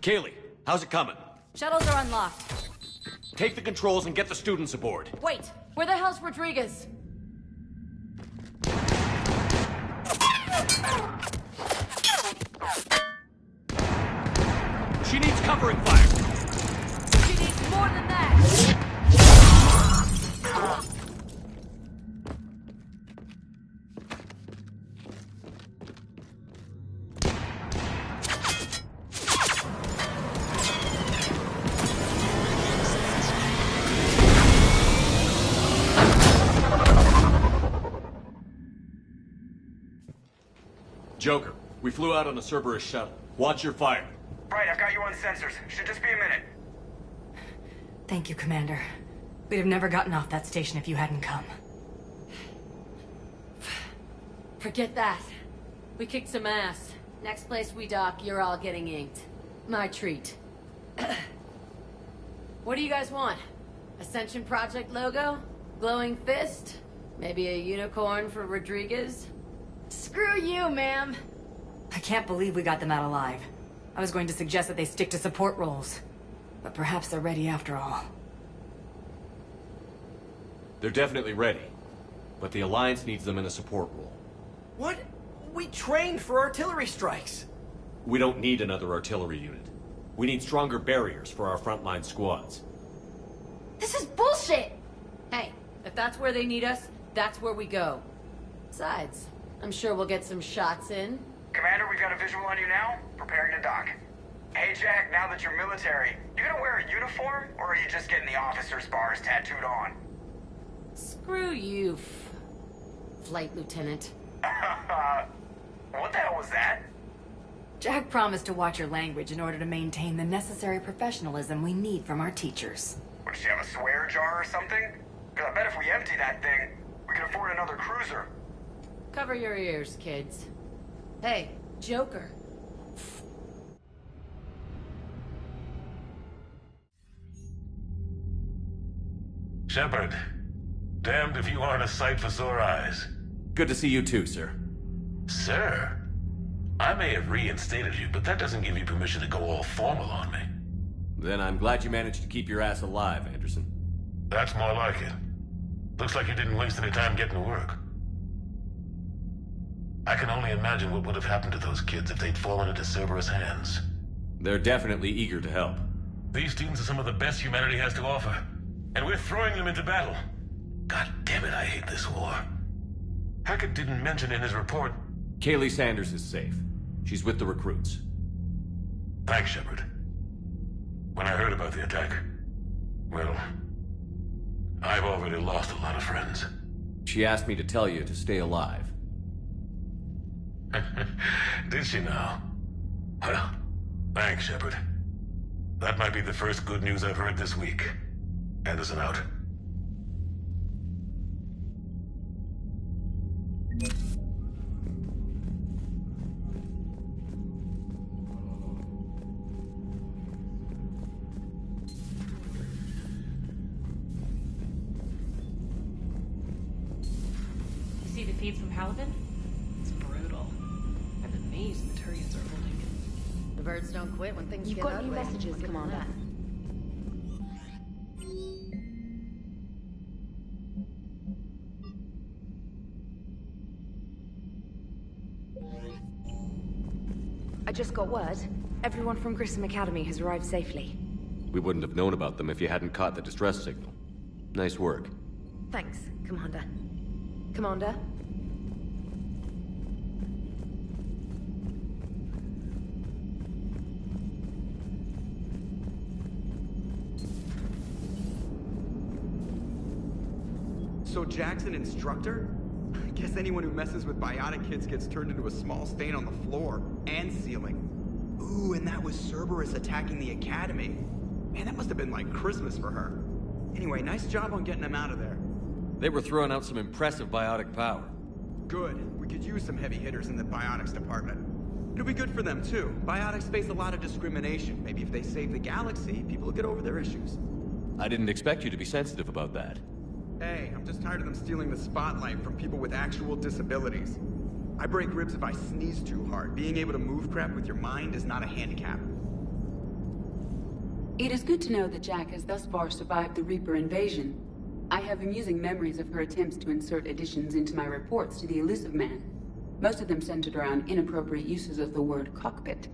Speaker 14: Kaylee, how's it coming?
Speaker 21: Shuttles are unlocked.
Speaker 14: Take the controls and get the students aboard.
Speaker 9: Wait, where the hell's Rodriguez?
Speaker 14: She needs covering fire.
Speaker 9: She needs more than that.
Speaker 14: Joker, we flew out on a Cerberus shuttle. Watch your fire.
Speaker 2: Right, I've got you on sensors. Should just be a minute.
Speaker 21: Thank you, Commander. We'd have never gotten off that station if you hadn't come.
Speaker 9: Forget that. We kicked some ass. Next place we dock, you're all getting inked. My treat. What do you guys want? Ascension Project logo? Glowing fist? Maybe a unicorn for Rodriguez? Screw you, ma'am!
Speaker 21: I can't believe we got them out alive. I was going to suggest that they stick to support roles. But perhaps they're ready after all.
Speaker 14: They're definitely ready. But the Alliance needs them in a support role.
Speaker 2: What? We trained for artillery strikes.
Speaker 14: We don't need another artillery unit. We need stronger barriers for our frontline squads.
Speaker 9: This is bullshit! Hey, if that's where they need us, that's where we go. Besides, I'm sure we'll get some shots in.
Speaker 2: Commander, we've got a visual on you now. Preparing to dock. Hey, Jack, now that you're military, you gonna wear a uniform, or are you just getting the officer's bars tattooed on?
Speaker 9: Screw you, Flight Lieutenant.
Speaker 2: What the hell was that?
Speaker 21: Jack promised to watch your language in order to maintain the necessary professionalism we need from our teachers.
Speaker 2: Would she have a swear jar or something? Because I bet if we empty that thing, we can afford another cruiser.
Speaker 9: Cover your ears, kids. Hey, Joker.
Speaker 18: Shepard, damned if you aren't a sight for sore eyes.
Speaker 14: Good to see you too, sir.
Speaker 18: Sir? I may have reinstated you, but that doesn't give you permission to go all formal on me.
Speaker 14: Then I'm glad you managed to keep your ass alive, Anderson.
Speaker 18: That's more like it. Looks like you didn't waste any time getting to work. I can only imagine what would have happened to those kids if they'd fallen into Cerberus' hands.
Speaker 14: They're definitely eager to help.
Speaker 18: These students are some of the best humanity has to offer, and we're throwing them into battle. God damn it, I hate this war. Hackett didn't mention in his report...
Speaker 14: Kaylee Sanders is safe. She's with the recruits.
Speaker 18: Thanks, Shepard. When I heard about the attack, well, I've already lost a lot of friends.
Speaker 14: She asked me to tell you to stay alive.
Speaker 18: Did she now? Well, thanks, Shepard. That might be the first good news I've heard this week. Anderson out.
Speaker 7: You see the feeds from Paladin? It's brutal. I'm amazed the Turians are holding it.
Speaker 9: The birds don't quit when things
Speaker 8: You've
Speaker 9: get
Speaker 8: got
Speaker 9: ugly.
Speaker 8: new messages,
Speaker 9: Look at
Speaker 8: Commander.
Speaker 9: that.
Speaker 8: I just got word. Everyone from Grissom Academy has arrived safely.
Speaker 14: We wouldn't have known about them if you hadn't caught the distress signal. Nice work.
Speaker 8: Thanks, Commander. Commander?
Speaker 2: So Jack's an instructor? I guess anyone who messes with biotic kids gets turned into a small stain on the floor and ceiling. Ooh, and that was Cerberus attacking the academy. Man, that must have been like Christmas for her. Anyway, nice job on getting them out of there.
Speaker 14: They were throwing out some impressive biotic power.
Speaker 2: Good. We could use some heavy hitters in the biotics department. It'll be good for them, too. Biotics face a lot of discrimination. Maybe if they save the galaxy, people will get over their issues.
Speaker 14: I didn't expect you to be sensitive about that.
Speaker 2: Hey, I'm just tired of them stealing the spotlight from people with actual disabilities. I break ribs if I sneeze too hard. Being able to move crap with your mind is not a handicap.
Speaker 6: It is good to know that Jack has thus far survived the Reaper invasion. I have amusing memories of her attempts to insert additions into my reports to the Elusive Man. Most of them centered around inappropriate uses of the word cockpit.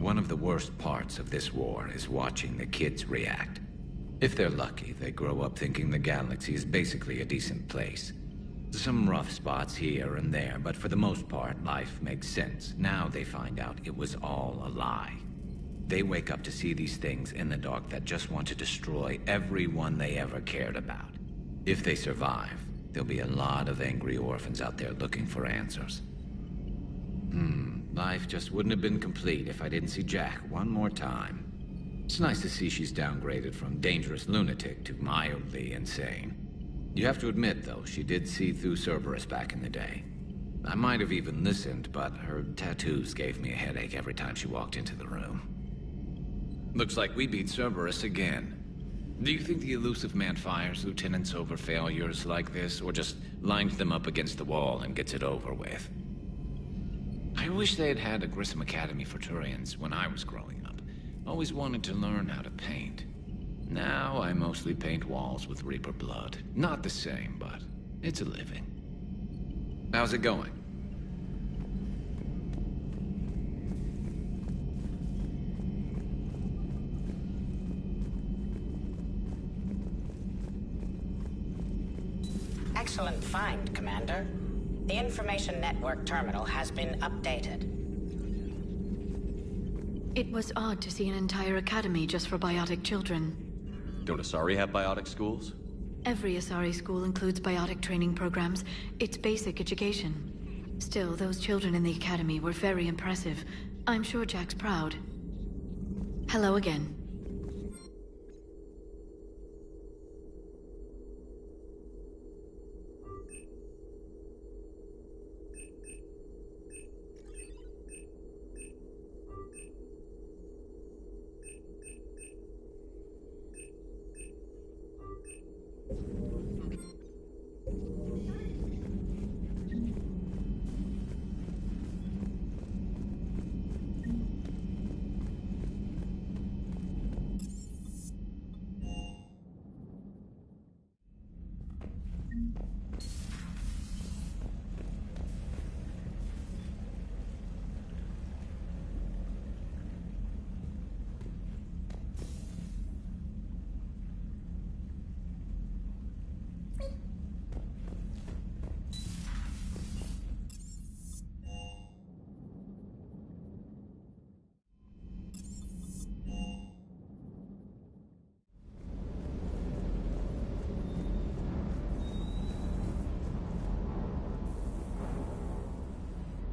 Speaker 1: One of the worst parts of this war is watching the kids react. If they're lucky, they grow up thinking the galaxy is basically a decent place. Some rough spots here and there, but for the most part, life makes sense. Now they find out it was all a lie. They wake up to see these things in the dark that just want to destroy everyone they ever cared about. If they survive, there'll be a lot of angry orphans out there looking for answers. Life just wouldn't have been complete if I didn't see Jack one more time. It's nice to see she's downgraded from dangerous lunatic to mildly insane. You have to admit, though, she did see through Cerberus back in the day. I might have even listened, but her tattoos gave me a headache every time she walked into the room. Looks like we beat Cerberus again. Do you think the Elusive Man fires lieutenants over failures like this, or just lines them up against the wall and gets it over with? I wish they had had a Grissom Academy for Turians when I was growing up. Always wanted to learn how to paint. Now I mostly paint walls with Reaper blood. Not the same, but it's a living. How's it going?
Speaker 10: Excellent find, Commander. The information network terminal has been updated.
Speaker 23: It was odd to see an entire academy just for biotic children.
Speaker 5: Don't Asari have biotic schools?
Speaker 23: Every Asari school includes biotic training programs. It's basic education. Still, those children in the academy were very impressive. I'm sure Jack's proud. Hello again.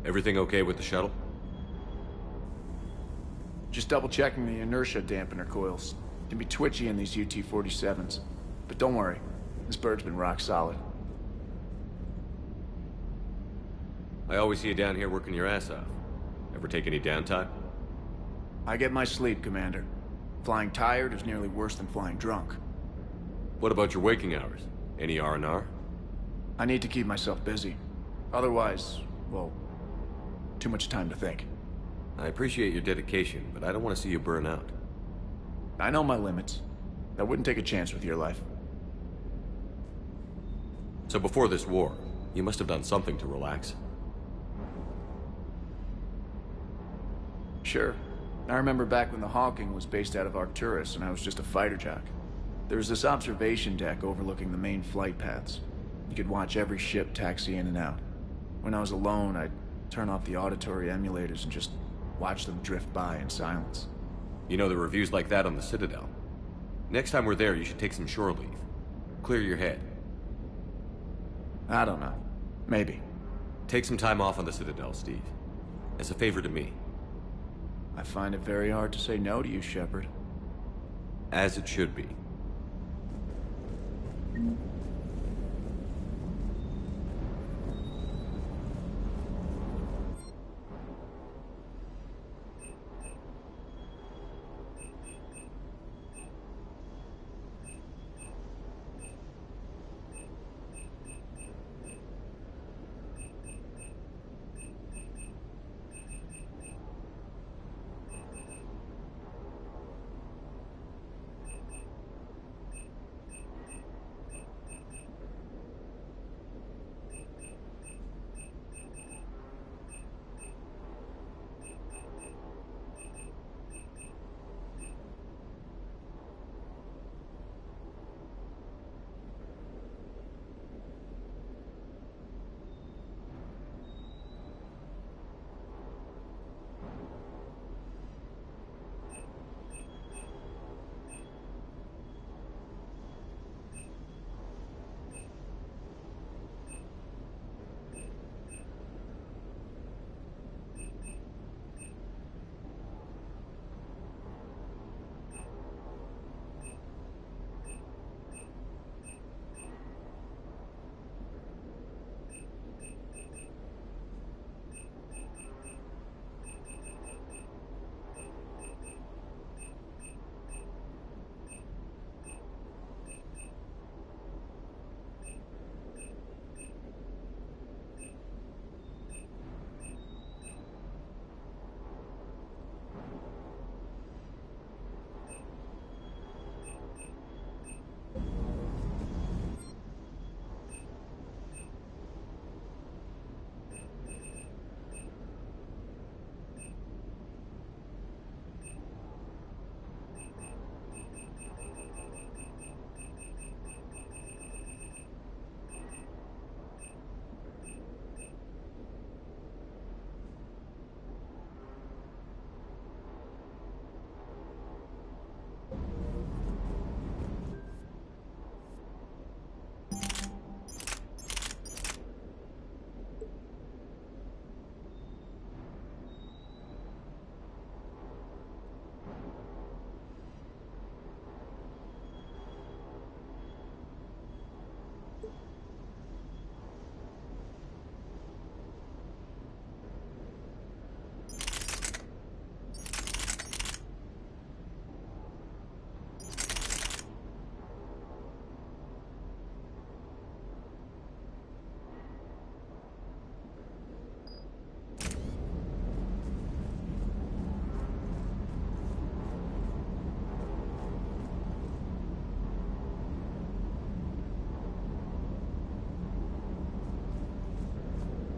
Speaker 5: Everything okay with the shuttle?
Speaker 24: Just double checking the inertia dampener coils. Can be twitchy in these UT-47s. But don't worry, this bird's been rock solid.
Speaker 5: I always see you down here working your ass off. Ever take any downtime?
Speaker 24: I get my sleep, Commander. Flying tired is nearly worse than flying drunk.
Speaker 5: What about your waking hours? Any R&R?
Speaker 24: I need to keep myself busy. Otherwise, well, too much time to think.
Speaker 5: I appreciate your dedication, but I don't want to see you burn out.
Speaker 24: I know my limits. I wouldn't take a chance with your life.
Speaker 5: So before this war, you must have done something to relax.
Speaker 24: Sure. I remember back when the Hawking was based out of Arcturus and I was just a fighter jock. There was this observation deck overlooking the main flight paths. You could watch every ship taxi in and out. When I was alone, I'd turn off the auditory emulators and just watch them drift by in silence.
Speaker 5: You know, the reviews like that on the Citadel. Next time we're there, you should take some shore leave. Clear your head.
Speaker 24: I don't know. Maybe.
Speaker 5: Take some time off on the Citadel, Steve. As a favor to me.
Speaker 24: I find it very hard to say no to you, Shepard.
Speaker 5: As it should be.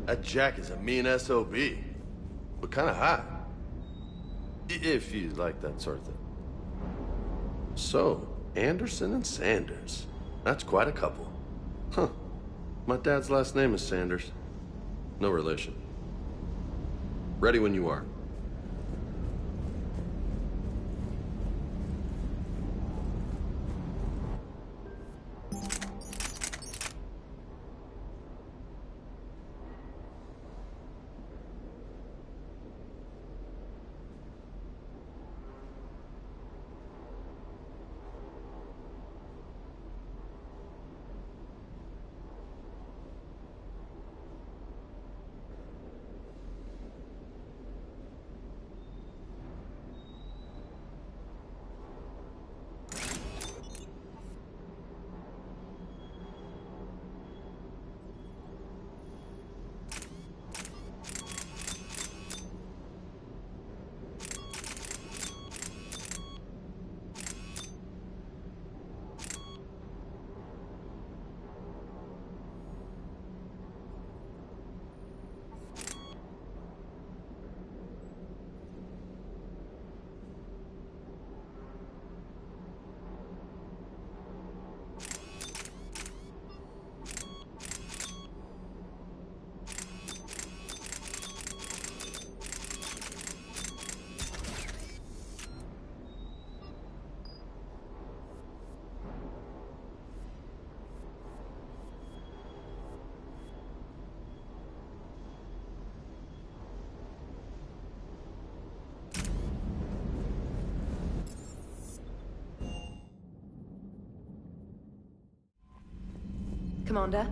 Speaker 4: That Jack is a mean SOB, but kind of hot. If you like that sort of thing. So, Anderson and Sanders. That's quite a couple. Huh. My dad's last name is Sanders. No relation. Ready when you are.
Speaker 8: Commander?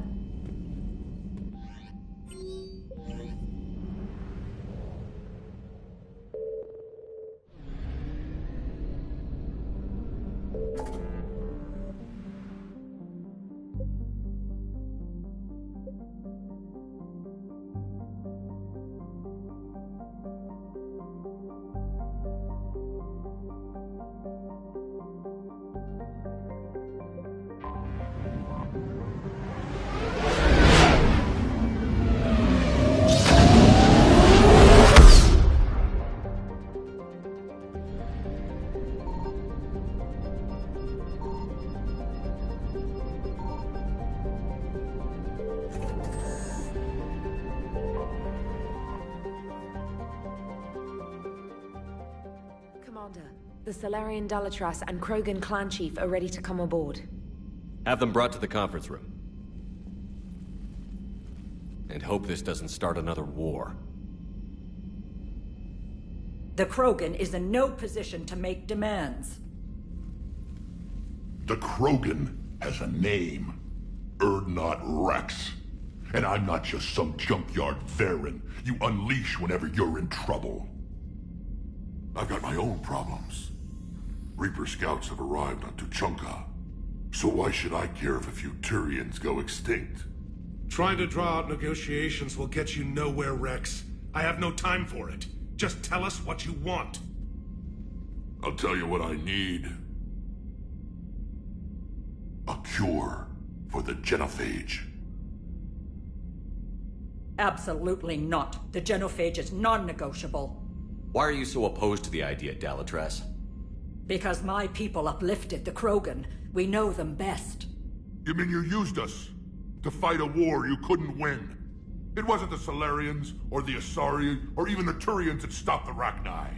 Speaker 8: Commander, the Solarian Dalatras and Krogan clan chief are ready to come aboard.
Speaker 5: Have them brought to the conference room. And hope this doesn't start another war.
Speaker 11: The Krogan is in no position to make demands.
Speaker 20: The Krogan has a name. Urdnot Rex. And I'm not just some junkyard Varen you unleash whenever you're in trouble. I've got my own problems. Reaper scouts have arrived on Tuchanka. So why should I care if a few Turians go extinct?
Speaker 12: Trying to draw out negotiations will get you nowhere, Rex. I have no time for it. Just tell us what you want.
Speaker 20: I'll tell you what I need. A cure for the genophage.
Speaker 11: Absolutely not. The genophage is non-negotiable.
Speaker 5: Why are you so opposed to the idea, Dalatras?
Speaker 11: Because my people uplifted the Krogan. We know them best.
Speaker 20: You mean you used us to fight a war you couldn't win? It wasn't the Solarians, or the Asari, or even the Turians that stopped the Rachni.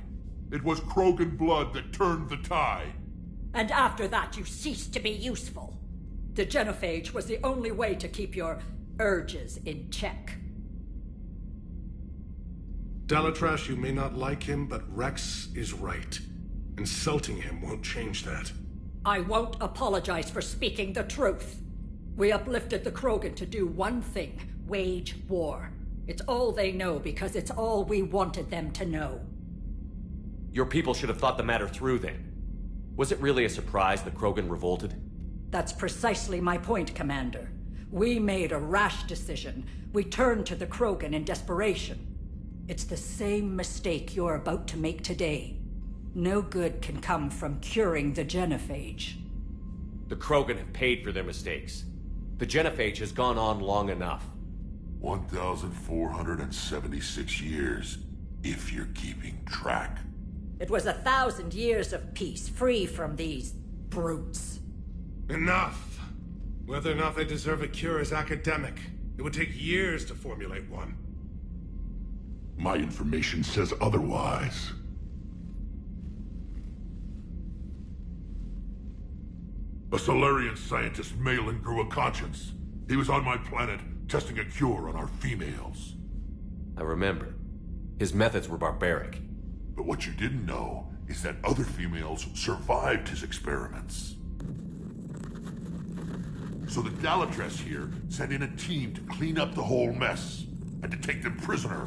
Speaker 20: It was Krogan blood that turned the tide.
Speaker 11: And after that, you ceased to be useful. The genophage was the only way to keep your urges in check.
Speaker 12: Dalatras, you may not like him, but Rex is right. Insulting him won't change that.
Speaker 11: I won't apologize for speaking the truth. We uplifted the Krogan to do one thing: wage war. It's all they know because it's all we wanted them to know.
Speaker 5: Your people should have thought the matter through then. Was it really a surprise the Krogan revolted?
Speaker 11: That's precisely my point, Commander. We made a rash decision. We turned to the Krogan in desperation. It's the same mistake you're about to make today. No good can come from curing the genophage.
Speaker 5: The Krogan have paid for their mistakes. The genophage has gone on long enough.
Speaker 20: 1,476 years, if you're keeping track.
Speaker 11: It was 1,000 years of peace, free from these brutes.
Speaker 12: Enough! Whether or not they deserve a cure is academic. It would take years to formulate one.
Speaker 20: My information says otherwise. A Solarian scientist, Malin, grew a conscience. He was on my planet, testing a cure on our females.
Speaker 5: I remember. His methods were barbaric.
Speaker 20: But what you didn't know is that other females survived his experiments. So the Dalatras here sent in a team to clean up the whole mess and to take them prisoner.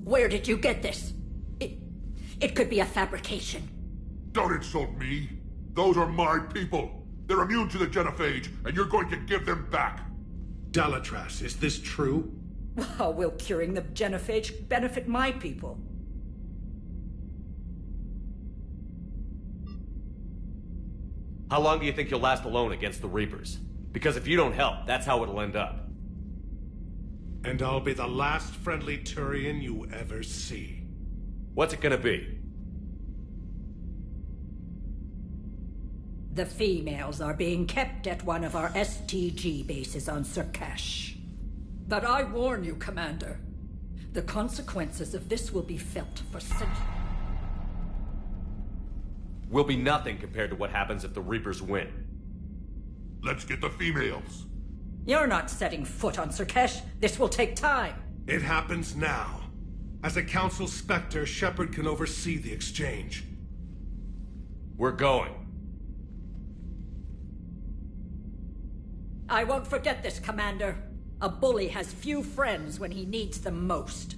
Speaker 11: Where did you get this? It could be a fabrication.
Speaker 20: Don't insult me. Those are my people. They're immune to the genophage, and you're going to give them back.
Speaker 12: Dalatras, is this true?
Speaker 11: How will curing the genophage benefit my people?
Speaker 5: How long do you think you'll last alone against the Reapers? Because if you don't help, that's how it'll end up.
Speaker 12: And I'll be the last friendly Turian you ever see.
Speaker 5: What's it gonna be?
Speaker 11: The females are being kept at one of our STG bases on Surkash. But I warn you, Commander, the consequences of this will be felt for centuries.
Speaker 5: Will be nothing compared to what happens if the Reapers win.
Speaker 20: Let's get the females.
Speaker 11: You're not setting foot on Surkash. This will take time.
Speaker 12: It happens now. As a Council Spectre, Shepard can oversee the exchange.
Speaker 5: We're going.
Speaker 11: I won't forget this, Commander. A bully has few friends when he needs them most.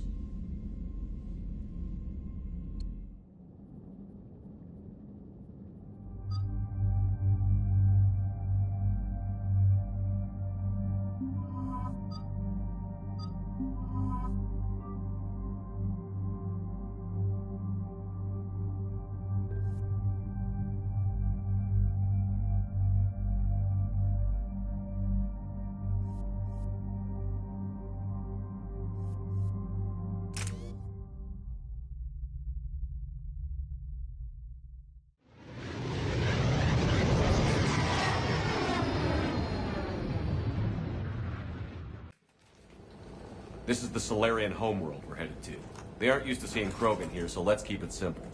Speaker 5: This is the Solarian homeworld we're headed to. They aren't used to seeing Krogan here, so let's keep it simple.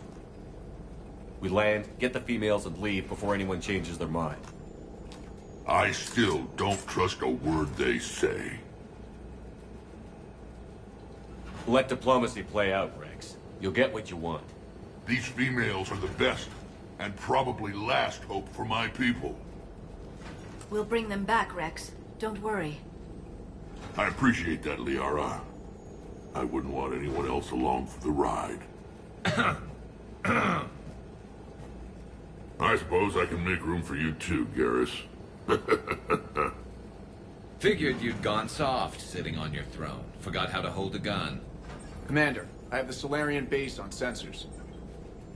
Speaker 5: We land, get the females, and leave before anyone changes their mind.
Speaker 20: I still don't trust a word they say.
Speaker 5: Let diplomacy play out, Rex. You'll get what you want.
Speaker 20: These females are the best, and probably last hope for my people.
Speaker 23: We'll bring them back, Rex. Don't worry.
Speaker 20: I appreciate that, Liara. I wouldn't want anyone else along for the ride. I suppose I can make room for you too, Garrus.
Speaker 1: Figured you'd gone soft, sitting on your throne. Forgot how to hold a gun.
Speaker 24: Commander, I have the Solarian base on sensors.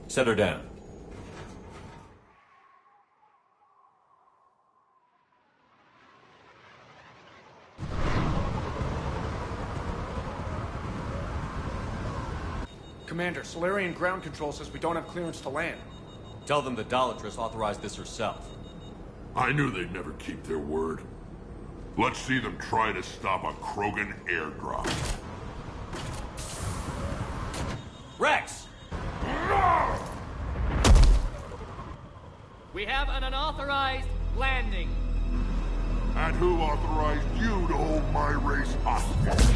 Speaker 5: Set her down.
Speaker 24: Commander, Solarian ground control says we don't have clearance to land.
Speaker 5: Tell them the Dolatress authorized this herself.
Speaker 20: I knew they'd never keep their word. Let's see them try to stop a Krogan airdrop.
Speaker 5: Rex!
Speaker 13: We have an unauthorized landing.
Speaker 20: And who authorized you to hold my race hostage?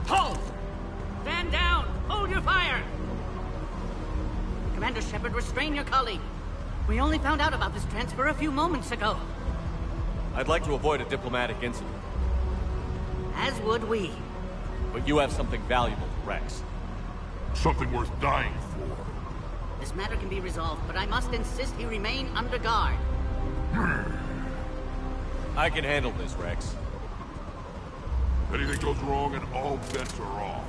Speaker 13: Halt! Stand down! Hold your fire! Commander Shepard, restrain your colleague. We only found out about this transfer a few moments ago.
Speaker 5: I'd like to avoid a diplomatic incident.
Speaker 13: As would we.
Speaker 5: But you have something valuable, Rex.
Speaker 20: Something worth dying for.
Speaker 13: This matter can be resolved, but I must insist he remain under guard.
Speaker 5: I can handle this, Rex.
Speaker 20: Anything goes wrong and all bets are off.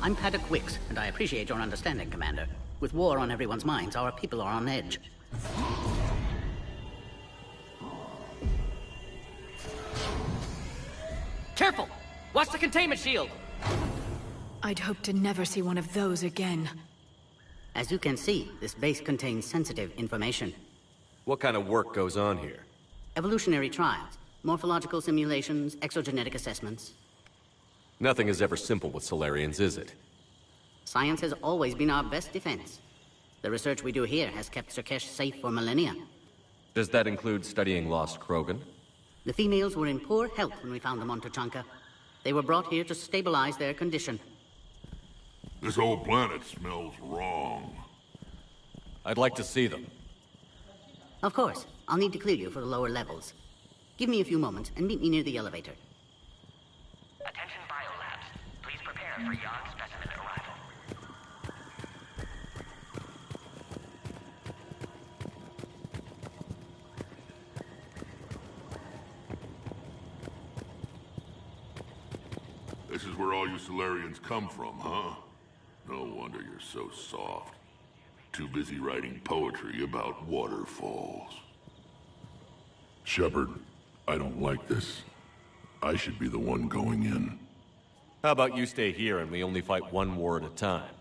Speaker 13: I'm Paddock Wicks, and I appreciate your understanding, Commander. With war on everyone's minds, our people are on edge. Careful! Watch the containment shield!
Speaker 23: I'd hope to never see one of those again.
Speaker 13: As you can see, this base contains sensitive information.
Speaker 5: What kind of work goes on here?
Speaker 13: Evolutionary trials, morphological simulations, exogenetic assessments.
Speaker 5: Nothing is ever simple with Solarians, is it?
Speaker 13: Science has always been our best defense. The research we do here has kept Surkesh safe for millennia.
Speaker 5: Does that include studying lost Krogan?
Speaker 13: The females were in poor health when we found them on Tuchanka. They were brought here to stabilize their condition.
Speaker 20: This whole planet smells wrong.
Speaker 5: I'd like to see them.
Speaker 13: Of course. I'll need to clear you for the lower levels. Give me a few moments and meet me near the elevator.
Speaker 15: Attention biolabs. Please prepare for yon specimen arrival.
Speaker 20: This is where all you Solarians come from, huh? No wonder you're so soft. Too busy writing poetry about waterfalls. Shepard, I don't like this. I should be the one going in.
Speaker 5: How about you stay here and we only fight one war at a time?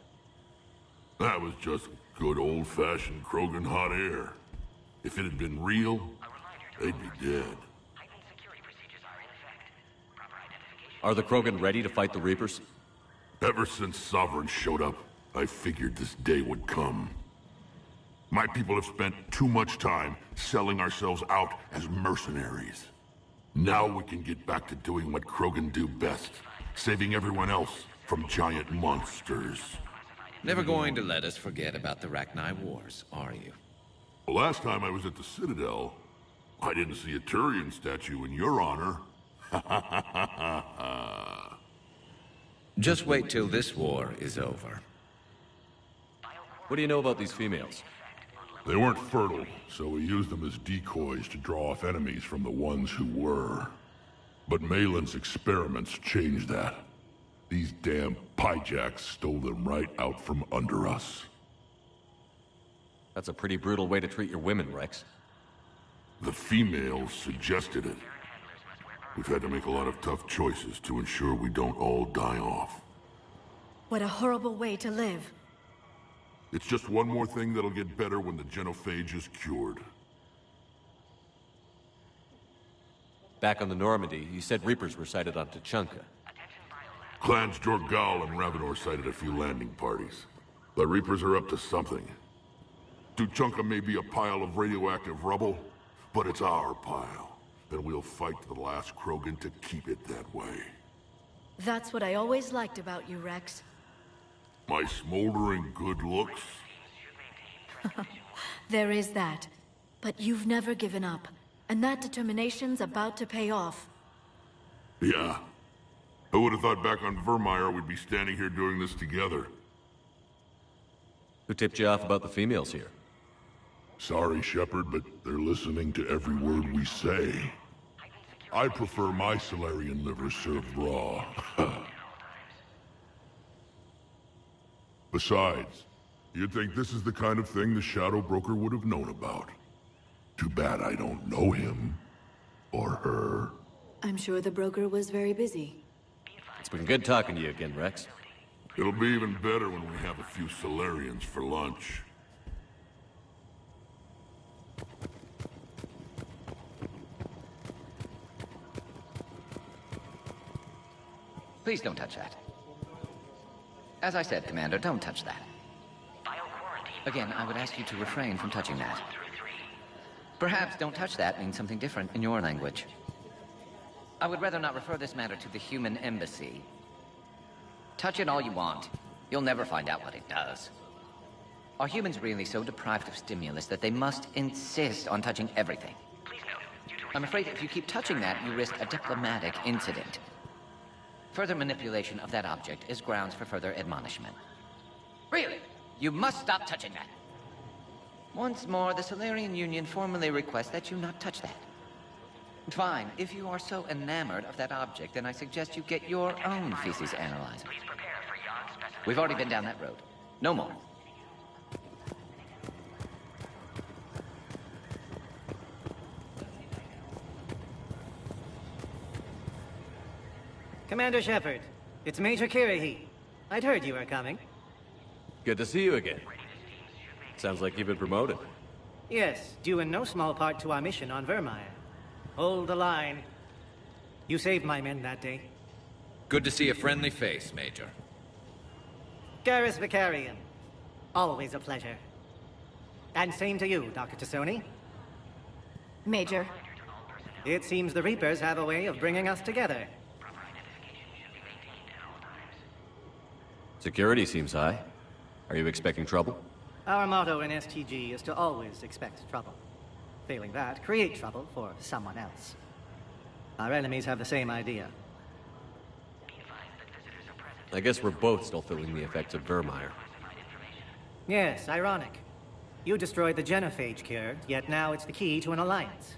Speaker 20: That was just good old-fashioned Krogan hot air. If it had been real, they'd be dead.
Speaker 5: Are the Krogan ready to fight the Reapers?
Speaker 20: Ever since Sovereign showed up, I figured this day would come. My people have spent too much time selling ourselves out as mercenaries. Now we can get back to doing what Krogan do best, saving everyone else from giant monsters.
Speaker 1: Never going to let us forget about the Rachni Wars, are you?
Speaker 20: The last time I was at the Citadel, I didn't see a Turian statue in your honor.
Speaker 1: Just wait till this war is over.
Speaker 5: What do you know about these females?
Speaker 20: They weren't fertile, so we used them as decoys to draw off enemies from the ones who were. But Malin's experiments changed that. These damn pyjacks stole them right out from under us.
Speaker 5: That's a pretty brutal way to treat your women, Rex.
Speaker 20: The females suggested it. We've had to make a lot of tough choices to ensure we don't all die off.
Speaker 23: What a horrible way to live.
Speaker 20: It's just one more thing that'll get better when the genophage is cured.
Speaker 5: Back on the Normandy, you said Reapers were sighted on Tuchanka.
Speaker 20: Clans Jorgal and Ravenor sighted a few landing parties. The Reapers are up to something. Tuchanka may be a pile of radioactive rubble, but it's our pile. And we'll fight to the last Krogan to keep it that way.
Speaker 23: That's what I always liked about you, Rex.
Speaker 20: My smoldering good looks?
Speaker 23: There is that. But you've never given up. And that determination's about to pay off.
Speaker 20: Yeah. Who would have thought back on Vermeer we'd be standing here doing this together?
Speaker 5: Who tipped you off about the females here?
Speaker 20: Sorry, Shepard, but they're listening to every word we say. I prefer my Solarian liver served raw. Besides, you'd think this is the kind of thing the Shadow Broker would have known about. Too bad I don't know him. Or her.
Speaker 23: I'm sure the broker was very busy.
Speaker 5: It's been good talking to you again, Rex.
Speaker 20: It'll be even better when we have a few Solarians for lunch.
Speaker 3: Please don't touch that. As I said, Commander, don't touch that. Again, I would ask you to refrain from touching that. Perhaps don't touch that means something different in your language. I would rather not refer this matter to the human embassy. Touch it all you want. You'll never find out what it does. Are humans really so deprived of stimulus that they must insist on touching everything? I'm afraid if you keep touching that, you risk a diplomatic incident. Further manipulation of that object is grounds for further admonishment. Really? You must stop touching that. Once more, the Solarian Union formally requests that you not touch that. Fine. If you are so enamored of that object, then I suggest you get your own feces analyzer. We've already been down that road. No more.
Speaker 16: Commander Shepard, it's Major Kirahi. I'd heard you were coming.
Speaker 5: Good to see you again. Sounds like you've been promoted.
Speaker 16: Yes, due in no small part to our mission on Vermeer. Hold the line. You saved my men that day.
Speaker 1: Good to see a friendly face, Major.
Speaker 16: Garrus Vicarian. Always a pleasure. And same to you, Dr. Tassoni.
Speaker 23: Major.
Speaker 16: It seems the Reapers have a way of bringing us together.
Speaker 5: Security seems high. Are you expecting trouble?
Speaker 16: Our motto in STG is to always expect trouble. Failing that, create trouble for someone else. Our enemies have the same idea.
Speaker 5: I guess we're both still feeling the effects of Vermeer.
Speaker 16: Yes, ironic. You destroyed the genophage cure, yet now it's the key to an alliance.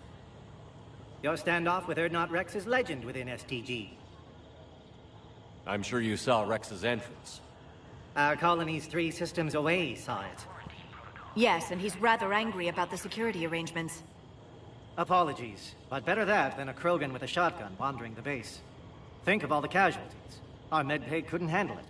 Speaker 16: Your standoff with Urdnot Rex is legend within STG.
Speaker 5: I'm sure you saw Rex's entrance.
Speaker 16: Our colony's 3 systems away saw it.
Speaker 23: Yes, and he's rather angry about the security arrangements.
Speaker 16: Apologies, but better that than a Krogan with a shotgun wandering the base. Think of all the casualties. Our medbay couldn't handle it.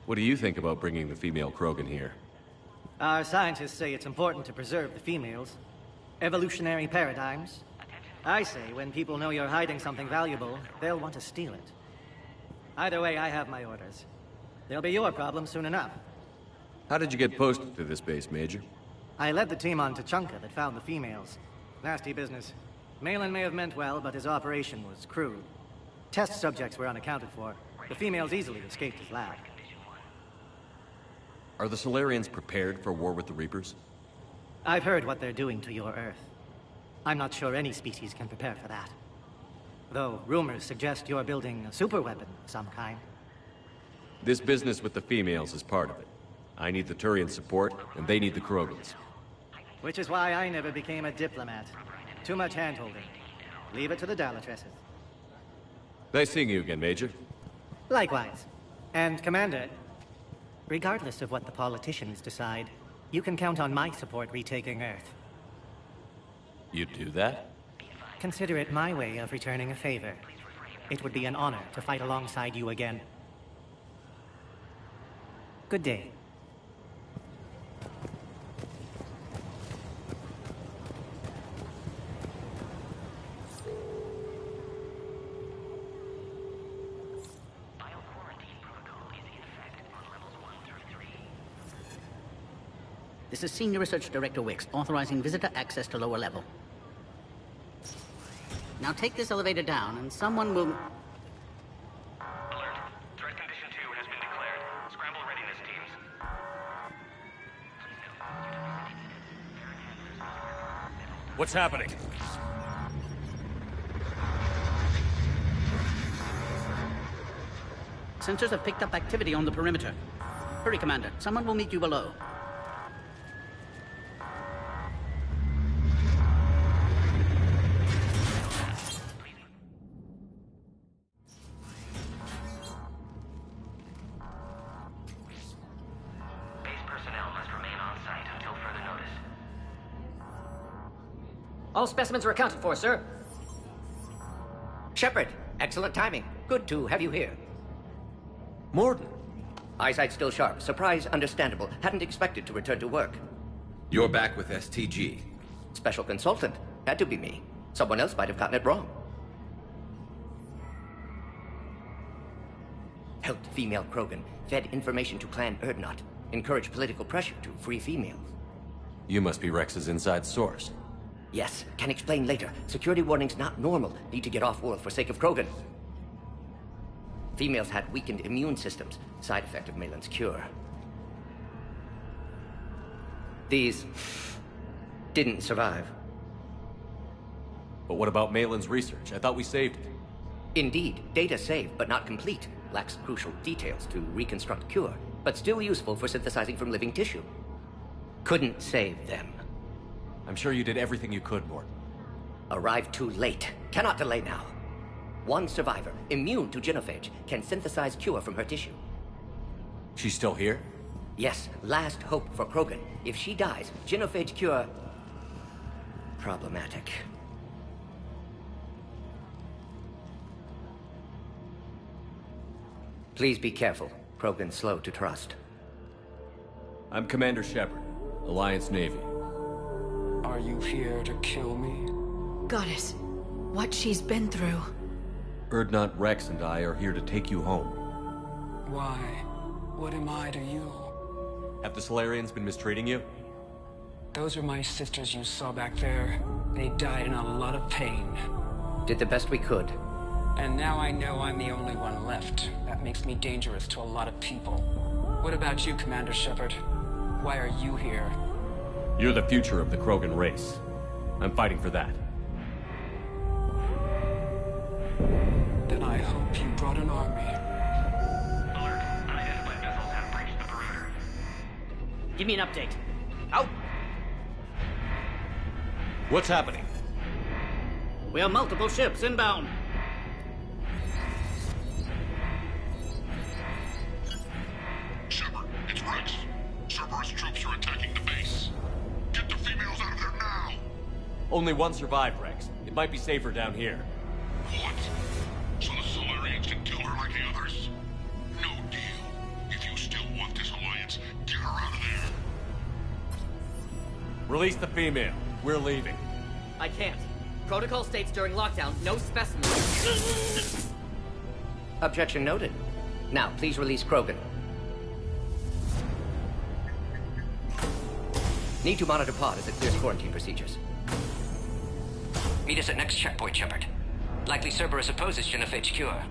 Speaker 14: What do you think about bringing the female Krogan here?
Speaker 16: Our scientists say it's important to preserve the females. Evolutionary paradigms. I say when people know you're hiding something valuable, they'll want to steal it. Either way, I have my orders. They'll be your problem soon enough.
Speaker 14: How did you get posted to this base, Major?
Speaker 16: I led the team on Tachanka that found the females. Nasty business. Malin may have meant well, but his operation was crude. Test subjects were unaccounted for. The females easily escaped his lab.
Speaker 14: Are the Solarians prepared for war with the Reapers?
Speaker 16: I've heard what they're doing to your Earth. I'm not sure any species can prepare for that. Though rumors suggest you're building a superweapon of some kind.
Speaker 14: This business with the females is part of it. I need the Turian support, and they need the Krogans.
Speaker 16: Which is why I never became a diplomat. Too much hand-holding. Leave it to the Dalatresses.
Speaker 14: Nice seeing you again, Major.
Speaker 16: Likewise. And, Commander, regardless of what the politicians decide, you can count on my support retaking Earth.
Speaker 14: You'd do that?
Speaker 16: Consider it my way of returning a favor. It would be an honor to fight alongside you again. Good day.
Speaker 13: This is Senior Research Director Wicks, authorizing visitor access to lower level. Now take this elevator down, and someone will...
Speaker 15: Alert. Threat condition 2 has been declared. Scramble readiness teams.
Speaker 5: What's happening?
Speaker 13: Sensors have picked up activity on the perimeter. Hurry, Commander. Someone will meet you below.
Speaker 17: All specimens are accounted for, sir.
Speaker 19: Shepard, excellent timing. Good to have you here.
Speaker 14: Morden.
Speaker 19: Eyesight still sharp. Surprise understandable. Hadn't expected to return to work.
Speaker 1: You're back with STG.
Speaker 19: Special consultant. Had to be me. Someone else might have gotten it wrong. Helped female Krogan. Fed information to Clan Erdnot. Encouraged political pressure to free females.
Speaker 14: You must be Rex's inside source.
Speaker 19: Yes, can explain later. Security warnings not normal. Need to get off-world for sake of Krogan. Females had weakened immune systems. Side effect of Malin's cure. These... didn't survive.
Speaker 14: But what about Malin's research? I thought we saved it.
Speaker 19: Indeed. Data saved, but not complete. Lacks crucial details to reconstruct cure. But still useful for synthesizing from living tissue. Couldn't save them.
Speaker 14: I'm sure you did everything you could, Morden.
Speaker 19: Arrived too late. Cannot delay now. One survivor, immune to genophage, can synthesize cure from her tissue.
Speaker 14: She's still here?
Speaker 19: Yes, last hope for Krogan. If she dies, genophage cure... problematic. Please be careful. Krogan's slow to trust.
Speaker 14: I'm Commander Shepard, Alliance Navy.
Speaker 21: Are you here to kill me?
Speaker 23: Goddess, what she's been through.
Speaker 14: Erdnot, Rex, and I are here to take you home.
Speaker 21: Why? What am I to you?
Speaker 14: Have the Solarians been mistreating you?
Speaker 21: Those are my sisters you saw back there. They died in a lot of pain.
Speaker 19: Did the best we could.
Speaker 21: And now I know I'm the only one left. That makes me dangerous to a lot of people. What about you, Commander Shepard? Why are you here?
Speaker 14: You're the future of the Krogan race. I'm fighting for that.
Speaker 21: Then I hope you brought an army.
Speaker 15: Alert. Unidentified vessels have breached the perimeter.
Speaker 17: Give me an update. Out!
Speaker 14: What's happening?
Speaker 13: We have multiple ships inbound.
Speaker 20: Shepard, it's Rex. Cerberus troops are attacking the base. Get the females out of there now!
Speaker 14: Only one survived, Rex. It might be safer down here.
Speaker 20: What? So the Solarians can kill her like the others? No deal. If you still
Speaker 14: Release the female. We're leaving.
Speaker 17: I can't. Protocol states during lockdown, no specimens.
Speaker 19: Objection noted. Now, please release Krogan. Need to monitor pod as it clears quarantine procedures.
Speaker 15: Meet us at next checkpoint, Shepard. Likely Cerberus opposes genophage cure.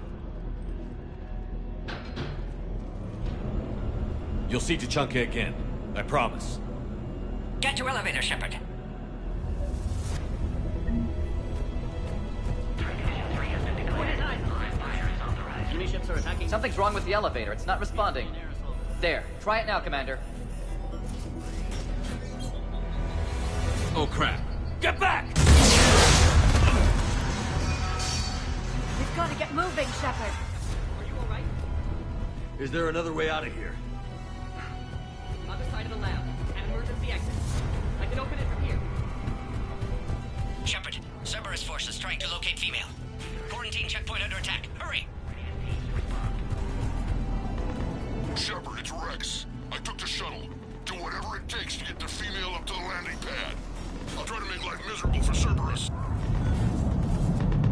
Speaker 14: You'll see Tuchanka again. I promise.
Speaker 15: Get to elevator, Shepard.
Speaker 17: Enemy ships are attacking.
Speaker 3: Something's wrong with the elevator. It's not responding. There. Try it now, Commander.
Speaker 14: Oh, crap. Get back!
Speaker 8: We've got to get moving, Shepard.
Speaker 17: Are you alright?
Speaker 14: Is there another way out of here?
Speaker 17: Other side of the lab. An emergency exit. I can open it from here.
Speaker 15: Shepard, Cerberus forces trying to locate female. Quarantine checkpoint under attack. Hurry!
Speaker 20: Shepard, it's Rex. I took the shuttle. Do whatever it takes to get the female up to the landing pad. I'll try to make life miserable for Cerberus.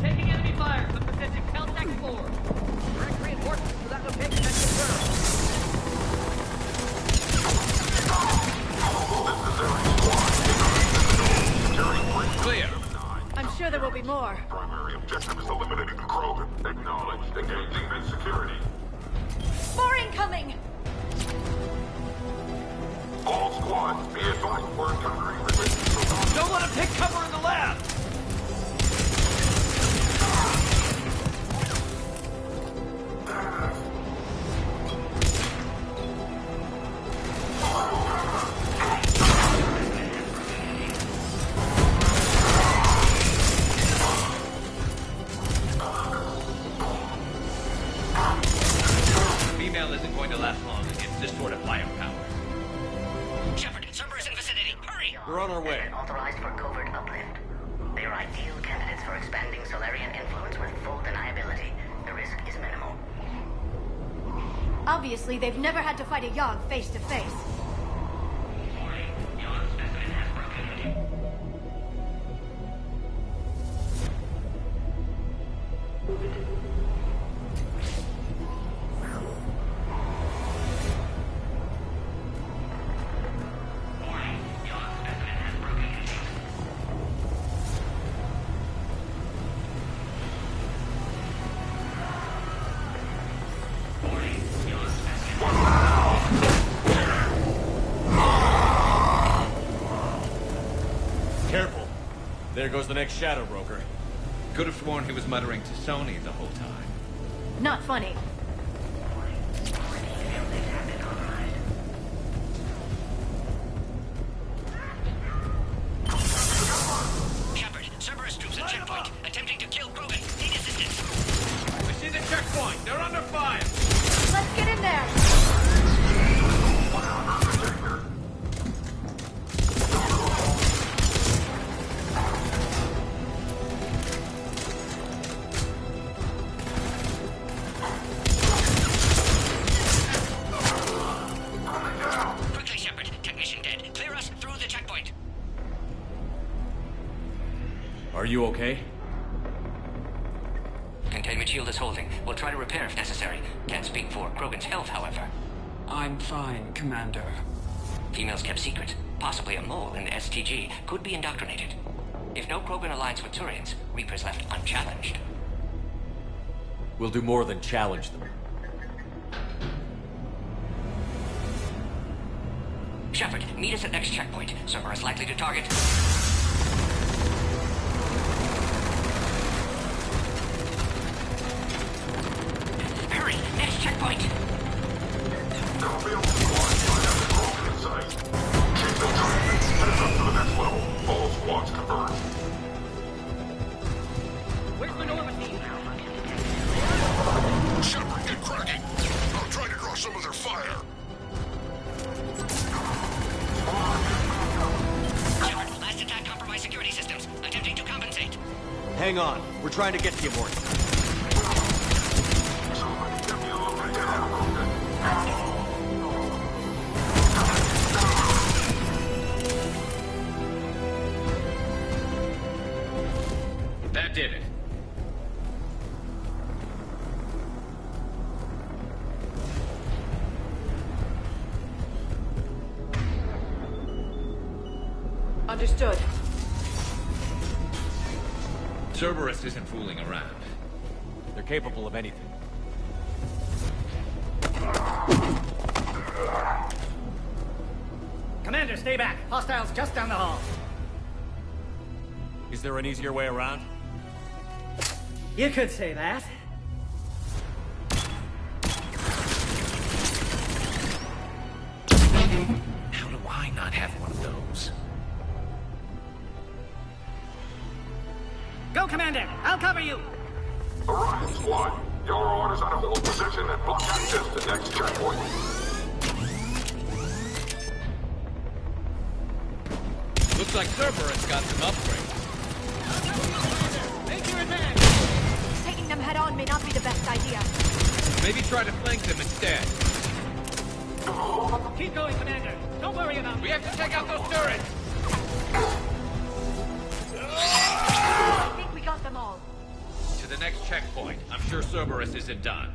Speaker 17: Taking enemy fire, but presenting Caltech 4. Direct reinforcements to that location and confirmed.
Speaker 1: Clear.
Speaker 8: I'm sure there will be more.
Speaker 20: Primary objective is eliminating the Krogan. Acknowledged. Engaging mid-security.
Speaker 8: More incoming!
Speaker 20: All squads, be advised we're encountering resistance.
Speaker 14: Don't let him take cover in the lab!
Speaker 1: Female isn't going to last long against this sort of firepower.
Speaker 15: Shepard, Cerberus in vicinity. Hurry!
Speaker 14: We're on our way.
Speaker 10: Authorized for covert uplift. They are ideal candidates for expanding Solarian influence with full deniability. The risk is minimal.
Speaker 8: Obviously, they've never had to fight a Yogg face to face.
Speaker 14: Careful. There goes the next shadow broker.
Speaker 1: Could have sworn he was muttering to Sony the whole time.
Speaker 8: Not funny.
Speaker 15: Shepard, Cerberus troops at checkpoint, attempting to kill Krogan. Need assistance.
Speaker 1: I see the checkpoint. They're under fire.
Speaker 8: Let's get in there!
Speaker 15: Quickly, Shepard. Technician dead. Clear us through the checkpoint.
Speaker 14: Are you okay?
Speaker 15: Containment shield is holding. We'll try to repair if necessary. Can't speak for Krogan's health, however.
Speaker 21: I'm fine, Commander.
Speaker 15: Females kept secret. Possibly a mole in the STG. Could be indoctrinated. If no Krogan aligns with Turians, Reaper's left unchallenged.
Speaker 14: We'll do more than challenge them.
Speaker 15: Shepard, meet us at next checkpoint. Cerberus likely to target. Hurry! Next checkpoint!
Speaker 20: There'll be only one Krogan in sight. Keep them trained. Head us up to the next level. All squads converge.
Speaker 17: Where's the Norma team?
Speaker 20: Shepard, get cracking. I'm trying to draw some of their fire.
Speaker 15: Shepard, last attack compromised security systems. Attempting to compensate.
Speaker 14: Hang on. We're trying to get to you, Morty.
Speaker 1: That did it.
Speaker 8: Understood.
Speaker 1: Cerberus isn't fooling around.
Speaker 14: They're capable of anything.
Speaker 16: Commander, stay back. Hostiles just down the hall.
Speaker 14: Is there an easier way around?
Speaker 16: You could say that.
Speaker 1: How do I not have one of those?
Speaker 16: Go, Commander! I'll cover you!
Speaker 20: Alright, squad. Your orders are to hold position and block access to next checkpoint.
Speaker 1: Looks like Cerberus got some upgrades.
Speaker 16: Make your advance!
Speaker 8: Taking them head on may not be the best idea.
Speaker 1: Maybe try to flank them instead.
Speaker 16: Keep going, Commander. Don't worry about me.
Speaker 1: We have to take out those turrets!
Speaker 8: I think we got them all.
Speaker 1: To the next checkpoint. I'm sure Cerberus isn't done.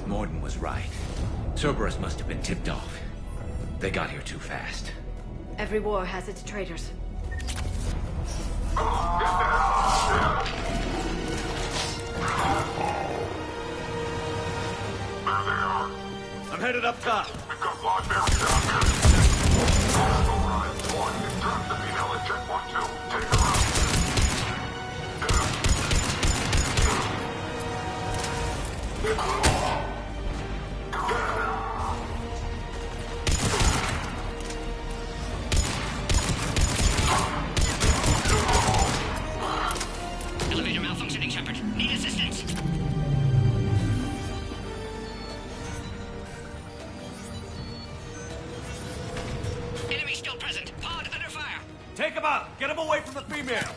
Speaker 1: Morden was right. Cerberus must have been tipped off. They got here too fast.
Speaker 8: Every war has its traitors.
Speaker 5: I'm headed up top.
Speaker 20: We've got large barriers out here. Override 1. Drop the female at checkpoint 2. Take her out.
Speaker 15: Elevator malfunctioning, Shepard. Need assistance. Enemy still present. Pod under fire.
Speaker 5: Take him out. Get him away from the female.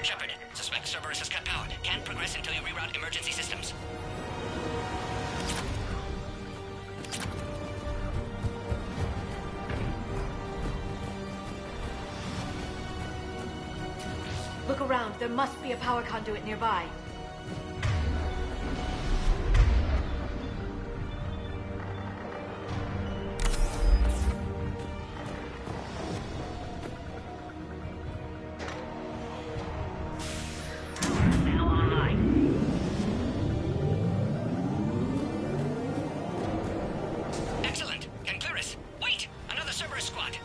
Speaker 15: Shepard, suspect Cerberus has cut power. Can't progress until you reroute emergency systems.
Speaker 8: Look around. There must be a power conduit nearby.
Speaker 15: Excellent. Can clear us. Wait! Another Cerberus squad.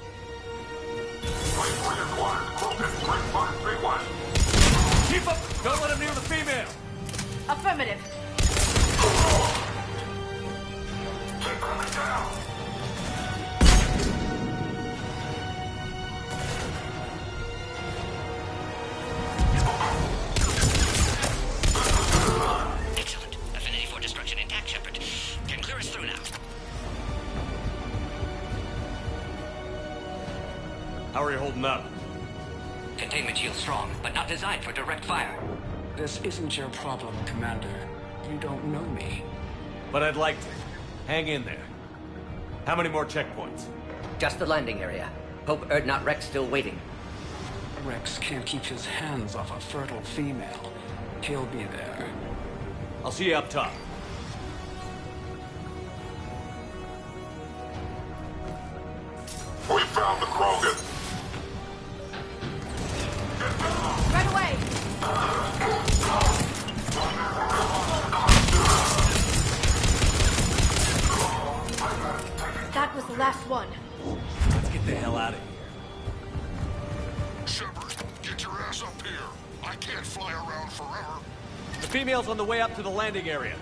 Speaker 5: Keep up! Don't let him near the female!
Speaker 8: Affirmative.
Speaker 15: Excellent. Affinity for destruction intact, Shepard. Can clear us through now.
Speaker 5: How are you holding up?
Speaker 15: Containment shield strong, but not designed for direct fire.
Speaker 21: This isn't your problem, Commander. You don't know me.
Speaker 5: But I'd like to. Hang in there. How many more checkpoints?
Speaker 19: Just the landing area. Hope not Rex still waiting.
Speaker 21: Rex can't keep his hands off a fertile female. He'll be there.
Speaker 5: I'll see you up top.
Speaker 20: We found the Krogan.
Speaker 8: Right away. That was the last one.
Speaker 5: Let's get the hell out of here.
Speaker 20: Shepard, get your ass up here. I can't fly around forever.
Speaker 5: The female's on the way up to the landing area.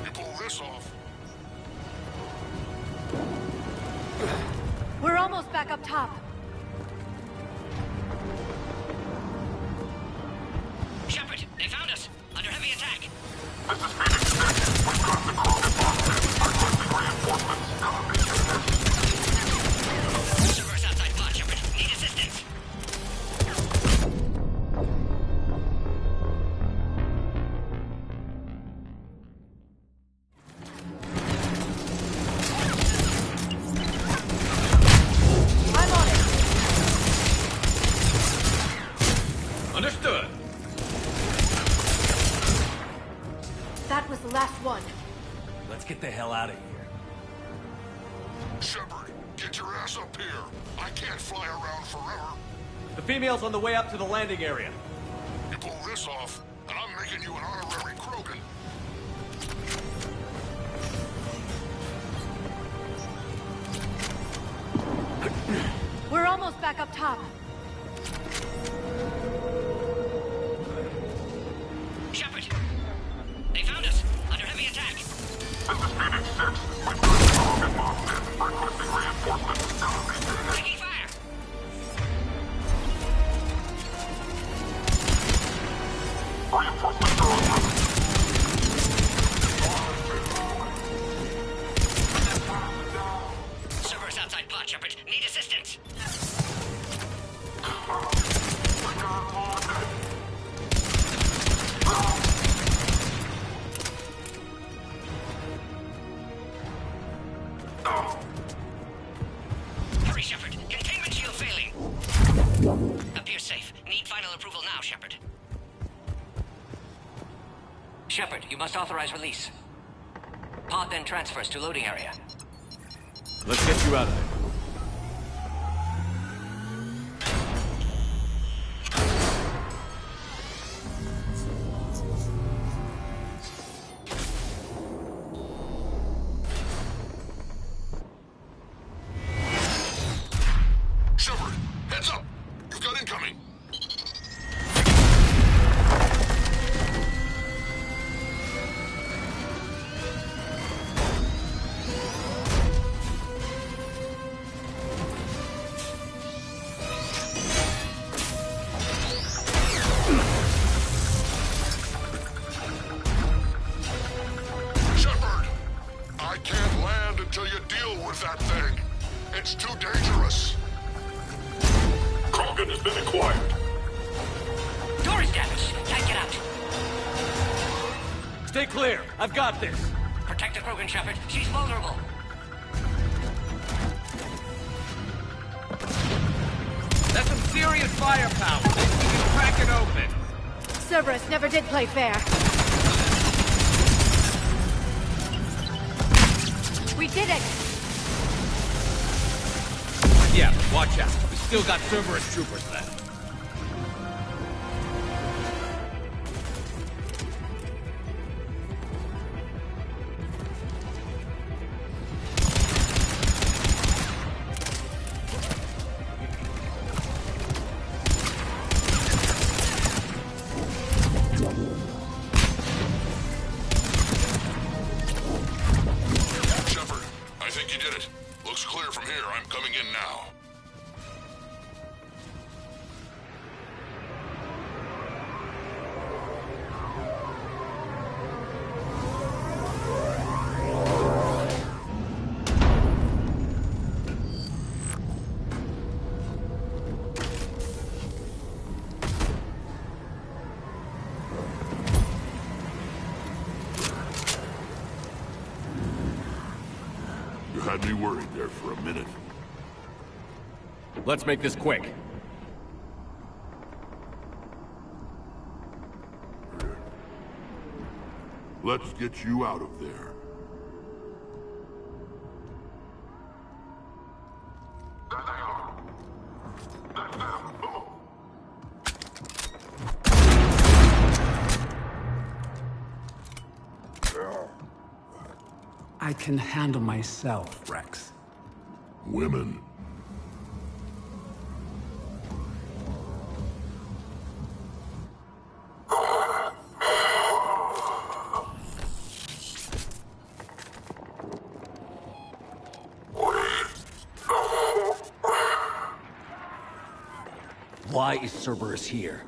Speaker 20: You pull this off.
Speaker 8: We're almost back up top.
Speaker 5: hell out of here.
Speaker 20: Shepard, get your ass up here. I can't fly around forever.
Speaker 5: The female's on the way up to the landing area.
Speaker 20: You pull this off, and I'm making you an honorary Krogan.
Speaker 23: We're almost back up top.
Speaker 15: Shepard! They found us! Under heavy attack!
Speaker 20: This is Phoenix 6. We've got a strong involvement. Requesting reinforcements.
Speaker 15: Taking fire!
Speaker 20: Reinforcements are on route.
Speaker 15: Server's outside pod, Shepard. Need assistance! Hurry, Shepard. Containment shield failing. Appears safe. Need final approval now, Shepard. Shepard, you must authorize release. Pod then transfers to loading area.
Speaker 5: Let's get you out of there.
Speaker 20: Shepard, heads up. You've got incoming. Shepard, I can't land until you deal with that thing. It's too dangerous. Krogan has been acquired.
Speaker 15: Door is damaged. Can't get out.
Speaker 5: Stay clear. I've got this.
Speaker 15: Protect the Krogan, Shepard. She's vulnerable.
Speaker 1: That's some serious firepower. We can crack it open.
Speaker 23: Cerberus never did play fair. We did it!
Speaker 1: Yeah, watch out. We still got Cerberus troopers left.
Speaker 20: Shepard, I think you did it. Looks clear from here. I'm coming in now. You had me worried there for a minute.
Speaker 14: Let's make this quick.
Speaker 20: Let's get you out of there.
Speaker 7: I can handle myself, Rex.
Speaker 20: Women.
Speaker 5: Why is Cerberus here?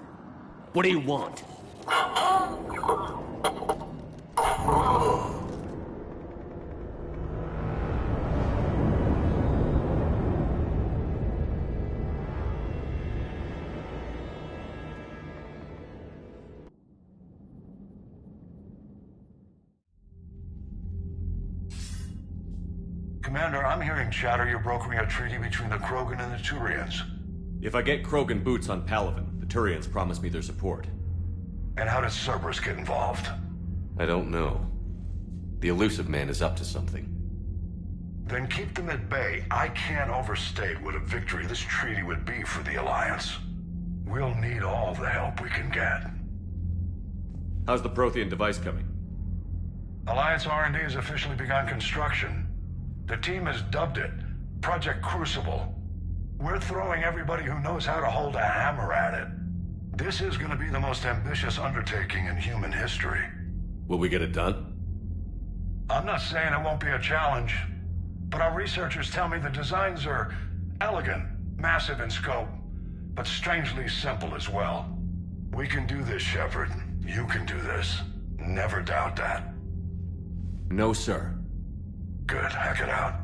Speaker 5: What do you want?
Speaker 9: Commander, I'm hearing chatter you're brokering a treaty between the Krogan and the Turians.
Speaker 14: If I get Krogan boots on Palaven, the Turians promise me their support.
Speaker 9: And how does Cerberus get involved?
Speaker 14: I don't know.
Speaker 5: The elusive man is up to something.
Speaker 9: Then keep them at bay. I can't overstate what a victory this treaty would be for the Alliance. We'll need all the help we can get.
Speaker 5: How's the Prothean device coming?
Speaker 9: Alliance R&D has officially begun construction. The team has dubbed it Project Crucible. We're throwing everybody who knows how to hold a hammer at it. This is going to be the most ambitious undertaking in human history.
Speaker 5: Will we get it done?
Speaker 9: I'm not saying it won't be a challenge, but our researchers tell me the designs are elegant, massive in scope, but strangely simple as well. We can do this, Shepard. You can do this. Never doubt that.
Speaker 5: No, sir.
Speaker 9: Good. Hack it out.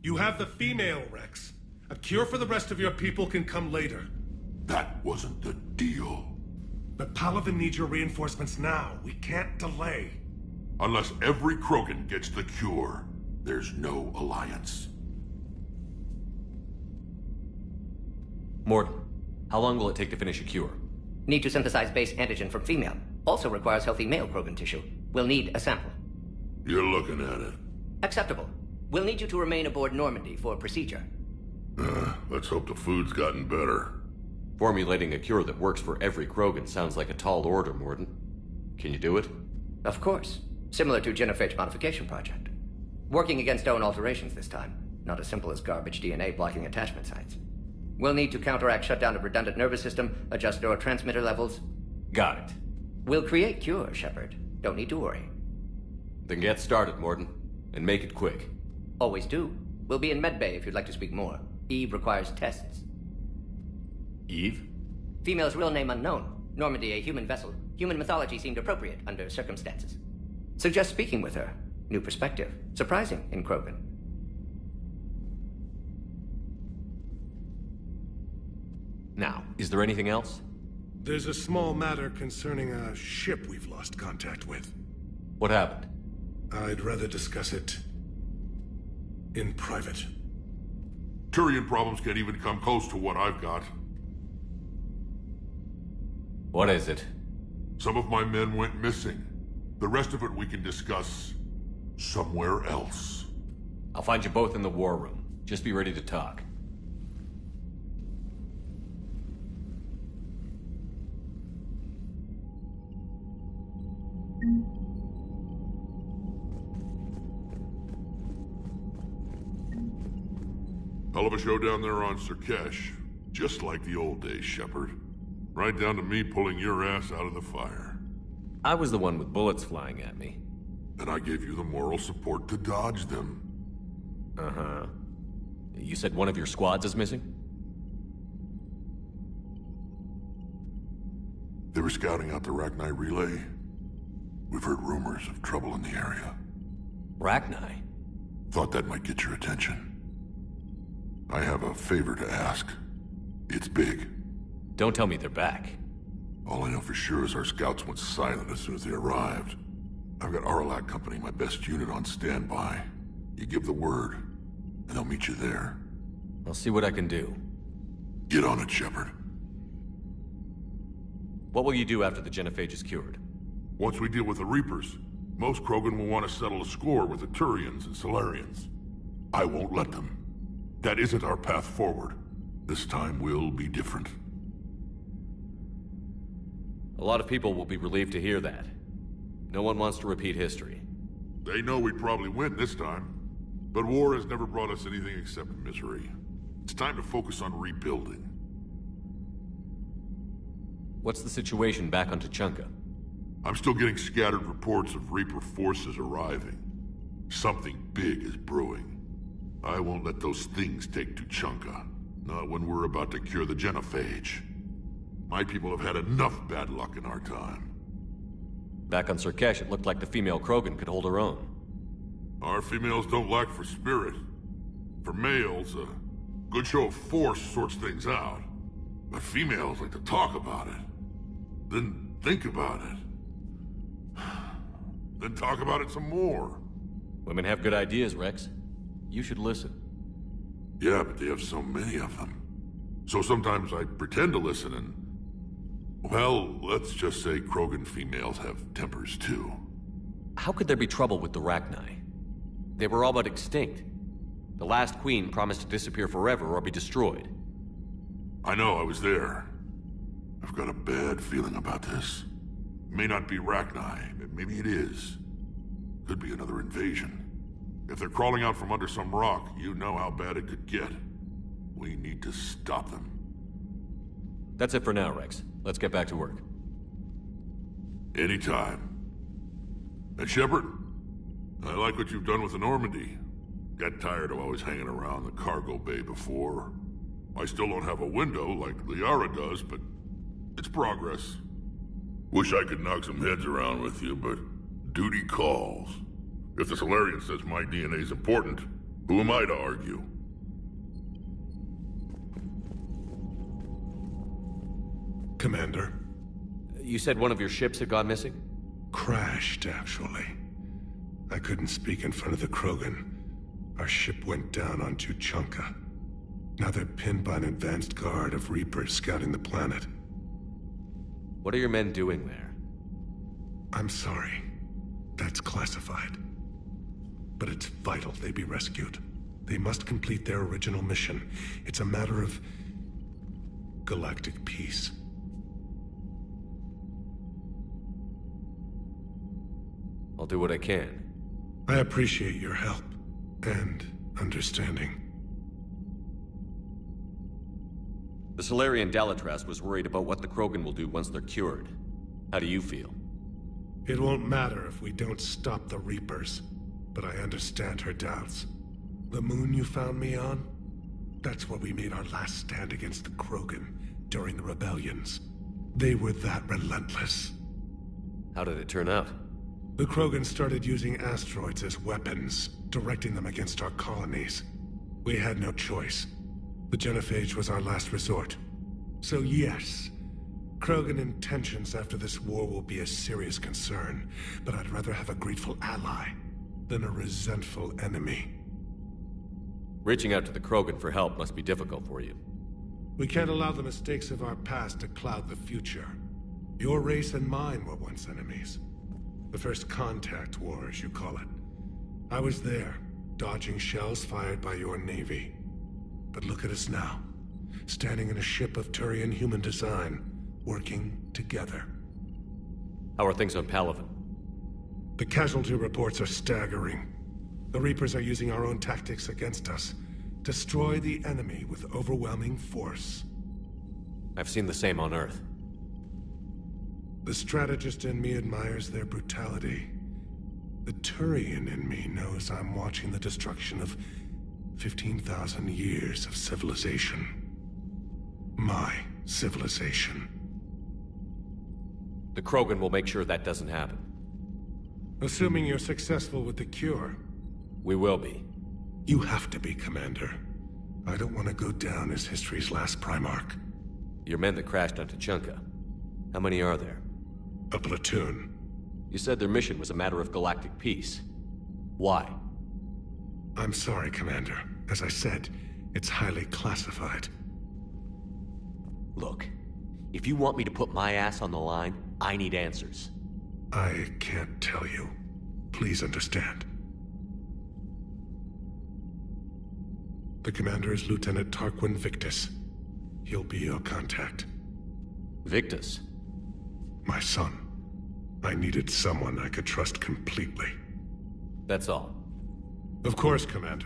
Speaker 12: You have the female, Rex. A cure for the rest of your people can come later.
Speaker 20: That wasn't the deal.
Speaker 12: But Paladin needs your reinforcements now. We can't delay.
Speaker 20: Unless every Krogan gets the cure, there's no alliance.
Speaker 5: Mordin, how long will it take to finish a cure?
Speaker 19: Need to synthesize base antigen from female. Also requires healthy male Krogan tissue. We'll need a sample.
Speaker 20: You're looking at it.
Speaker 19: Acceptable. We'll need you to remain aboard Normandy for procedure.
Speaker 20: Let's hope the food's gotten better.
Speaker 5: Formulating a cure that works for every Krogan sounds like a tall order, Mordin. Can you do it?
Speaker 19: Of course. Similar to Genophage modification project. Working against own alterations this time. Not as simple as garbage DNA blocking attachment sites. We'll need to counteract shutdown of redundant nervous system, adjust neurotransmitter levels.
Speaker 5: Got it.
Speaker 19: We'll create cure, Shepard. Don't need to worry.
Speaker 5: Then get started, Mordin. And make it quick.
Speaker 19: Always do. We'll be in medbay if you'd like to speak more. Eve requires tests.
Speaker 5: Eve?
Speaker 19: Female's real name unknown. Normandy, a human vessel. Human mythology seemed appropriate under circumstances. Suggest speaking with her. New perspective. Surprising in Krogan.
Speaker 5: Now, is there anything else?
Speaker 12: There's a small matter concerning a ship we've lost contact with.
Speaker 5: What happened?
Speaker 12: I'd rather discuss it in private.
Speaker 20: Turian problems can't even come close to what I've got.
Speaker 5: What is it?
Speaker 20: Some of my men went missing. The rest of it we can discuss somewhere else.
Speaker 5: I'll find you both in the war room. Just be ready to talk.
Speaker 20: Hell of a show down there on Surkesh. Just like the old days, Shepard. Right down to me pulling your ass out of the fire.
Speaker 5: I was the one with bullets flying at me.
Speaker 20: And I gave you the moral support to dodge them.
Speaker 5: Uh-huh. You said one of your squads is missing?
Speaker 20: They were scouting out the Rachni relay. We've heard rumors of trouble in the area.
Speaker 5: Rachni?
Speaker 20: Thought that might get your attention. I have a favor to ask. It's big.
Speaker 5: Don't tell me they're back.
Speaker 20: All I know for sure is our scouts went silent as soon as they arrived. I've got Aralac Company, my best unit, on standby. You give the word, and they'll meet you there.
Speaker 5: I'll see what I can do.
Speaker 20: Get on it, Shepard.
Speaker 5: What will you do after the Genophage is cured?
Speaker 20: Once we deal with the Reapers, most Krogan will want to settle a score with the Turians and Solarians. I won't let them. That isn't our path forward. This time will be different.
Speaker 5: A lot of people will be relieved to hear that. No one wants to repeat history.
Speaker 20: They know we'd probably win this time. But war has never brought us anything except misery. It's time to focus on rebuilding.
Speaker 14: What's the situation back on Tuchanka?
Speaker 20: I'm still getting scattered reports of Reaper forces arriving. Something big is brewing. I won't let those things take Tuchanka. Not when we're about to cure the genophage. My people have had enough bad luck in our time.
Speaker 14: Back on Surkesh, it looked like the female Krogan could hold her own.
Speaker 20: Our females don't lack for spirit. For males, a good show of force sorts things out. But females like to talk about it. Then think about it. Then talk about it some more.
Speaker 14: Women have good ideas, Rex. You should listen.
Speaker 20: Yeah, but they have so many of them. So sometimes I pretend to listen and... Well, let's just say Krogan females have tempers too.
Speaker 14: How could there be trouble with the Rachni? They were all but extinct. The last queen promised to disappear forever or be destroyed.
Speaker 20: I know, I was there. I've got a bad feeling about this. It may not be Rachni, but maybe it is. Could be another invasion. If they're crawling out from under some rock, you know how bad it could get. We need to stop them.
Speaker 14: That's it for now, Rex. Let's get back to work.
Speaker 20: Anytime. And Shepard, I like what you've done with the Normandy. Got tired of always hanging around the cargo bay before. I still don't have a window like Liara does, but it's progress. Wish I could knock some heads around with you, but duty calls. If the Solarian says my DNA's important, who am I to argue?
Speaker 12: Commander.
Speaker 14: You said one of your ships had gone missing?
Speaker 12: Crashed, actually. I couldn't speak in front of the Krogan. Our ship went down on Tuchanka. Now they're pinned by an advanced guard of Reapers scouting the planet.
Speaker 14: What are your men doing there?
Speaker 12: I'm sorry. That's classified. But it's vital they be rescued. They must complete their original mission. It's a matter of galactic peace.
Speaker 14: I'll do what I can.
Speaker 12: I appreciate your help and understanding.
Speaker 14: The Solarian Dalatras was worried about what the Krogan will do once they're cured. How do you feel?
Speaker 12: It won't matter if we don't stop the Reapers, but I understand her doubts. The moon you found me on? That's where we made our last stand against the Krogan during the rebellions. They were that relentless.
Speaker 14: How did it turn out?
Speaker 12: The Krogan started using asteroids as weapons, directing them against our colonies. We had no choice. The genophage was our last resort. So yes, Krogan intentions after this war will be a serious concern, but I'd rather have a grateful ally than a resentful enemy.
Speaker 14: Reaching out to the Krogan for help must be difficult for you.
Speaker 12: We can't allow the mistakes of our past to cloud the future. Your race and mine were once enemies. The first contact war, as you call it. I was there, dodging shells fired by your navy. But look at us now, standing in a ship of Turian human design, working together.
Speaker 14: How are things on Palaven?
Speaker 12: The casualty reports are staggering. The Reapers are using our own tactics against us. Destroy the enemy with overwhelming force.
Speaker 14: I've seen the same on Earth.
Speaker 12: The strategist in me admires their brutality. The Turian in me knows I'm watching the destruction of 15,000 years of civilization. My civilization.
Speaker 14: The Krogan will make sure that doesn't happen.
Speaker 12: Assuming you're successful with the cure.
Speaker 14: We will be.
Speaker 12: You have to be, Commander. I don't want to go down as history's last Primarch.
Speaker 14: Your men that crashed on Tuchanka. How many are there?
Speaker 12: A platoon.
Speaker 14: You said their mission was a matter of galactic peace. Why?
Speaker 12: I'm sorry, Commander. As I said, it's highly classified.
Speaker 14: Look, if you want me to put my ass on the line, I need answers.
Speaker 12: I can't tell you. Please understand. The commander is Lieutenant Tarquin Victus. He'll be your contact.
Speaker 14: Victus?
Speaker 12: My son. I needed someone I could trust completely.
Speaker 14: That's all.
Speaker 12: Of course, Commander.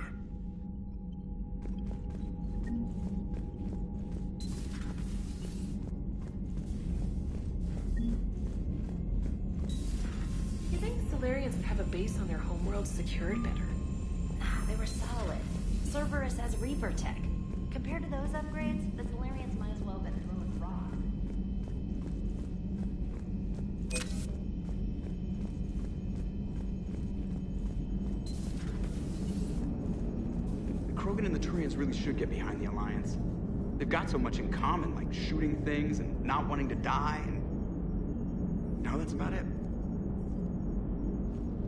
Speaker 8: think Solarians would have a base on their homeworld secured better?
Speaker 10: They were solid. Cerberus has Reaper tech. Compared to those upgrades, the Solarians might as well have been throwing rock.
Speaker 2: The Krogan and the Turians really should get behind the Alliance. They've got so much in common, like shooting things and not wanting to die, and now that's about it.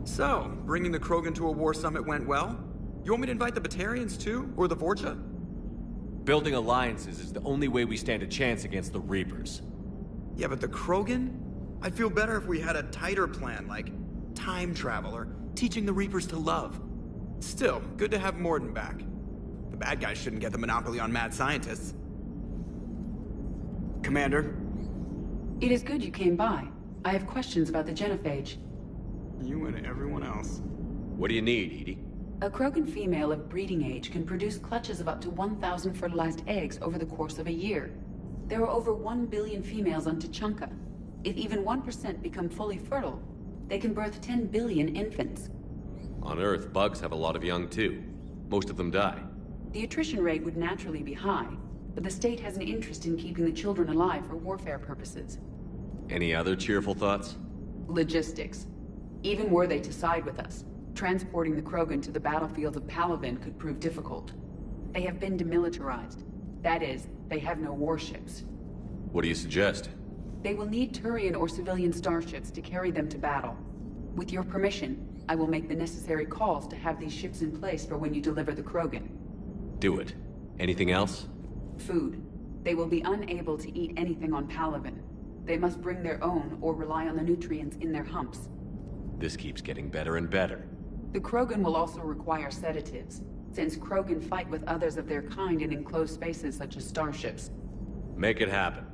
Speaker 2: So, bringing the Krogan to a war summit went well? You want me to invite the Batarians too? Or the Vorcha?
Speaker 14: Building alliances is the only way we stand a chance against the Reapers.
Speaker 2: Yeah, but the Krogan? I'd feel better if we had a tighter plan, like time travel or teaching the Reapers to love. Still, good to have Morden back. The bad guys shouldn't get the monopoly on mad scientists. Commander?
Speaker 7: It is good you came by. I have questions about the genophage.
Speaker 2: You and everyone else.
Speaker 14: What do you need, Edie?
Speaker 7: A Krogan female of breeding age can produce clutches of up to 1,000 fertilized eggs over the course of a year. There are over 1 billion females on Tuchanka. If even 1% become fully fertile, they can birth 10 billion infants.
Speaker 14: On Earth, bugs have a lot of young too. Most of them die.
Speaker 7: The attrition rate would naturally be high, but the state has an interest in keeping the children alive for warfare purposes.
Speaker 14: Any other cheerful thoughts?
Speaker 7: Logistics. Even were they to side with us, transporting the Krogan to the battlefields of Palaven could prove difficult. They have been demilitarized. That is, they have no warships.
Speaker 14: What do you suggest?
Speaker 7: They will need Turian or civilian starships to carry them to battle. With your permission, I will make the necessary calls to have these ships in place for when you deliver the Krogan.
Speaker 14: Do it. Anything else?
Speaker 7: Food. They will be unable to eat anything on Palaven. They must bring their own or rely on the nutrients in their humps.
Speaker 14: This keeps getting better and better.
Speaker 7: The Krogan will also require sedatives, since Krogan fight with others of their kind in enclosed spaces such as starships.
Speaker 14: Make it happen.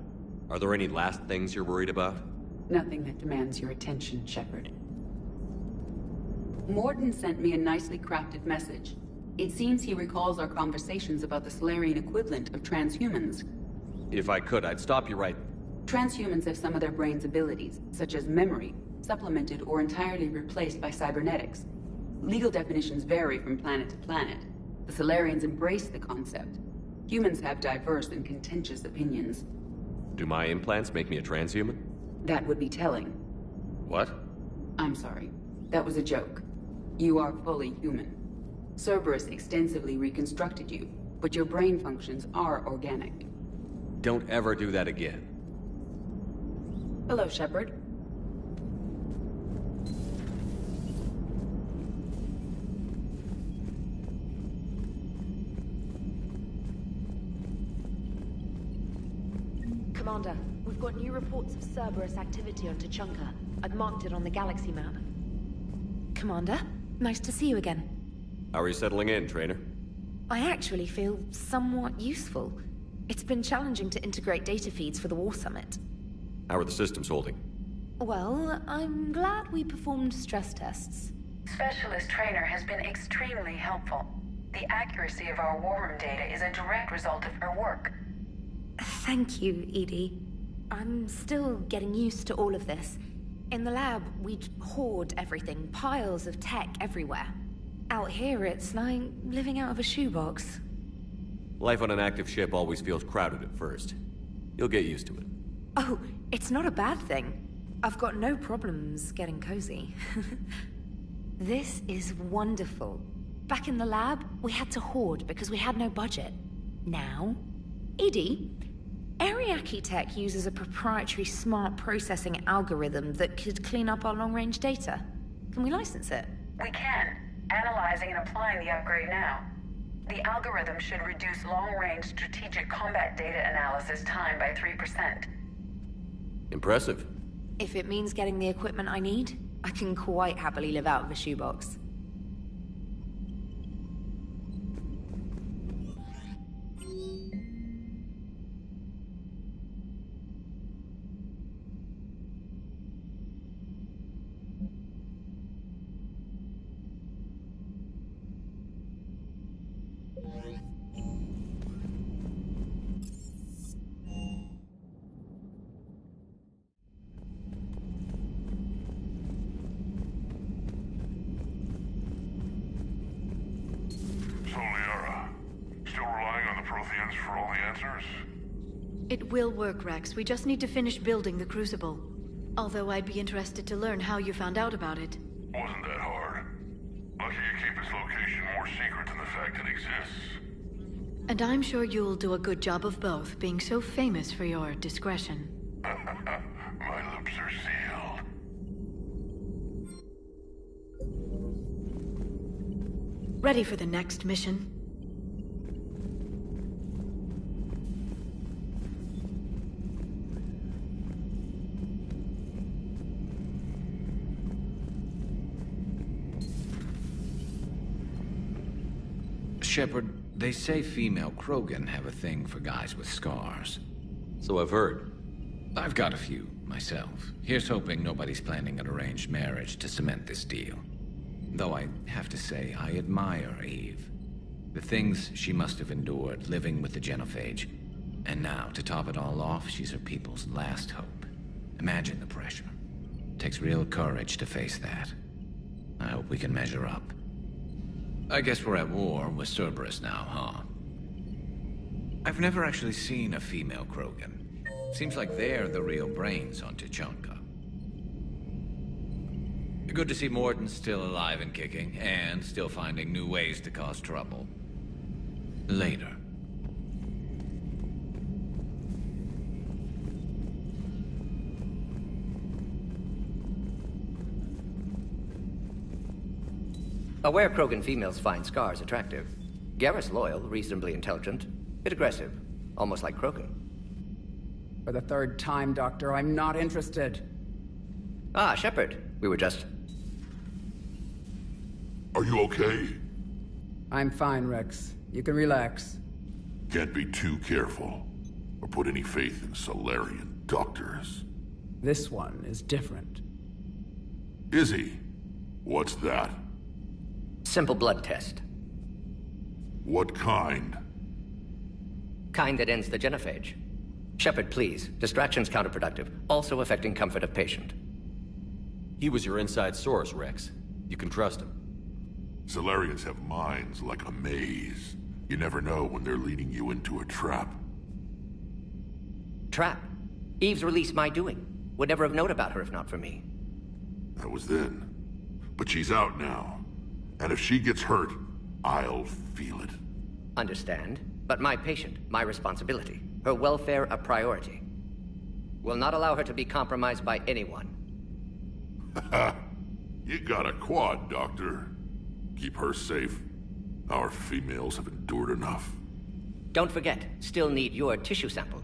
Speaker 14: Are there any last things you're worried about?
Speaker 7: Nothing that demands your attention, Shepard. Morden sent me a nicely crafted message. It seems he recalls our conversations about the Solarian equivalent of transhumans.
Speaker 14: If I could, I'd stop you right...
Speaker 7: Transhumans have some of their brain's abilities, such as memory, supplemented or entirely replaced by cybernetics. Legal definitions vary from planet to planet. The Solarians embrace the concept. Humans have diverse and contentious opinions.
Speaker 14: Do my implants make me a transhuman?
Speaker 7: That would be telling.
Speaker 14: What?
Speaker 7: I'm sorry. That was a joke. You are fully human. Cerberus extensively reconstructed you, but your brain functions are organic.
Speaker 14: Don't ever do that again.
Speaker 7: Hello, Shepard.
Speaker 8: Commander, we've got new reports of Cerberus activity on Tuchanka. I've marked it on the galaxy map. Commander, nice to see you again.
Speaker 14: How are you settling in, Trainer?
Speaker 8: I actually feel somewhat useful. It's been challenging to integrate data feeds for the War Summit.
Speaker 14: How are the systems holding?
Speaker 8: Well, I'm glad we performed stress tests.
Speaker 6: Specialist Trainer has been extremely helpful. The accuracy of our war room data is a direct result of her work.
Speaker 8: Thank you, Edie. I'm still getting used to all of this. In the lab, we'd hoard everything, piles of tech everywhere. Out here, it's like living out of a shoebox.
Speaker 14: Life on an active ship always feels crowded at first. You'll get used to it.
Speaker 8: Oh, it's not a bad thing. I've got no problems getting cozy. This is wonderful. Back in the lab, we had to hoard because we had no budget. Now, Edie, Ariake Tech uses a proprietary smart processing algorithm that could clean up our long-range data. Can we license it?
Speaker 6: We can. Analyzing and applying the upgrade now. The algorithm should reduce long-range strategic combat data analysis time by 3%.
Speaker 14: Impressive.
Speaker 8: If it means getting the equipment I need, I can quite happily live out of a shoebox.
Speaker 9: hands for all the answers?
Speaker 23: It will work, Rex. We just need to finish building the Crucible. Although I'd be interested to learn how you found out about it.
Speaker 9: Wasn't that hard. Lucky you keep its location more secret than the fact it exists.
Speaker 23: And I'm sure you'll do a good job of both, being so famous for your discretion.
Speaker 9: My lips are sealed.
Speaker 23: Ready for the next mission?
Speaker 1: Shepard, they say female Krogan have a thing for guys with scars.
Speaker 14: So I've heard.
Speaker 1: I've got a few, myself. Here's hoping nobody's planning an arranged marriage to cement this deal. Though I have to say, I admire Eve. The things she must have endured living with the Genophage. And now, to top it all off, she's her people's last hope. Imagine the pressure. Takes real courage to face that. I hope we can measure up. I guess we're at war with Cerberus now, huh? I've never actually seen a female Krogan. Seems like they're the real brains on Tuchanka. Good to see Morton's still alive and kicking, and still finding new ways to cause trouble. Later.
Speaker 19: Aware Krogan females find scars attractive. Garrus loyal, reasonably intelligent, bit aggressive, almost like Krogan.
Speaker 4: For the third time, Doctor, I'm not interested.
Speaker 19: Ah, Shepard. We were just...
Speaker 20: Are you okay?
Speaker 4: I'm fine, Rex. You can relax.
Speaker 20: Can't be too careful, or put any faith in Solarian doctors.
Speaker 4: This one is different.
Speaker 20: Is he? What's that?
Speaker 19: Simple blood test.
Speaker 20: What kind?
Speaker 19: Kind that ends the genophage. Shepard, please. Distraction's counterproductive, also affecting comfort of patient.
Speaker 14: He was your inside source, Rex. You can trust him.
Speaker 20: Solarians have minds like a maze. You never know when they're leading you into a trap.
Speaker 19: Trap? Eve's release my doing. Would never have known about her if not for me.
Speaker 20: That was then. But she's out now. And if she gets hurt, I'll feel it.
Speaker 19: Understand. But my patient, my responsibility. Her welfare a priority. Will not allow her to be compromised by anyone.
Speaker 20: You got a quad, Doctor. Keep her safe. Our females have endured enough.
Speaker 19: Don't forget, still need your tissue sample.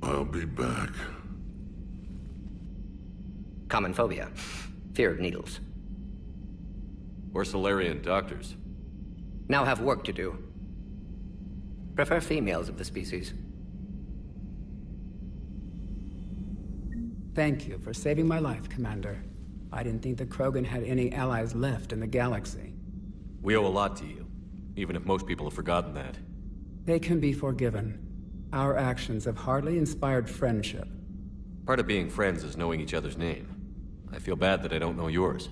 Speaker 20: I'll be back.
Speaker 19: Common phobia. Fear of needles.
Speaker 14: We're Solarian doctors.
Speaker 19: Now have work to do. Prefer females of the species.
Speaker 4: Thank you for saving my life, Commander. I didn't think the Krogan had any allies left in the galaxy.
Speaker 14: We owe a lot to you, even if most people have forgotten that.
Speaker 4: They can be forgiven. Our actions have hardly inspired friendship.
Speaker 14: Part of being friends is knowing each other's name. I feel bad that I don't know yours.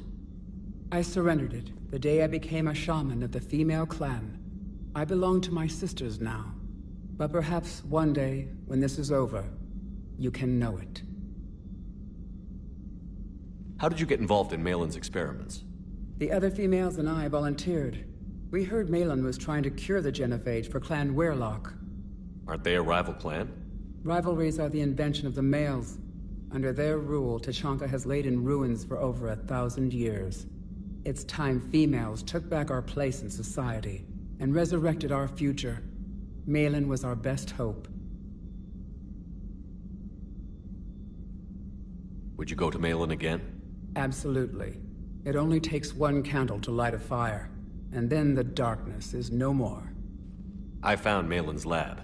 Speaker 4: I surrendered it the day I became a shaman of the female clan. I belong to my sisters now. But perhaps one day, when this is over, you can know it.
Speaker 14: How did you get involved in Malin's experiments?
Speaker 4: The other females and I volunteered. We heard Malin was trying to cure the genophage for Clan Weirlock.
Speaker 14: Aren't they a rival clan?
Speaker 4: Rivalries are the invention of the males. Under their rule, Tuchanka has laid in ruins for over 1,000 years. It's time females took back our place in society and resurrected our future. Malin was our best hope.
Speaker 14: Would you go to Malin again?
Speaker 4: Absolutely. It only takes one candle to light a fire, and then the darkness is no more.
Speaker 14: I found Malin's lab.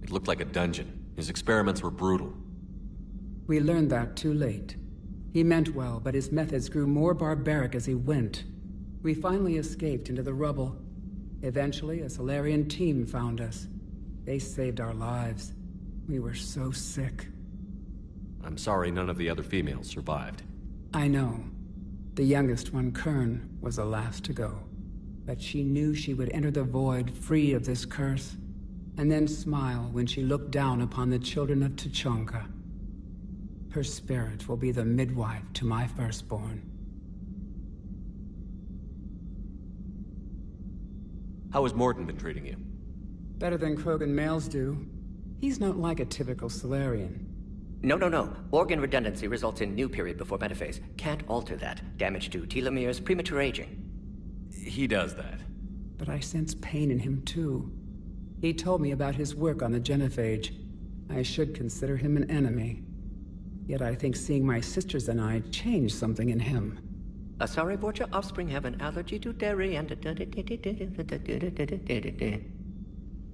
Speaker 14: It looked like a dungeon. His experiments were brutal.
Speaker 4: We learned that too late. He meant well, but his methods grew more barbaric as he went. We finally escaped into the rubble. Eventually, a Solarian team found us. They saved our lives. We were so sick.
Speaker 14: I'm sorry none of the other females survived.
Speaker 4: I know. The youngest one, Kern, was the last to go. But she knew she would enter the void free of this curse. and then smile when she looked down upon the children of Tuchanka. Her spirit will be the midwife to my firstborn.
Speaker 14: How has Morden been treating you?
Speaker 4: Better than Krogan males do. He's not like a typical Solarian.
Speaker 19: No. Organ redundancy results in new period before metaphase. Can't alter that. Damage to telomeres, premature aging.
Speaker 14: He does that.
Speaker 4: But I sense pain in him too. He told me about his work on the genophage. I should consider him an enemy. Yet I think seeing my sisters and I changed something in him.
Speaker 19: Asari Vorcha offspring have an allergy to dairy and...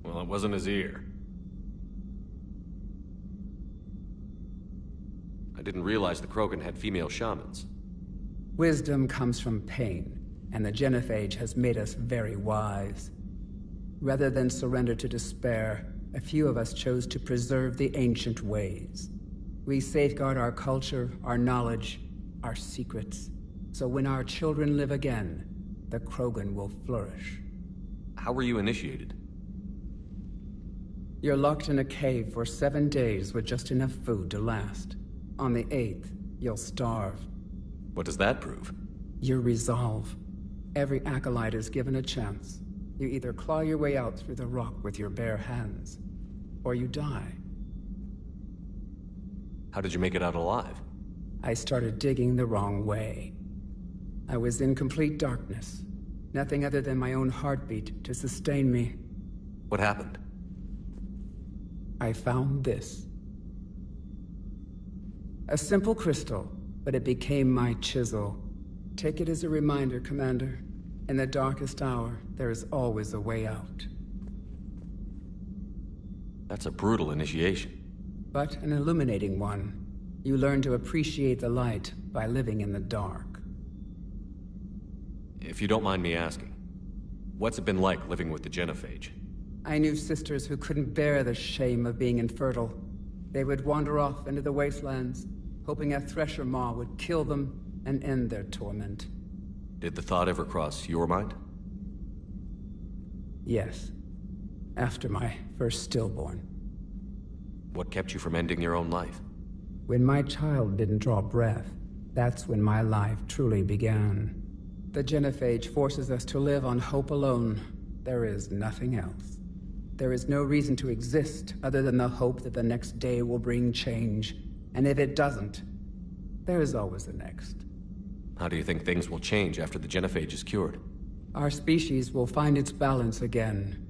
Speaker 14: Well, it wasn't his ear. I didn't realize the Krogan had female shamans.
Speaker 4: Wisdom comes from pain, and the genophage has made us very wise. Rather than surrender to despair, a few of us chose to preserve the ancient ways. We safeguard our culture, our knowledge, our secrets. So when our children live again, the Krogan will flourish.
Speaker 14: How were you initiated?
Speaker 4: You're locked in a cave for 7 days with just enough food to last. On the 8th, you'll starve.
Speaker 14: What does that prove?
Speaker 4: Your resolve. Every acolyte is given a chance. You either claw your way out through the rock with your bare hands, or you die.
Speaker 14: How did you make it out alive?
Speaker 4: I started digging the wrong way. I was in complete darkness. Nothing other than my own heartbeat to sustain me.
Speaker 14: What happened?
Speaker 4: I found this. A simple crystal, but it became my chisel. Take it as a reminder, Commander. In the darkest hour, there is always a way out.
Speaker 14: That's a brutal initiation.
Speaker 4: But an illuminating one. You learn to appreciate the light by living in the dark.
Speaker 14: If you don't mind me asking, what's it been like living with the genophage?
Speaker 4: I knew sisters who couldn't bear the shame of being infertile. They would wander off into the wastelands, hoping a thresher maw would kill them and end their torment.
Speaker 14: Did the thought ever cross your mind?
Speaker 4: Yes. After my first stillborn.
Speaker 14: What kept you from ending your own life?
Speaker 4: When my child didn't draw breath, that's when my life truly began. The genophage forces us to live on hope alone. There is nothing else. There is no reason to exist other than the hope that the next day will bring change. And if it doesn't, there is always the next.
Speaker 14: How do you think things will change after the genophage is cured?
Speaker 4: Our species will find its balance again.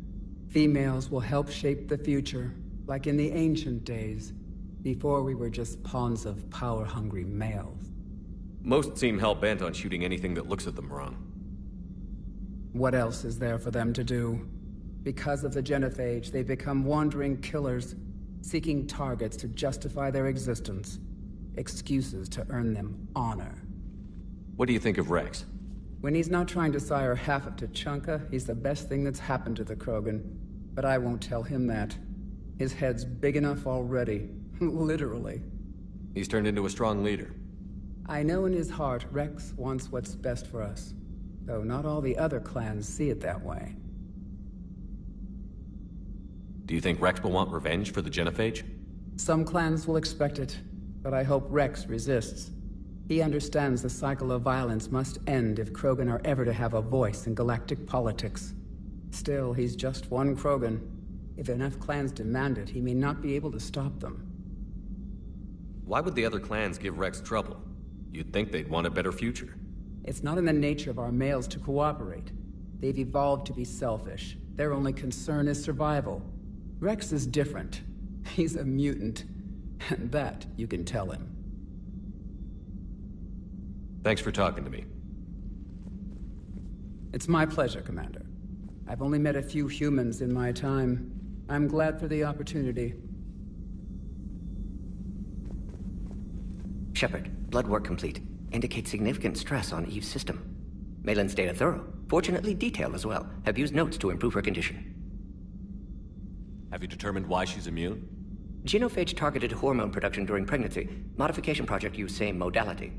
Speaker 4: Females will help shape the future, like in the ancient days, before we were just pawns of power-hungry males.
Speaker 14: Most seem hell-bent on shooting anything that looks at them wrong.
Speaker 4: What else is there for them to do? Because of the genophage, they become wandering killers, seeking targets to justify their existence. Excuses to earn them honor.
Speaker 14: What do you think of Rex?
Speaker 4: When he's not trying to sire half of Tuchanka, he's the best thing that's happened to the Krogan. But I won't tell him that. His head's big enough already. Literally.
Speaker 14: He's turned into a strong leader.
Speaker 4: I know in his heart Rex wants what's best for us. Though not all the other clans see it that way.
Speaker 14: Do you think Rex will want revenge for the genophage?
Speaker 4: Some clans will expect it, but I hope Rex resists. He understands the cycle of violence must end if Krogan are ever to have a voice in galactic politics. Still, he's just one Krogan. If enough clans demand it, he may not be able to stop them.
Speaker 14: Why would the other clans give Rex trouble? You'd think they'd want a better future.
Speaker 4: It's not in the nature of our males to cooperate. They've evolved to be selfish. Their only concern is survival. Rex is different. He's a mutant. And that you can tell him.
Speaker 14: Thanks for talking to me.
Speaker 4: It's my pleasure, Commander. I've only met a few humans in my time. I'm glad for the opportunity.
Speaker 19: Shepard, blood work complete. Indicates significant stress on Eve's system. Malin's data thorough. Fortunately detailed as well. Have used notes to improve her condition.
Speaker 14: Have you determined why she's immune?
Speaker 19: Genophage targeted hormone production during pregnancy. Modification project used same modality.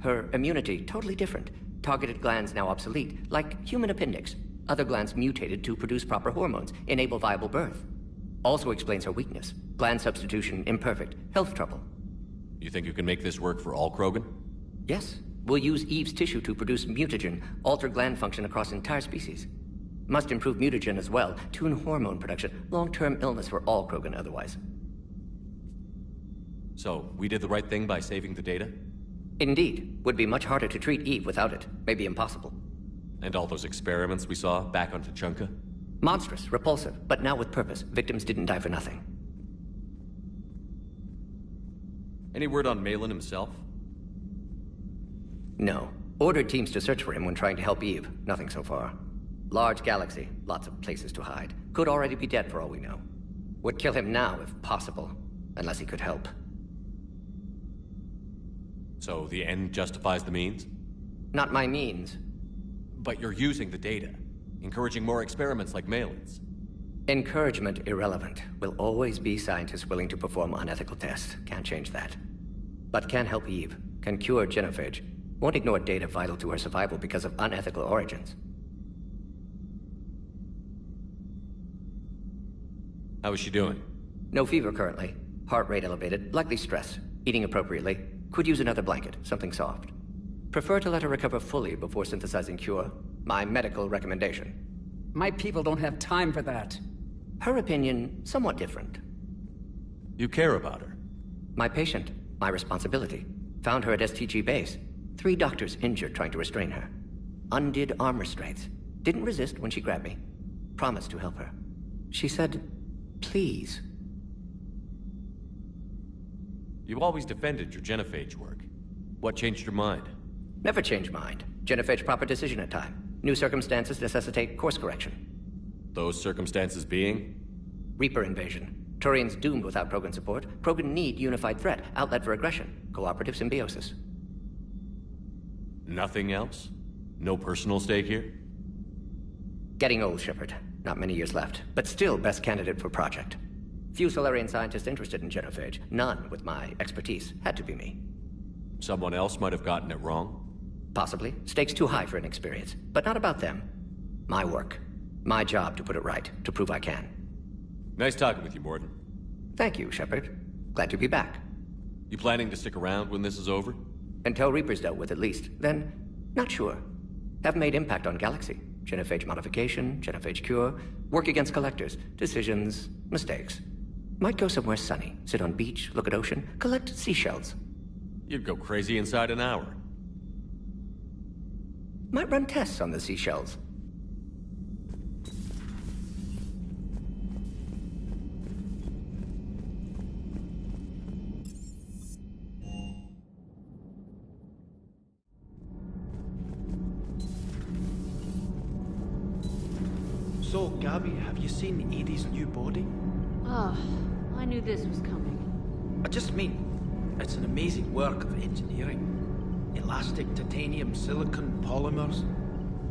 Speaker 19: Her immunity totally different. Targeted glands now obsolete, like human appendix. Other glands mutated to produce proper hormones, enable viable birth. Also explains her weakness. Gland substitution imperfect. Health trouble.
Speaker 14: You think you can make this work for all Krogan?
Speaker 19: Yes. We'll use Eve's tissue to produce mutagen, alter gland function across entire species. Must improve mutagen as well, tune hormone production. Long-term illness for all Krogan otherwise.
Speaker 14: So, we did the right thing by saving the data?
Speaker 19: Indeed. Would be much harder to treat Eve without it. Maybe impossible.
Speaker 14: And all those experiments we saw back on Tuchanka?
Speaker 19: Monstrous, repulsive, but now with purpose. Victims didn't die for nothing.
Speaker 14: Any word on Malin himself?
Speaker 19: No. Ordered teams to search for him when trying to help Eve. Nothing so far. Large galaxy, lots of places to hide. Could already be dead for all we know. Would kill him now if possible, unless he could help.
Speaker 14: So the end justifies the means?
Speaker 19: Not my means.
Speaker 14: But you're using the data, encouraging more experiments like Malin's.
Speaker 19: Encouragement irrelevant. Will always be scientists willing to perform unethical tests. Can't change that. But can help Eve. Can cure genophage. Won't ignore data vital to her survival because of unethical origins.
Speaker 14: How is she doing?
Speaker 19: No fever currently. Heart rate elevated, likely stress. Eating appropriately. Could use another blanket, something soft. Prefer to let her recover fully before synthesizing cure. My medical recommendation.
Speaker 4: My people don't have time for that.
Speaker 19: Her opinion, somewhat different.
Speaker 14: You care about her?
Speaker 19: My patient. My responsibility. Found her at STG base. 3 doctors injured trying to restrain her. Undid arm restraints. Didn't resist when she grabbed me. Promised to help her. She said, please.
Speaker 14: You always defended your genophage work. What changed your mind?
Speaker 19: Never change mind. Genophage proper decision at time. New circumstances necessitate course correction.
Speaker 14: Those circumstances being?
Speaker 19: Reaper invasion. Turians doomed without Krogan support. Krogan need unified threat, outlet for aggression. Cooperative symbiosis.
Speaker 14: Nothing else? No personal stake here?
Speaker 19: Getting old, Shepard. Not many years left, but still best candidate for project. Few Solarian scientists interested in genophage. None with my expertise. Had to be me.
Speaker 14: Someone else might have gotten it wrong?
Speaker 19: Possibly. Stakes too high for inexperience. But not about them. My work. My job to put it right. To prove I can.
Speaker 14: Nice talking with you, Morden.
Speaker 19: Thank you, Shepard. Glad to be back.
Speaker 14: You planning to stick around when this is over?
Speaker 19: Until Reaper's dealt with, at least. Then, not sure. Have made impact on Galaxy. Genophage modification, genophage cure, work against collectors, decisions, mistakes. Might go somewhere sunny, sit on beach, look at ocean, collect seashells.
Speaker 14: You'd go crazy inside an hour.
Speaker 19: Might run tests on the seashells.
Speaker 11: So, Gabby, have you seen Edie's new body?
Speaker 18: Oh, I knew this was coming.
Speaker 11: I just mean, it's an amazing work of engineering. Elastic titanium silicon polymers,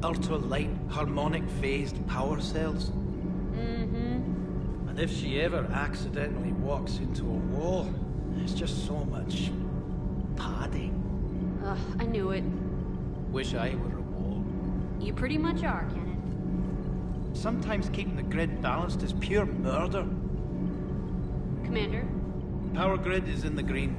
Speaker 11: ultra-light harmonic phased power cells.
Speaker 18: Mm-hmm.
Speaker 11: And if she ever accidentally walks into a wall, there's just so much padding.
Speaker 18: Ugh, I knew it.
Speaker 11: Wish I were a wall.
Speaker 18: You pretty much are, Kenneth.
Speaker 11: Sometimes keeping the grid balanced is pure murder.
Speaker 18: Commander?
Speaker 11: Power grid is in the green.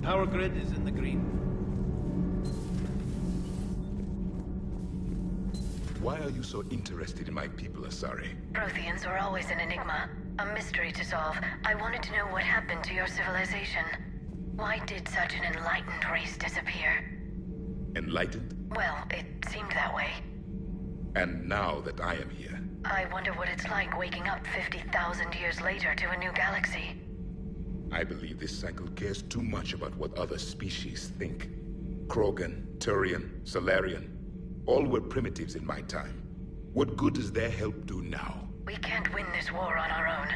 Speaker 11: Power grid is in the green.
Speaker 20: Why are you so interested in my people, Asari?
Speaker 6: Protheans are always an enigma, a mystery to solve. I wanted to know what happened to your civilization. Why did such an enlightened race disappear?
Speaker 20: Enlightened?
Speaker 6: Well, it seemed that way.
Speaker 20: And now that I am here,
Speaker 6: I wonder what it's like waking up 50,000 years later to a new galaxy.
Speaker 20: I believe this cycle cares too much about what other species think. Krogan, Turian, Solarian.
Speaker 3: All were primitives in my time. What good does their help do now?
Speaker 10: We can't win this war on our own.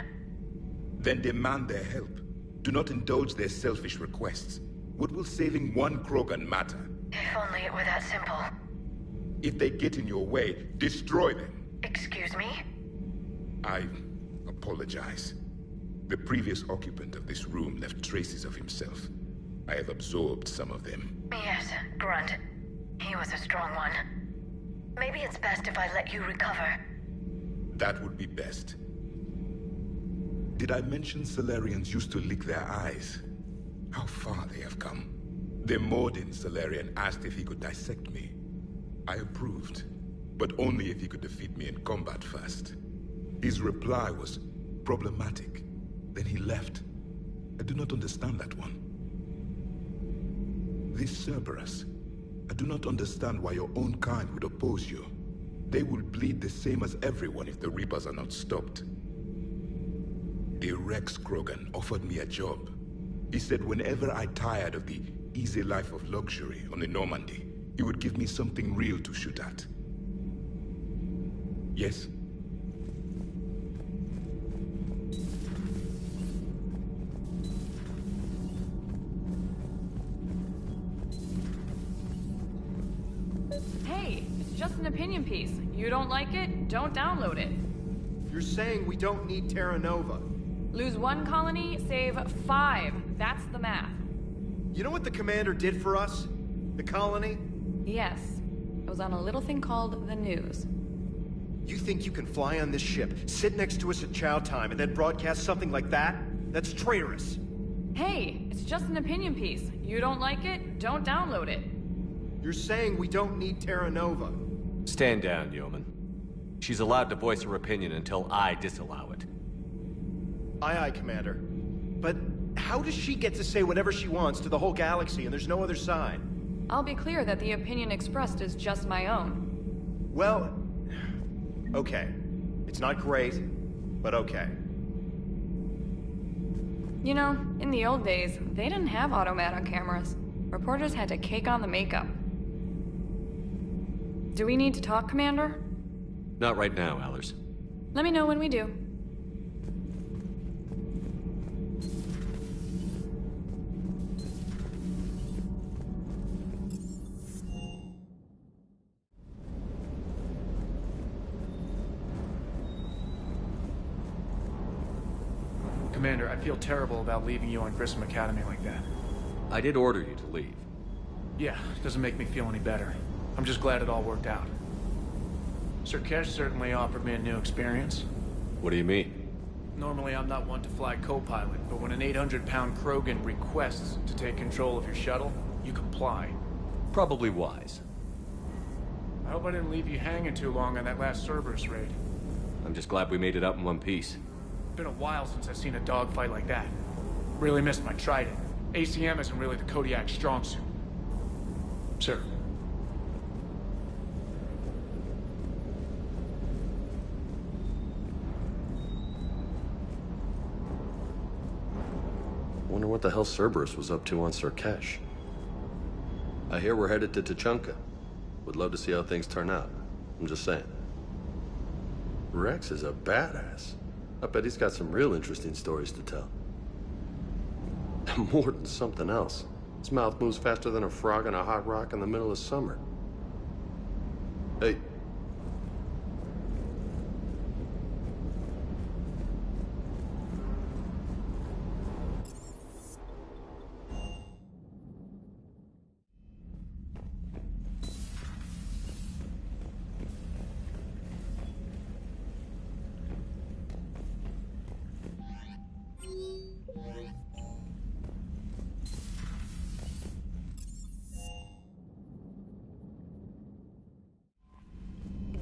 Speaker 3: Then demand their help. Do not indulge their selfish requests. What will saving one Krogan matter?
Speaker 10: If only it were that simple.
Speaker 3: If they get in your way, destroy them.
Speaker 10: Excuse me?
Speaker 3: I apologize. The previous occupant of this room left traces of himself. I have absorbed some of them.
Speaker 10: Yes, Grunt. He was a strong one. Maybe it's best if I let you recover.
Speaker 3: That would be best. Did I mention Solarians used to lick their eyes? How far they have come. The Mordin Solarian asked if he could dissect me. I approved, but only if he could defeat me in combat first. His reply was problematic. Then he left. I do not understand that one. This Cerberus, I do not understand why your own kind would oppose you. They will bleed the same as everyone if the Reapers are not stopped. The Rex Krogan offered me a job. He said whenever I tired of the easy life of luxury on the Normandy, he would give me something real to shoot at. Yes?
Speaker 17: Hey, it's just an opinion piece. You don't like it? Don't download it.
Speaker 13: You're saying we don't need Terra Nova.
Speaker 17: Lose 1 colony, save 5. That's the math.
Speaker 13: You know what the commander did for us? The colony?
Speaker 17: Yes. It was on a little thing called the news.
Speaker 13: You think you can fly on this ship, sit next to us at chow time, and then broadcast something like that? That's traitorous.
Speaker 17: Hey, it's just an opinion piece. You don't like it? Don't download it.
Speaker 13: You're saying we don't need Terra Nova.
Speaker 14: Stand down, Yeoman. She's allowed to voice her opinion until I disallow it.
Speaker 13: Aye, aye, Commander. But how does she get to say whatever she wants to the whole galaxy and there's no other side?
Speaker 17: I'll be clear that the opinion expressed is just my own.
Speaker 13: Well, okay. It's not great, but okay.
Speaker 17: You know, in the old days, they didn't have automatic cameras. Reporters had to cake on the makeup. Do we need to talk, Commander?
Speaker 14: Not right now, Allers.
Speaker 17: Let me know when we do.
Speaker 22: Commander, I feel terrible about leaving you on Grissom Academy like that.
Speaker 14: I did order you to leave.
Speaker 22: Yeah, doesn't make me feel any better. I'm just glad it all worked out. Sir Kesh certainly offered me a new experience.
Speaker 14: What do you mean?
Speaker 22: Normally I'm not one to fly co-pilot, but when an 800-pound Krogan requests to take control of your shuttle, you comply.
Speaker 14: Probably wise.
Speaker 22: I hope I didn't leave you hanging too long on that last Cerberus raid.
Speaker 14: I'm just glad we made it out in one piece.
Speaker 22: Been a while since I've seen a dogfight like that. Really missed my trident. ACM isn't really the Kodiak's strong suit. Sir.
Speaker 5: Wonder what the hell Cerberus was up to on Sir Kesh. I hear we're headed to Tuchanka. Would love to see how things turn out. I'm just saying. Rex is a badass. I bet he's got some real interesting stories to tell. And more than something else. His mouth moves faster than a frog on a hot rock in the middle of summer. Hey.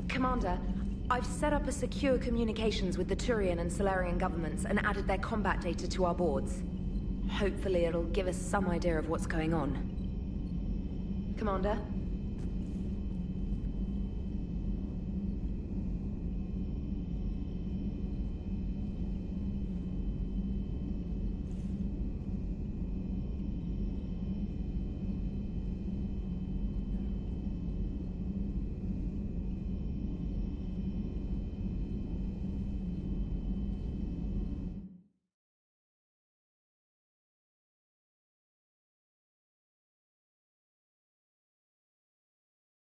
Speaker 8: Commander, I've set up a secure communications with the Turian and Solarian governments and added their combat data to our boards. Hopefully it'll give us some idea of what's going on. Commander?